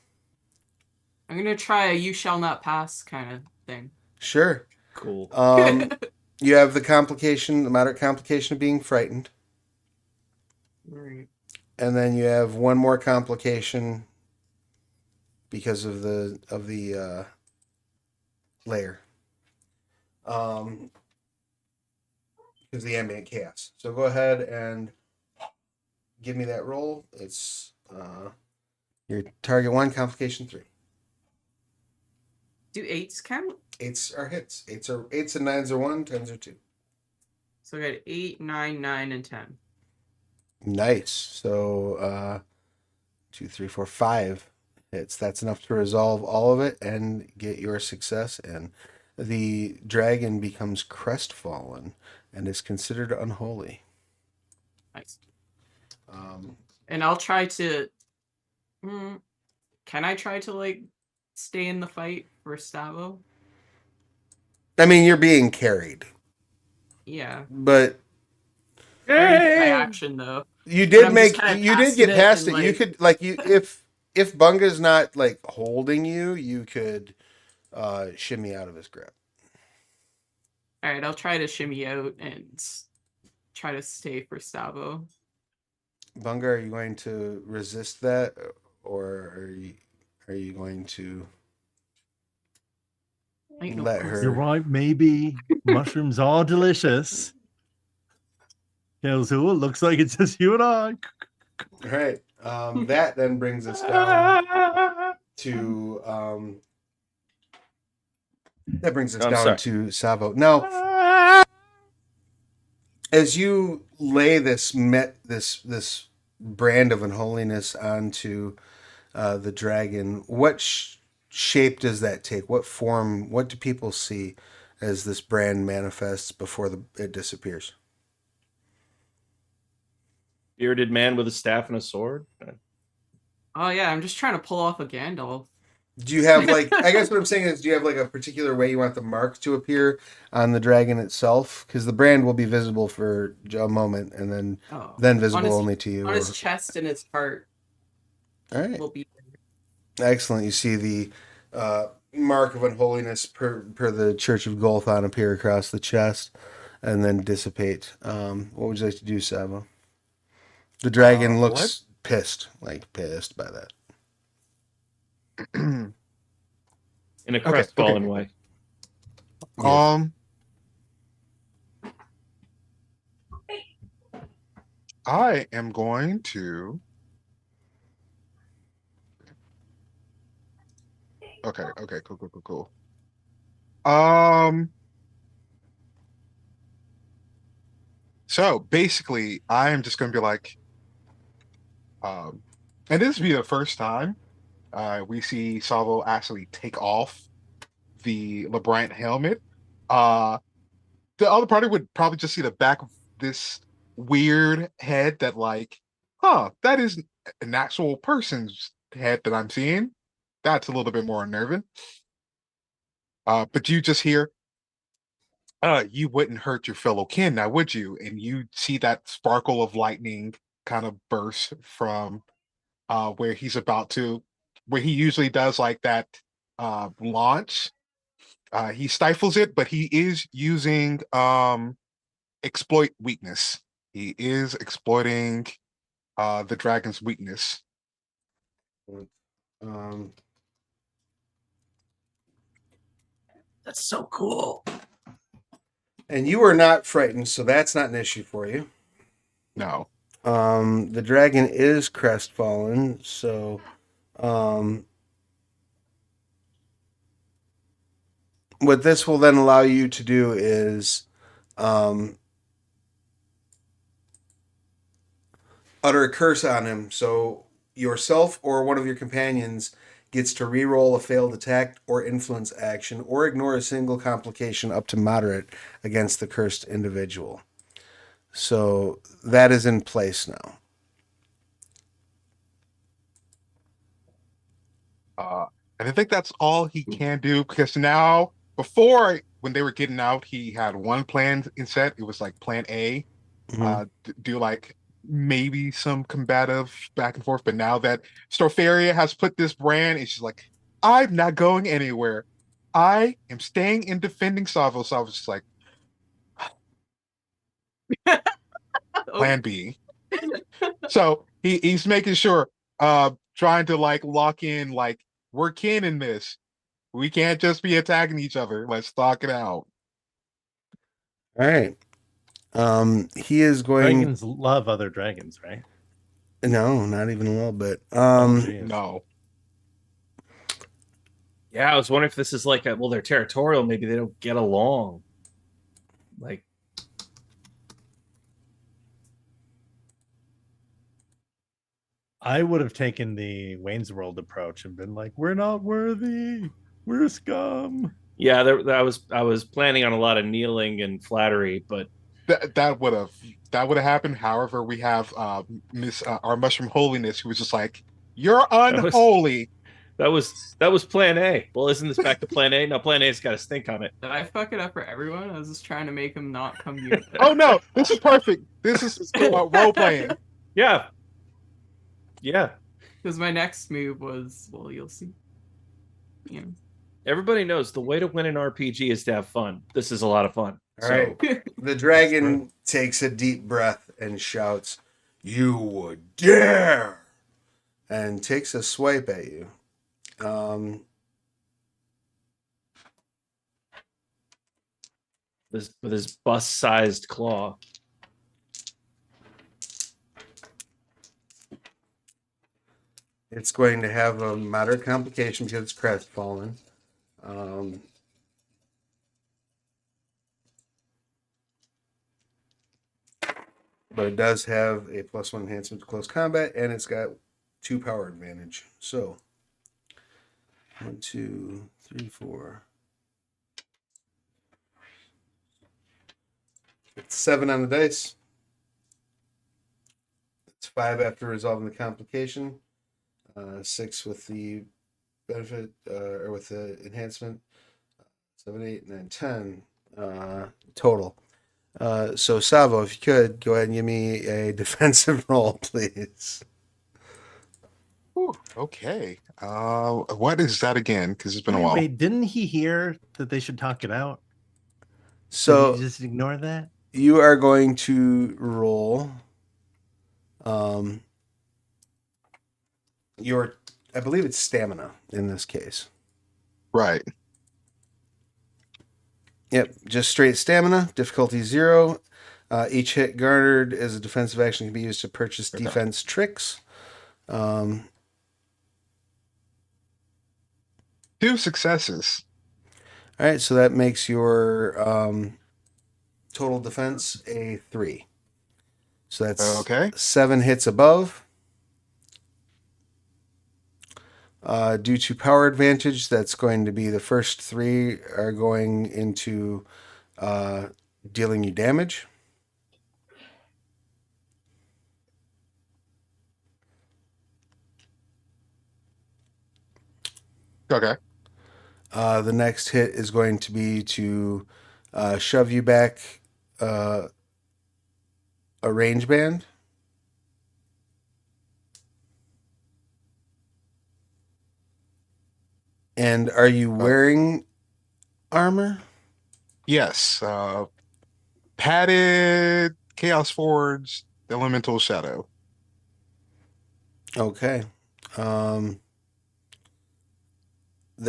I'm gonna try a "you shall not pass" kind of thing. Sure. Cool. You have the complication, the moderate complication of being frightened, Right. and then you have one more complication because of the layer. Because the ambient chaos. So go ahead and give me that roll. It's your target 1, complication 3. Do 8s count? 8s are hits. 8s and 9s are 1. 10s are 2. So I got 8, 9, 9, and 10. Nice. So 2, 3, 4, 5 hits. That's enough to resolve all of it and get your success. And the dragon becomes crestfallen and is considered unholy. Nice. Um, And I'll try to. Can I try to like stay in the fight for Stavo? I mean, you're being carried, Yeah. but I already did my action though. you But did I'm just make kinda you did passing get it past and, it. You like- could like you if Bunga's not like holding you, you could shimmy out of his grip. All right, I'll try to shimmy out and try to stay for Stavo. Bunga, are you going to resist that, or are you going to Ain't no let pussy. her? You're right. Maybe mushrooms are delicious. Kelzu, it looks like it's just you and I. All right. That then brings us down to I'm sorry. to Savo. Now, as you lay this this brand of unholiness onto the dragon, what shape does that take? What form? What do people see as this brand manifests before it disappears? Bearded man with a staff and a sword. Oh yeah, I'm just trying to pull off a Gandalf. Do you have like? I guess what I'm saying is, do you have like a particular way you want the mark to appear on the dragon itself? Because the brand will be visible for a moment, and then Oh. visible his- only to you. On his chest and his heart All right, will be. excellent. You see the mark of unholiness per the Church of Golthon appear across the chest, and then dissipate. What would you like to do, Savo? The dragon looks pissed by that. In a Okay, crestfallen okay. way. Yes. I am going to. Okay, cool. So basically, I am just going to be like, and this will be the first time we see Salvo actually take off the LeBryant helmet. Uh, the other party would probably just see the back of this weird head that, like, that is an actual person's head that I'm seeing. That's a little bit more unnerving. But you just hear, you wouldn't hurt your fellow kin now, would you? And you see that sparkle of lightning kind of burst from where he's about to, where he usually does like that launch. He stifles it, but he is using exploit weakness. He is exploiting the dragon's weakness. Um, That's so cool. and you are not frightened, so that's not an issue for you. No. The dragon is crestfallen, so what this will then allow you to do is utter a curse on him. So yourself or one of your companions gets to re-roll a failed attack or influence action, or ignore a single complication up to moderate against the cursed individual. So that is in place now. Uh, and I think that's all he can do because now, before when they were getting out, he had one plan in set. It was like Plan A, Mhm. do like maybe some combative back and forth. But now that Storfaria has put this brand, it's just like, I'm not going anywhere. I am staying and defending Savo. Savo's just like, Oh, Plan B. So he's making sure, trying to like lock in, like, we're kin in this. We can't just be attacking each other. Let's talk it out. All right. He is going. Dragons love other dragons, right? No, not even a little bit. Oh, geez. No. Yeah, I was wondering if this is like well, they're territorial. Maybe they don't get along. Like, I would have taken the Wayne's World approach and been like, "We're not worthy. We're scum." yeah, I was planning on a lot of kneeling and flattery, but That would have happened. However, we have Miss our Mushroom Holiness, who was just like, "You're that was unholy." that was Plan A. Well, isn't this back to Plan A? No, Plan A's got a stink on it. did I fuck it up for everyone? I was just trying to make him not come here. Oh no, this is perfect. This is role playing. Yeah, yeah. Because my next move was, well, you'll see. You know. Everybody knows the way to win an RPG is to have fun. This is a lot of fun. All right. The dragon takes a deep breath and shouts, "You would dare!" and takes a swipe at you. With his bust-sized claw. It's going to have a moderate complication because it's crestfallen. But it does have a +1 enhancement to close combat, and it's got 2 power advantage. So 1, 2, 3, 4. It's 7 on the dice. It's 5 after resolving the complication. 6 with the benefit or with the enhancement. 7, 8, 9, 10 total. So Savo, if you could go ahead and give me a defensive roll, please. Whew, okay. What is that again? Because it's been a while. Wait, didn't he hear that they should talk it out? Did So he just ignore that? you are going to roll your, I believe it's stamina in this case. Right. Yep, just straight stamina, difficulty 0. Each hit garnered as a defensive action can be used to purchase Okay. defense tricks. 2 successes. All right, so that makes your total defense a 3. So that's Okay. 7 hits above. Due to power advantage, that's going to be the first 3 are going into dealing you damage. Okay. The next hit is going to be to shove you back a range band. And are you wearing armor? Yes. Padded Chaos Forge, Elemental Shadow. Okay. The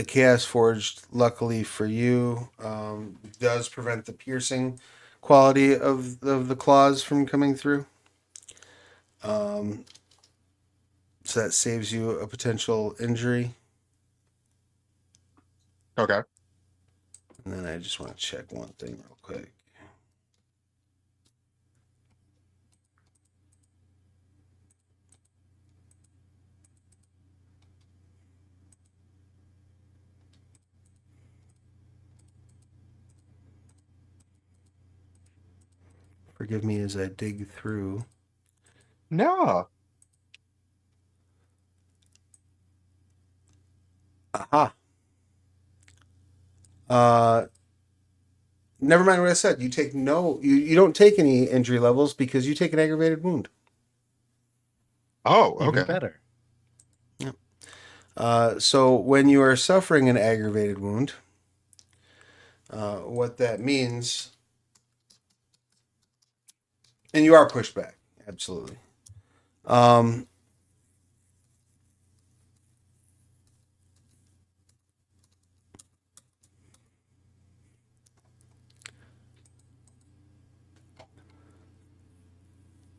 Chaos Forged, luckily for you, does prevent the piercing quality of the claws from coming through. So that saves you a potential injury. Okay. And then I just want to check one thing real quick. Forgive me as I dig through. No. Aha. Never mind what I said. You take you don't take any injury levels because you take an aggravated wound. Oh, Even okay. better. So when you are suffering an aggravated wound, what that means, and you are pushed back, absolutely.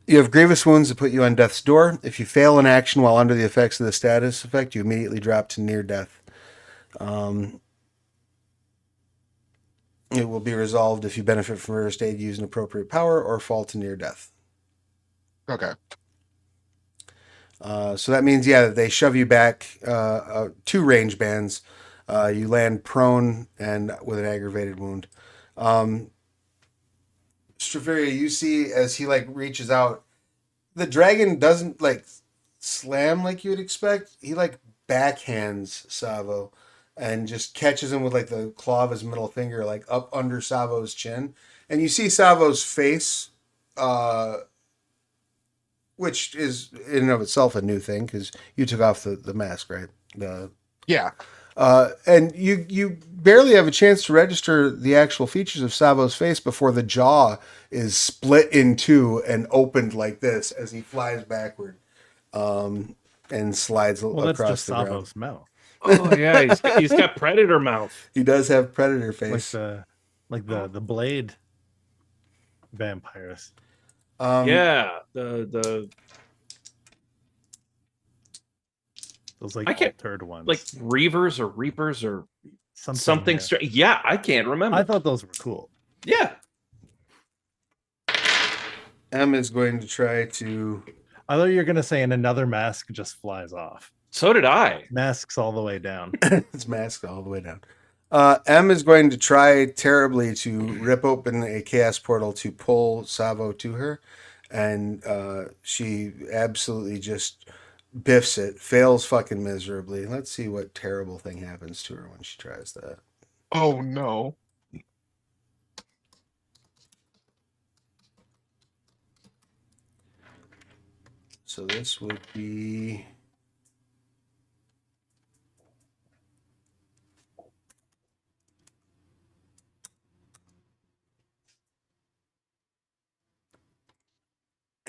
You have grievous wounds that put you on death's door. If you fail an action while under the effects of the status effect, you immediately drop to near death. It will be resolved if you benefit from first aid, use an appropriate power, or fall to near death. Okay. So that means, yeah, they shove you back 2 range bands. You land prone and with an aggravated wound. Straferia, you see as he like reaches out, the dragon doesn't like slam like you would expect. He like backhands Savo and just catches him with like the claw of his middle finger, like up under Savo's chin. And you see Savo's face, which is in and of itself a new thing because you took off the mask, right? Yeah. And you barely have a chance to register the actual features of Savo's face before the jaw is split in two and opened like this as he flies backward, and slides Well, that's across just the ground. Savo's mouth. Oh yeah, he's got predator mouth. He does have predator Like face. the blade vampires. Yeah, the Those like I can't- altered ones. like Reavers or Reapers or something. yeah. Yeah, I can't remember. I thought those were cool. Yeah. M is going to try to. I thought you were gonna say, and another mask just flies off. So did I. Masks all the way down. It's masked all the way down. M is going to try terribly to rip open a chaos portal to pull Savo to her, and she absolutely just biffs it, fails fucking miserably. Let's see what terrible thing happens to her when she tries that. Oh no. So this would be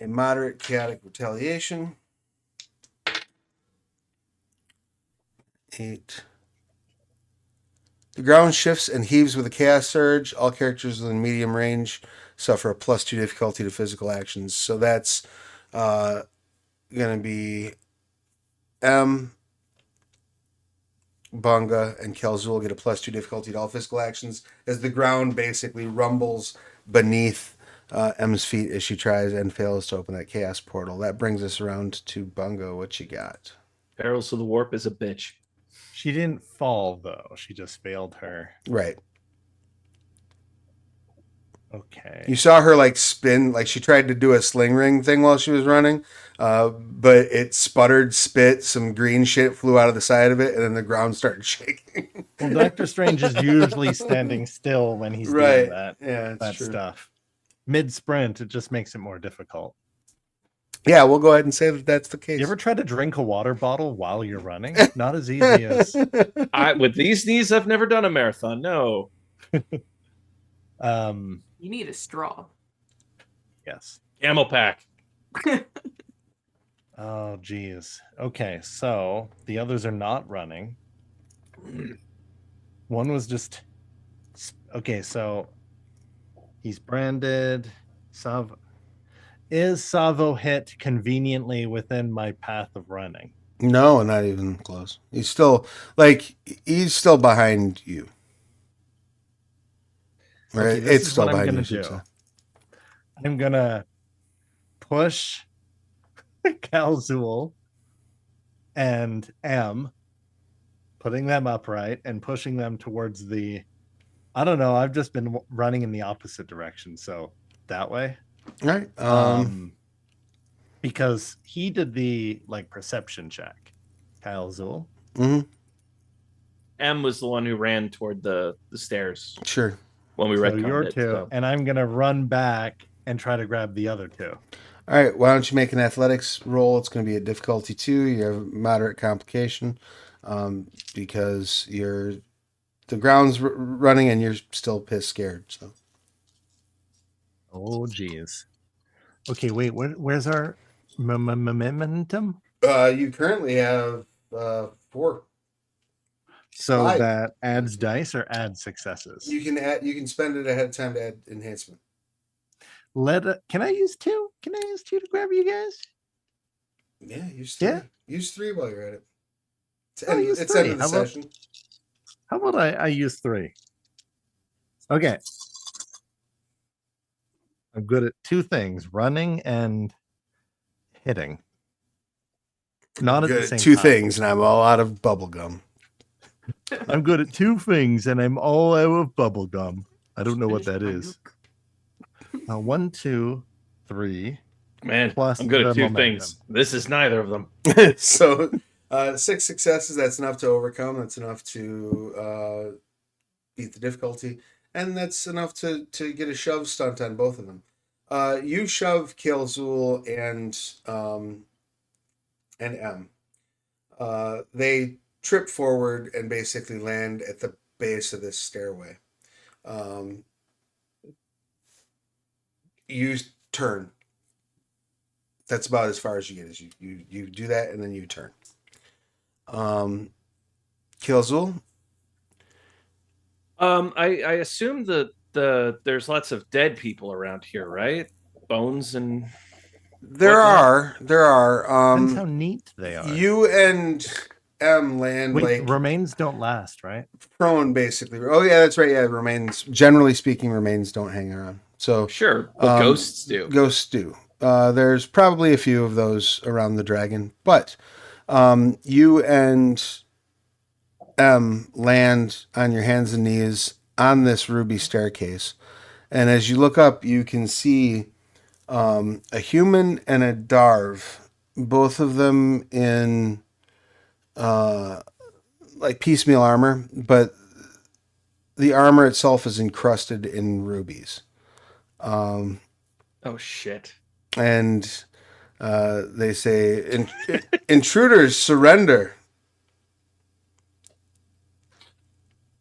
a moderate chaotic retaliation. 8. The ground shifts and heaves with a chaos surge. All characters within medium range suffer a +2 difficulty to physical actions. So that's going to be M, Bunga, and Kelzul get a +2 difficulty to all physical actions as the ground basically rumbles beneath M's feet as she tries and fails to open that chaos portal. That brings us around to Bunga. What you got? Perils of the Warp is a bitch. She didn't fall though. She just failed her. Right. Okay. You saw her like spin, like she tried to do a sling ring thing while she was running, but it sputtered, spit, some green shit flew out of the side of it, and then the ground started shaking. Well, Doctor Strange is usually standing still when he's doing that. Yeah, that true. stuff. Mid sprint, it just makes it more difficult. Yeah, we'll go ahead and say that that's the case. You ever try to drink a water bottle while you're running? Not as easy as. With these knees, I've never done a marathon. No. You need a straw. Yes. Camel pack. Oh, geez. Okay, so the others are not running. One was just. Okay, so he's branded. Is Savo hit conveniently within my path of running? No, not even close. He's still behind you. Right? Okay, It's still behind you. I should say. I'm gonna push Calzul and M, putting them upright and pushing them towards the. I don't know. I've just been running in the opposite direction, so that way. All right. Because he did the like perception check. Kyle Zool. Mhm, M was the one who ran toward the stairs sure. when we So retconned you're it. two, So. and I'm gonna run back and try to grab the other two. All right. Why don't you make an athletics roll? It's going to be a difficulty 2. You have moderate complication because the ground's running and you're still piss scared. So Oh, geez. Okay, wait. Where's our momentum? you currently have 4. So 5. that adds dice or adds successes. You can spend it ahead of time to add enhancement. Can I use 2? Can I use 2 to grab you guys? Yeah, use 3. Yeah. Use 3 while you're at it. I'll use It's 3. end of the session. How about I use 3? Okay. I'm good at 2 things: running and hitting. Not at Good the at same 2 time. things, and I'm all out of bubble gum. I'm good at 2 things, and I'm all out of bubble gum. I don't know what that is. 1, 2, 3. Man, Plus I'm good at the 2 momentum. things. This is neither of them. So 6 successes, that's enough to overcome. That's enough to beat the difficulty. And that's enough to get a shove stunt on both of them. You shove Kilzul and M. They trip forward and basically land at the base of this stairway. You turn. That's about as far as you get. Is you do that and then you turn. Kilzul. I assume that there's lots of dead people around here, right? Bones and There whatnot? are. Depends how neat they are. You and M land Wait, like remains don't last, right? prone, basically. Oh yeah, that's right. Yeah, remains. Generally speaking, remains don't hang around. So Sure, but ghosts do. Ghosts do. There's probably a few of those around the dragon, but you and M land on your hands and knees on this ruby staircase, and as you look up, you can see a human and a Darv, both of them in like piecemeal armor, but the armor itself is encrusted in rubies. Oh shit. And they say, intruders, surrender.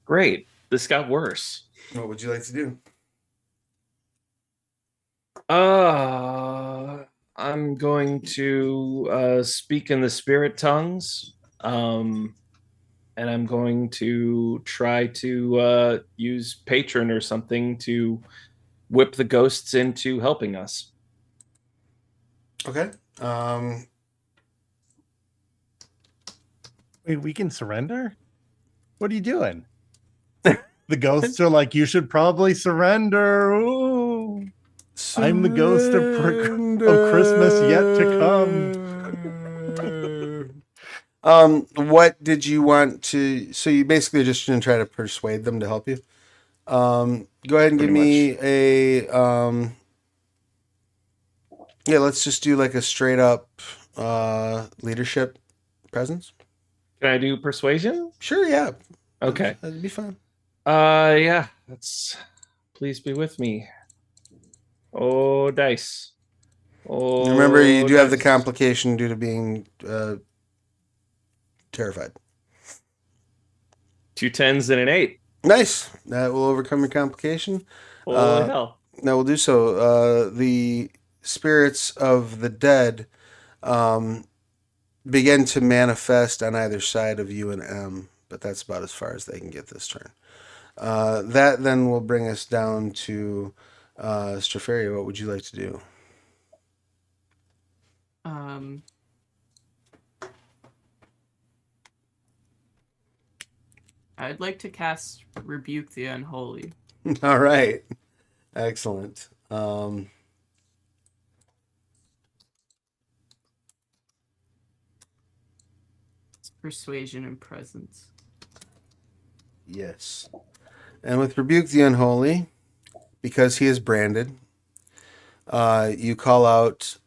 Great. This got worse. What would you like to do? I'm going to speak in the spirit tongues. And I'm going to try to use patron or something to whip the ghosts into helping us. Okay. Wait, we can surrender? What are you doing? The ghosts are like, you should probably surrender. Ooh. I'm the ghost of Christmas yet to come. What did you want to? So you basically just going to try to persuade them to help you. Go ahead and give me a. Yeah, let's just do like a straight up leadership presence. Can I do persuasion? Sure, yeah. Okay. That'd be fun. Yeah. That's. Please be with me. Oh, dice. Oh, Remember, you do have the dice. complication due to being terrified. 2 10s and an 8. Nice. That will overcome your complication. Holy hell. That will do so. The spirits of the dead begin to manifest on either side of you and M, but that's about as far as they can get this turn. That then will bring us down to Straferia. What would you like to do? I'd like to cast Rebuke the Unholy. All right. Excellent. It's persuasion and presence. Yes. And with Rebuke the Unholy, because he is branded, You call out.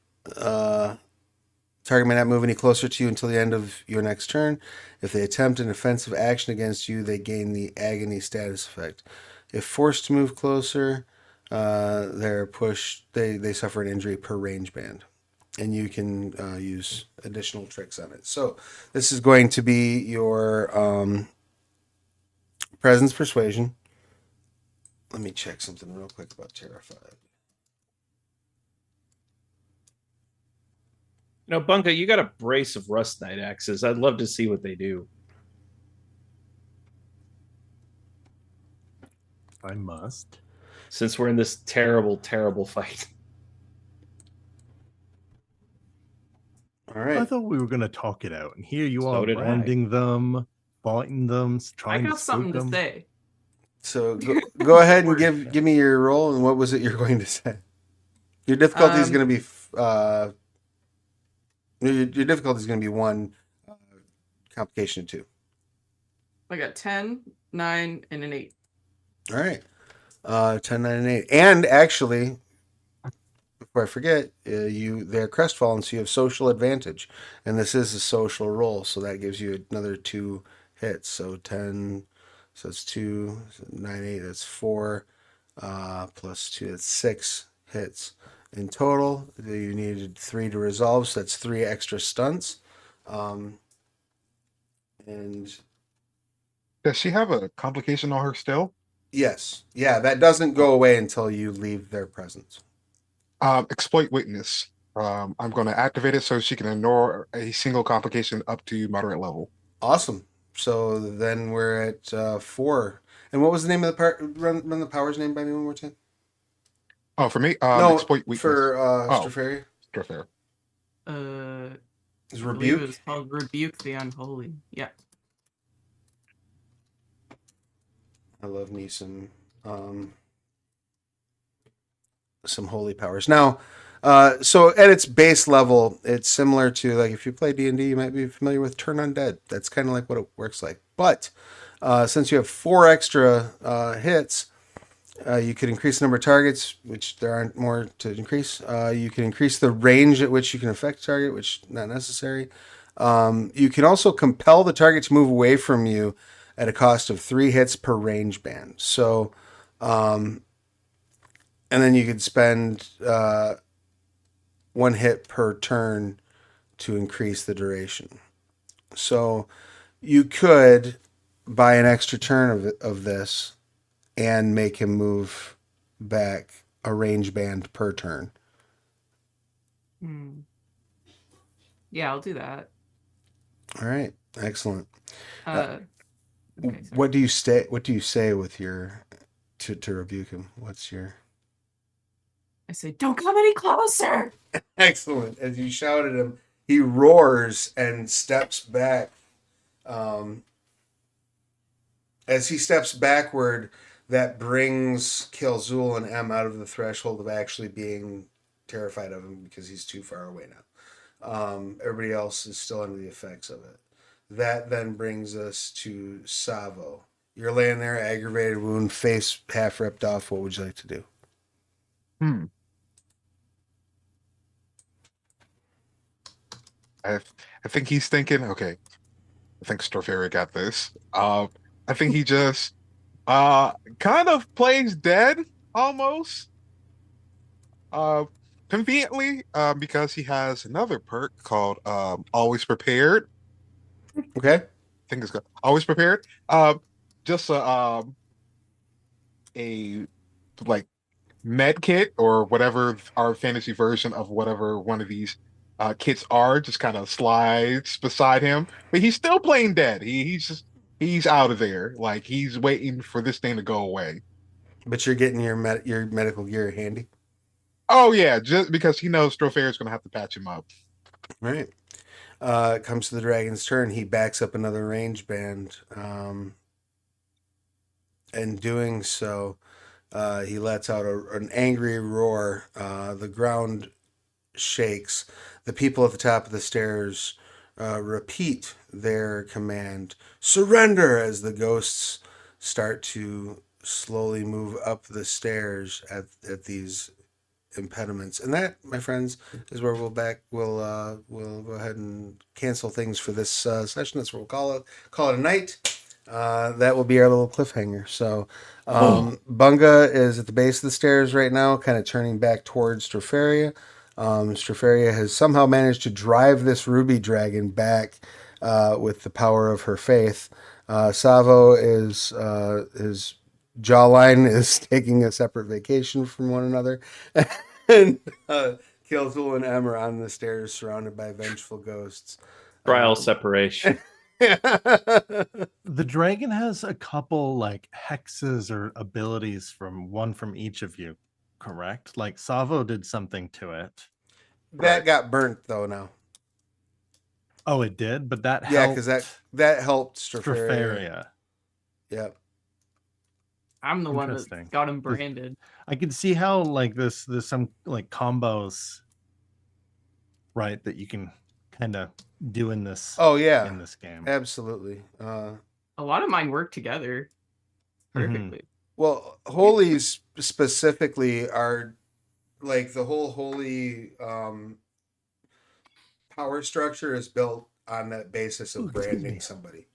Target may not move any closer to you until the end of your next turn. If they attempt an offensive action against you, they gain the agony status effect. If forced to move closer, they're pushed. They suffer an injury per range band, and you can use additional tricks on it. So this is going to be your presence persuasion. Let me check something real quick about terrified. Now, Bunka, you got a brace of Rust Knight axes. I'd love to see what they do. I must. Since we're in this terrible, terrible fight. All I right. thought we were gonna talk it out, and here you So are did I. branding them, fighting them, I trying to got spook something to them. say. So go ahead and Word. give me your roll, and what was it you're going to say? Your difficulty is going to be your difficulty is going to be 1, complication of 2. I got 10, 9, and an 8. All right, 10, 9, and 8, and actually, before I forget, they're crestfallen, so you have social advantage, and this is a social roll, so that gives you another 2 hits. So 10, so it's 2, 9, 8. That's 4, plus 2. That's 6 hits in total. You needed 3 to resolve, so that's 3 extra stunts. And Does she have a complication on her still? yes, yeah, that doesn't go away until you leave their presence. Exploit witness. I'm going to activate it so she can ignore a single complication up to moderate level. Awesome. So then we're at 4. And what was the name of the part? Run the power's name by me one more time. Oh, for me, No, exploit weakness. for Oh, Strafaria. fair. Is I believe it rebuke. was called Rebuke the Unholy. Yeah. I love me some holy powers. Now, so at its base level, it's similar to, like, if you play D&D, you might be familiar with Turn Undead. That's kind of like what it works like. But since you have 4 extra hits, you could increase the number of targets, which there aren't more to increase. You can increase the range at which you can affect a target, which is not necessary. You can also compel the target to move away from you at a cost of 3 hits per range band. So, and then you could spend 1 hit per turn to increase the duration. So you could buy an extra turn of this and make him move back a range band per turn. Yeah, I'll do that. All right, excellent. Okay, sorry. What do you say with your to rebuke him? What's your I say, don't come any closer. excellent? As you shout at him, he roars and steps back. As he steps backward, that brings Kelzul and M out of the threshold of actually being terrified of him because he's too far away now. Everybody else is still under the effects of it. That then brings us to Savo. You're laying there, aggravated wound, face half ripped off. What would you like to do? I think he's thinking, okay, I think Storfaria got this. I think he just kind of plays dead almost. Uh Conveniently, because he has another perk called Always Prepared. Okay. I think it's called Always Prepared. Just a like med kit or whatever our fantasy version of whatever one of these kits are just kind of slides beside him, but he's still playing dead. He's out of there, like he's waiting for this thing to go away. But you're getting your medical gear handy. Oh yeah, just because he knows Strophair is going to have to patch him up. All right. It comes to the dragon's turn. He backs up another range band. And doing so, he lets out an angry roar. The ground shakes. The people at the top of the stairs repeat their command, surrender, as the ghosts start to slowly move up the stairs at these impediments. And that, my friends, is where we'll go ahead and cancel things for this session. That's what we'll call it a night. That will be our little cliffhanger. So Bunga is at the base of the stairs right now, kind of turning back towards Stropharia. Stropharia has somehow managed to drive this ruby dragon back with the power of her faith. Savo is his jawline is taking a separate vacation from one another, and Kilzul and Em are on the stairs, surrounded by vengeful ghosts. Trial separation. The dragon has a couple like hexes or abilities from each of you, correct? Like Savo did something to it. That got burnt though now. Oh, it did, but that Yeah, helped. because that helped Stropharia. Stropharia. Yep. I'm the one that Interesting. got him branded. I can see how like there's some like combos, right, that you can kind of do in this. Oh yeah, in this game. absolutely. A lot of mine work together perfectly. Well, holies specifically are like the whole holy power structure is built on that basis of branding somebody.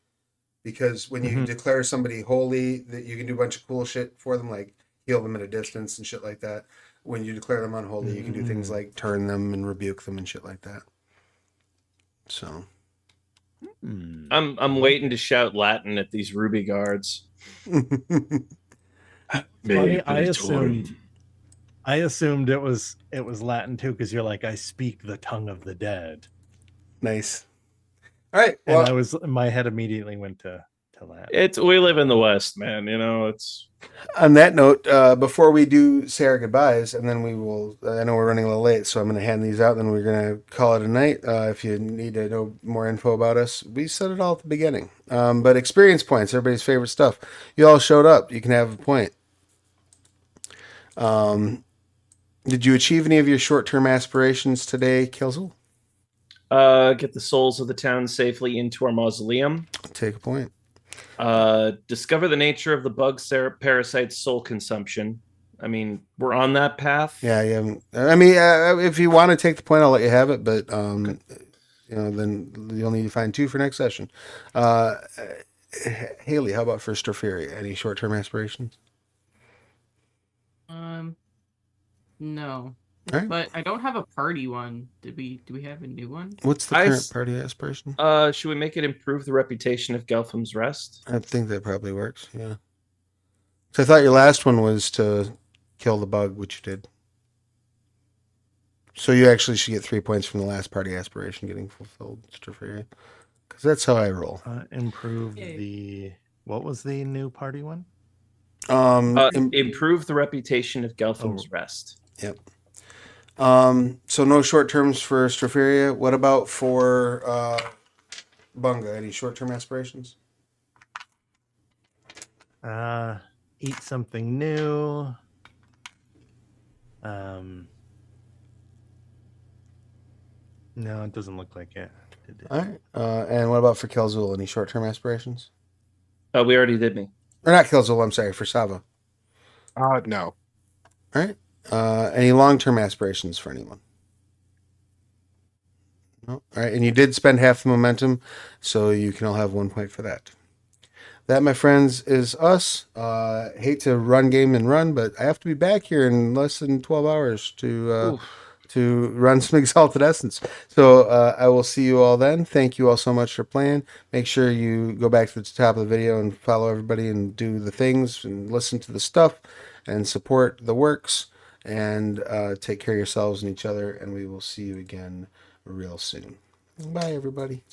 Because when you declare somebody holy, that you can do a bunch of cool shit for them, like heal them at a distance and shit like that. When you declare them unholy, you can do things like turn them and rebuke them and shit like that. So I'm waiting to shout Latin at these ruby guards. Funny, I assumed it was Latin too, because you're like, I speak the tongue of the dead. Nice. All right. And Well, my head immediately went to Latin. We live in the West, man. You know, it's on that note, before we do say our goodbyes, and then we will, I know we're running a little late, so I'm going to hand these out, and then we're going to call it a night. If you need to know more info about us, we said it all at the beginning. But experience points, everybody's favorite stuff. You all showed up. You can have a point. Did you achieve any of your short-term aspirations today, Kilzel? get the souls of the town safely into our mausoleum. Take a point. Discover the nature of the bug parasite's soul consumption. I mean, we're on that path. Yeah, yeah. I mean, if you want to take the point, I'll let you have it. But okay. You know, then you'll need to find 2 for next session. Haley, how about for Stropharia? Any short-term aspirations? No. All right. But I don't have a party one. Do we have a new one? What's the current party aspiration? Should we make it improve the reputation of Gelphim's Rest? I think that probably works, yeah. So I thought your last one was to kill the bug, which you did. So you actually should get 3 points from the last party aspiration getting fulfilled, Stropharia. Because that's how I roll. Improve the... What was the new party one? Improve the reputation of Gelphim's Rest. Yep. So no short terms for Stropharia. What about for Bunga? Any short term aspirations? Eat something new. No, it doesn't look like it. All right. And what about for Kelzul? Any short term aspirations? We already did me. Or not Kelzul, I'm sorry, for Sava. No. All right. Any long-term aspirations for anyone? No. All right. And you did spend half the momentum, so you can all have 1 point for that. That, my friends, is us. Hate to run game and run, but I have to be back here in less than 12 hours to run some Exalted Essence. So I will see you all then. Thank you all so much for playing. Make sure you go back to the top of the video and follow everybody and do the things and listen to the stuff and support the works. And take care of yourselves and each other, and we will see you again real soon. Bye, everybody.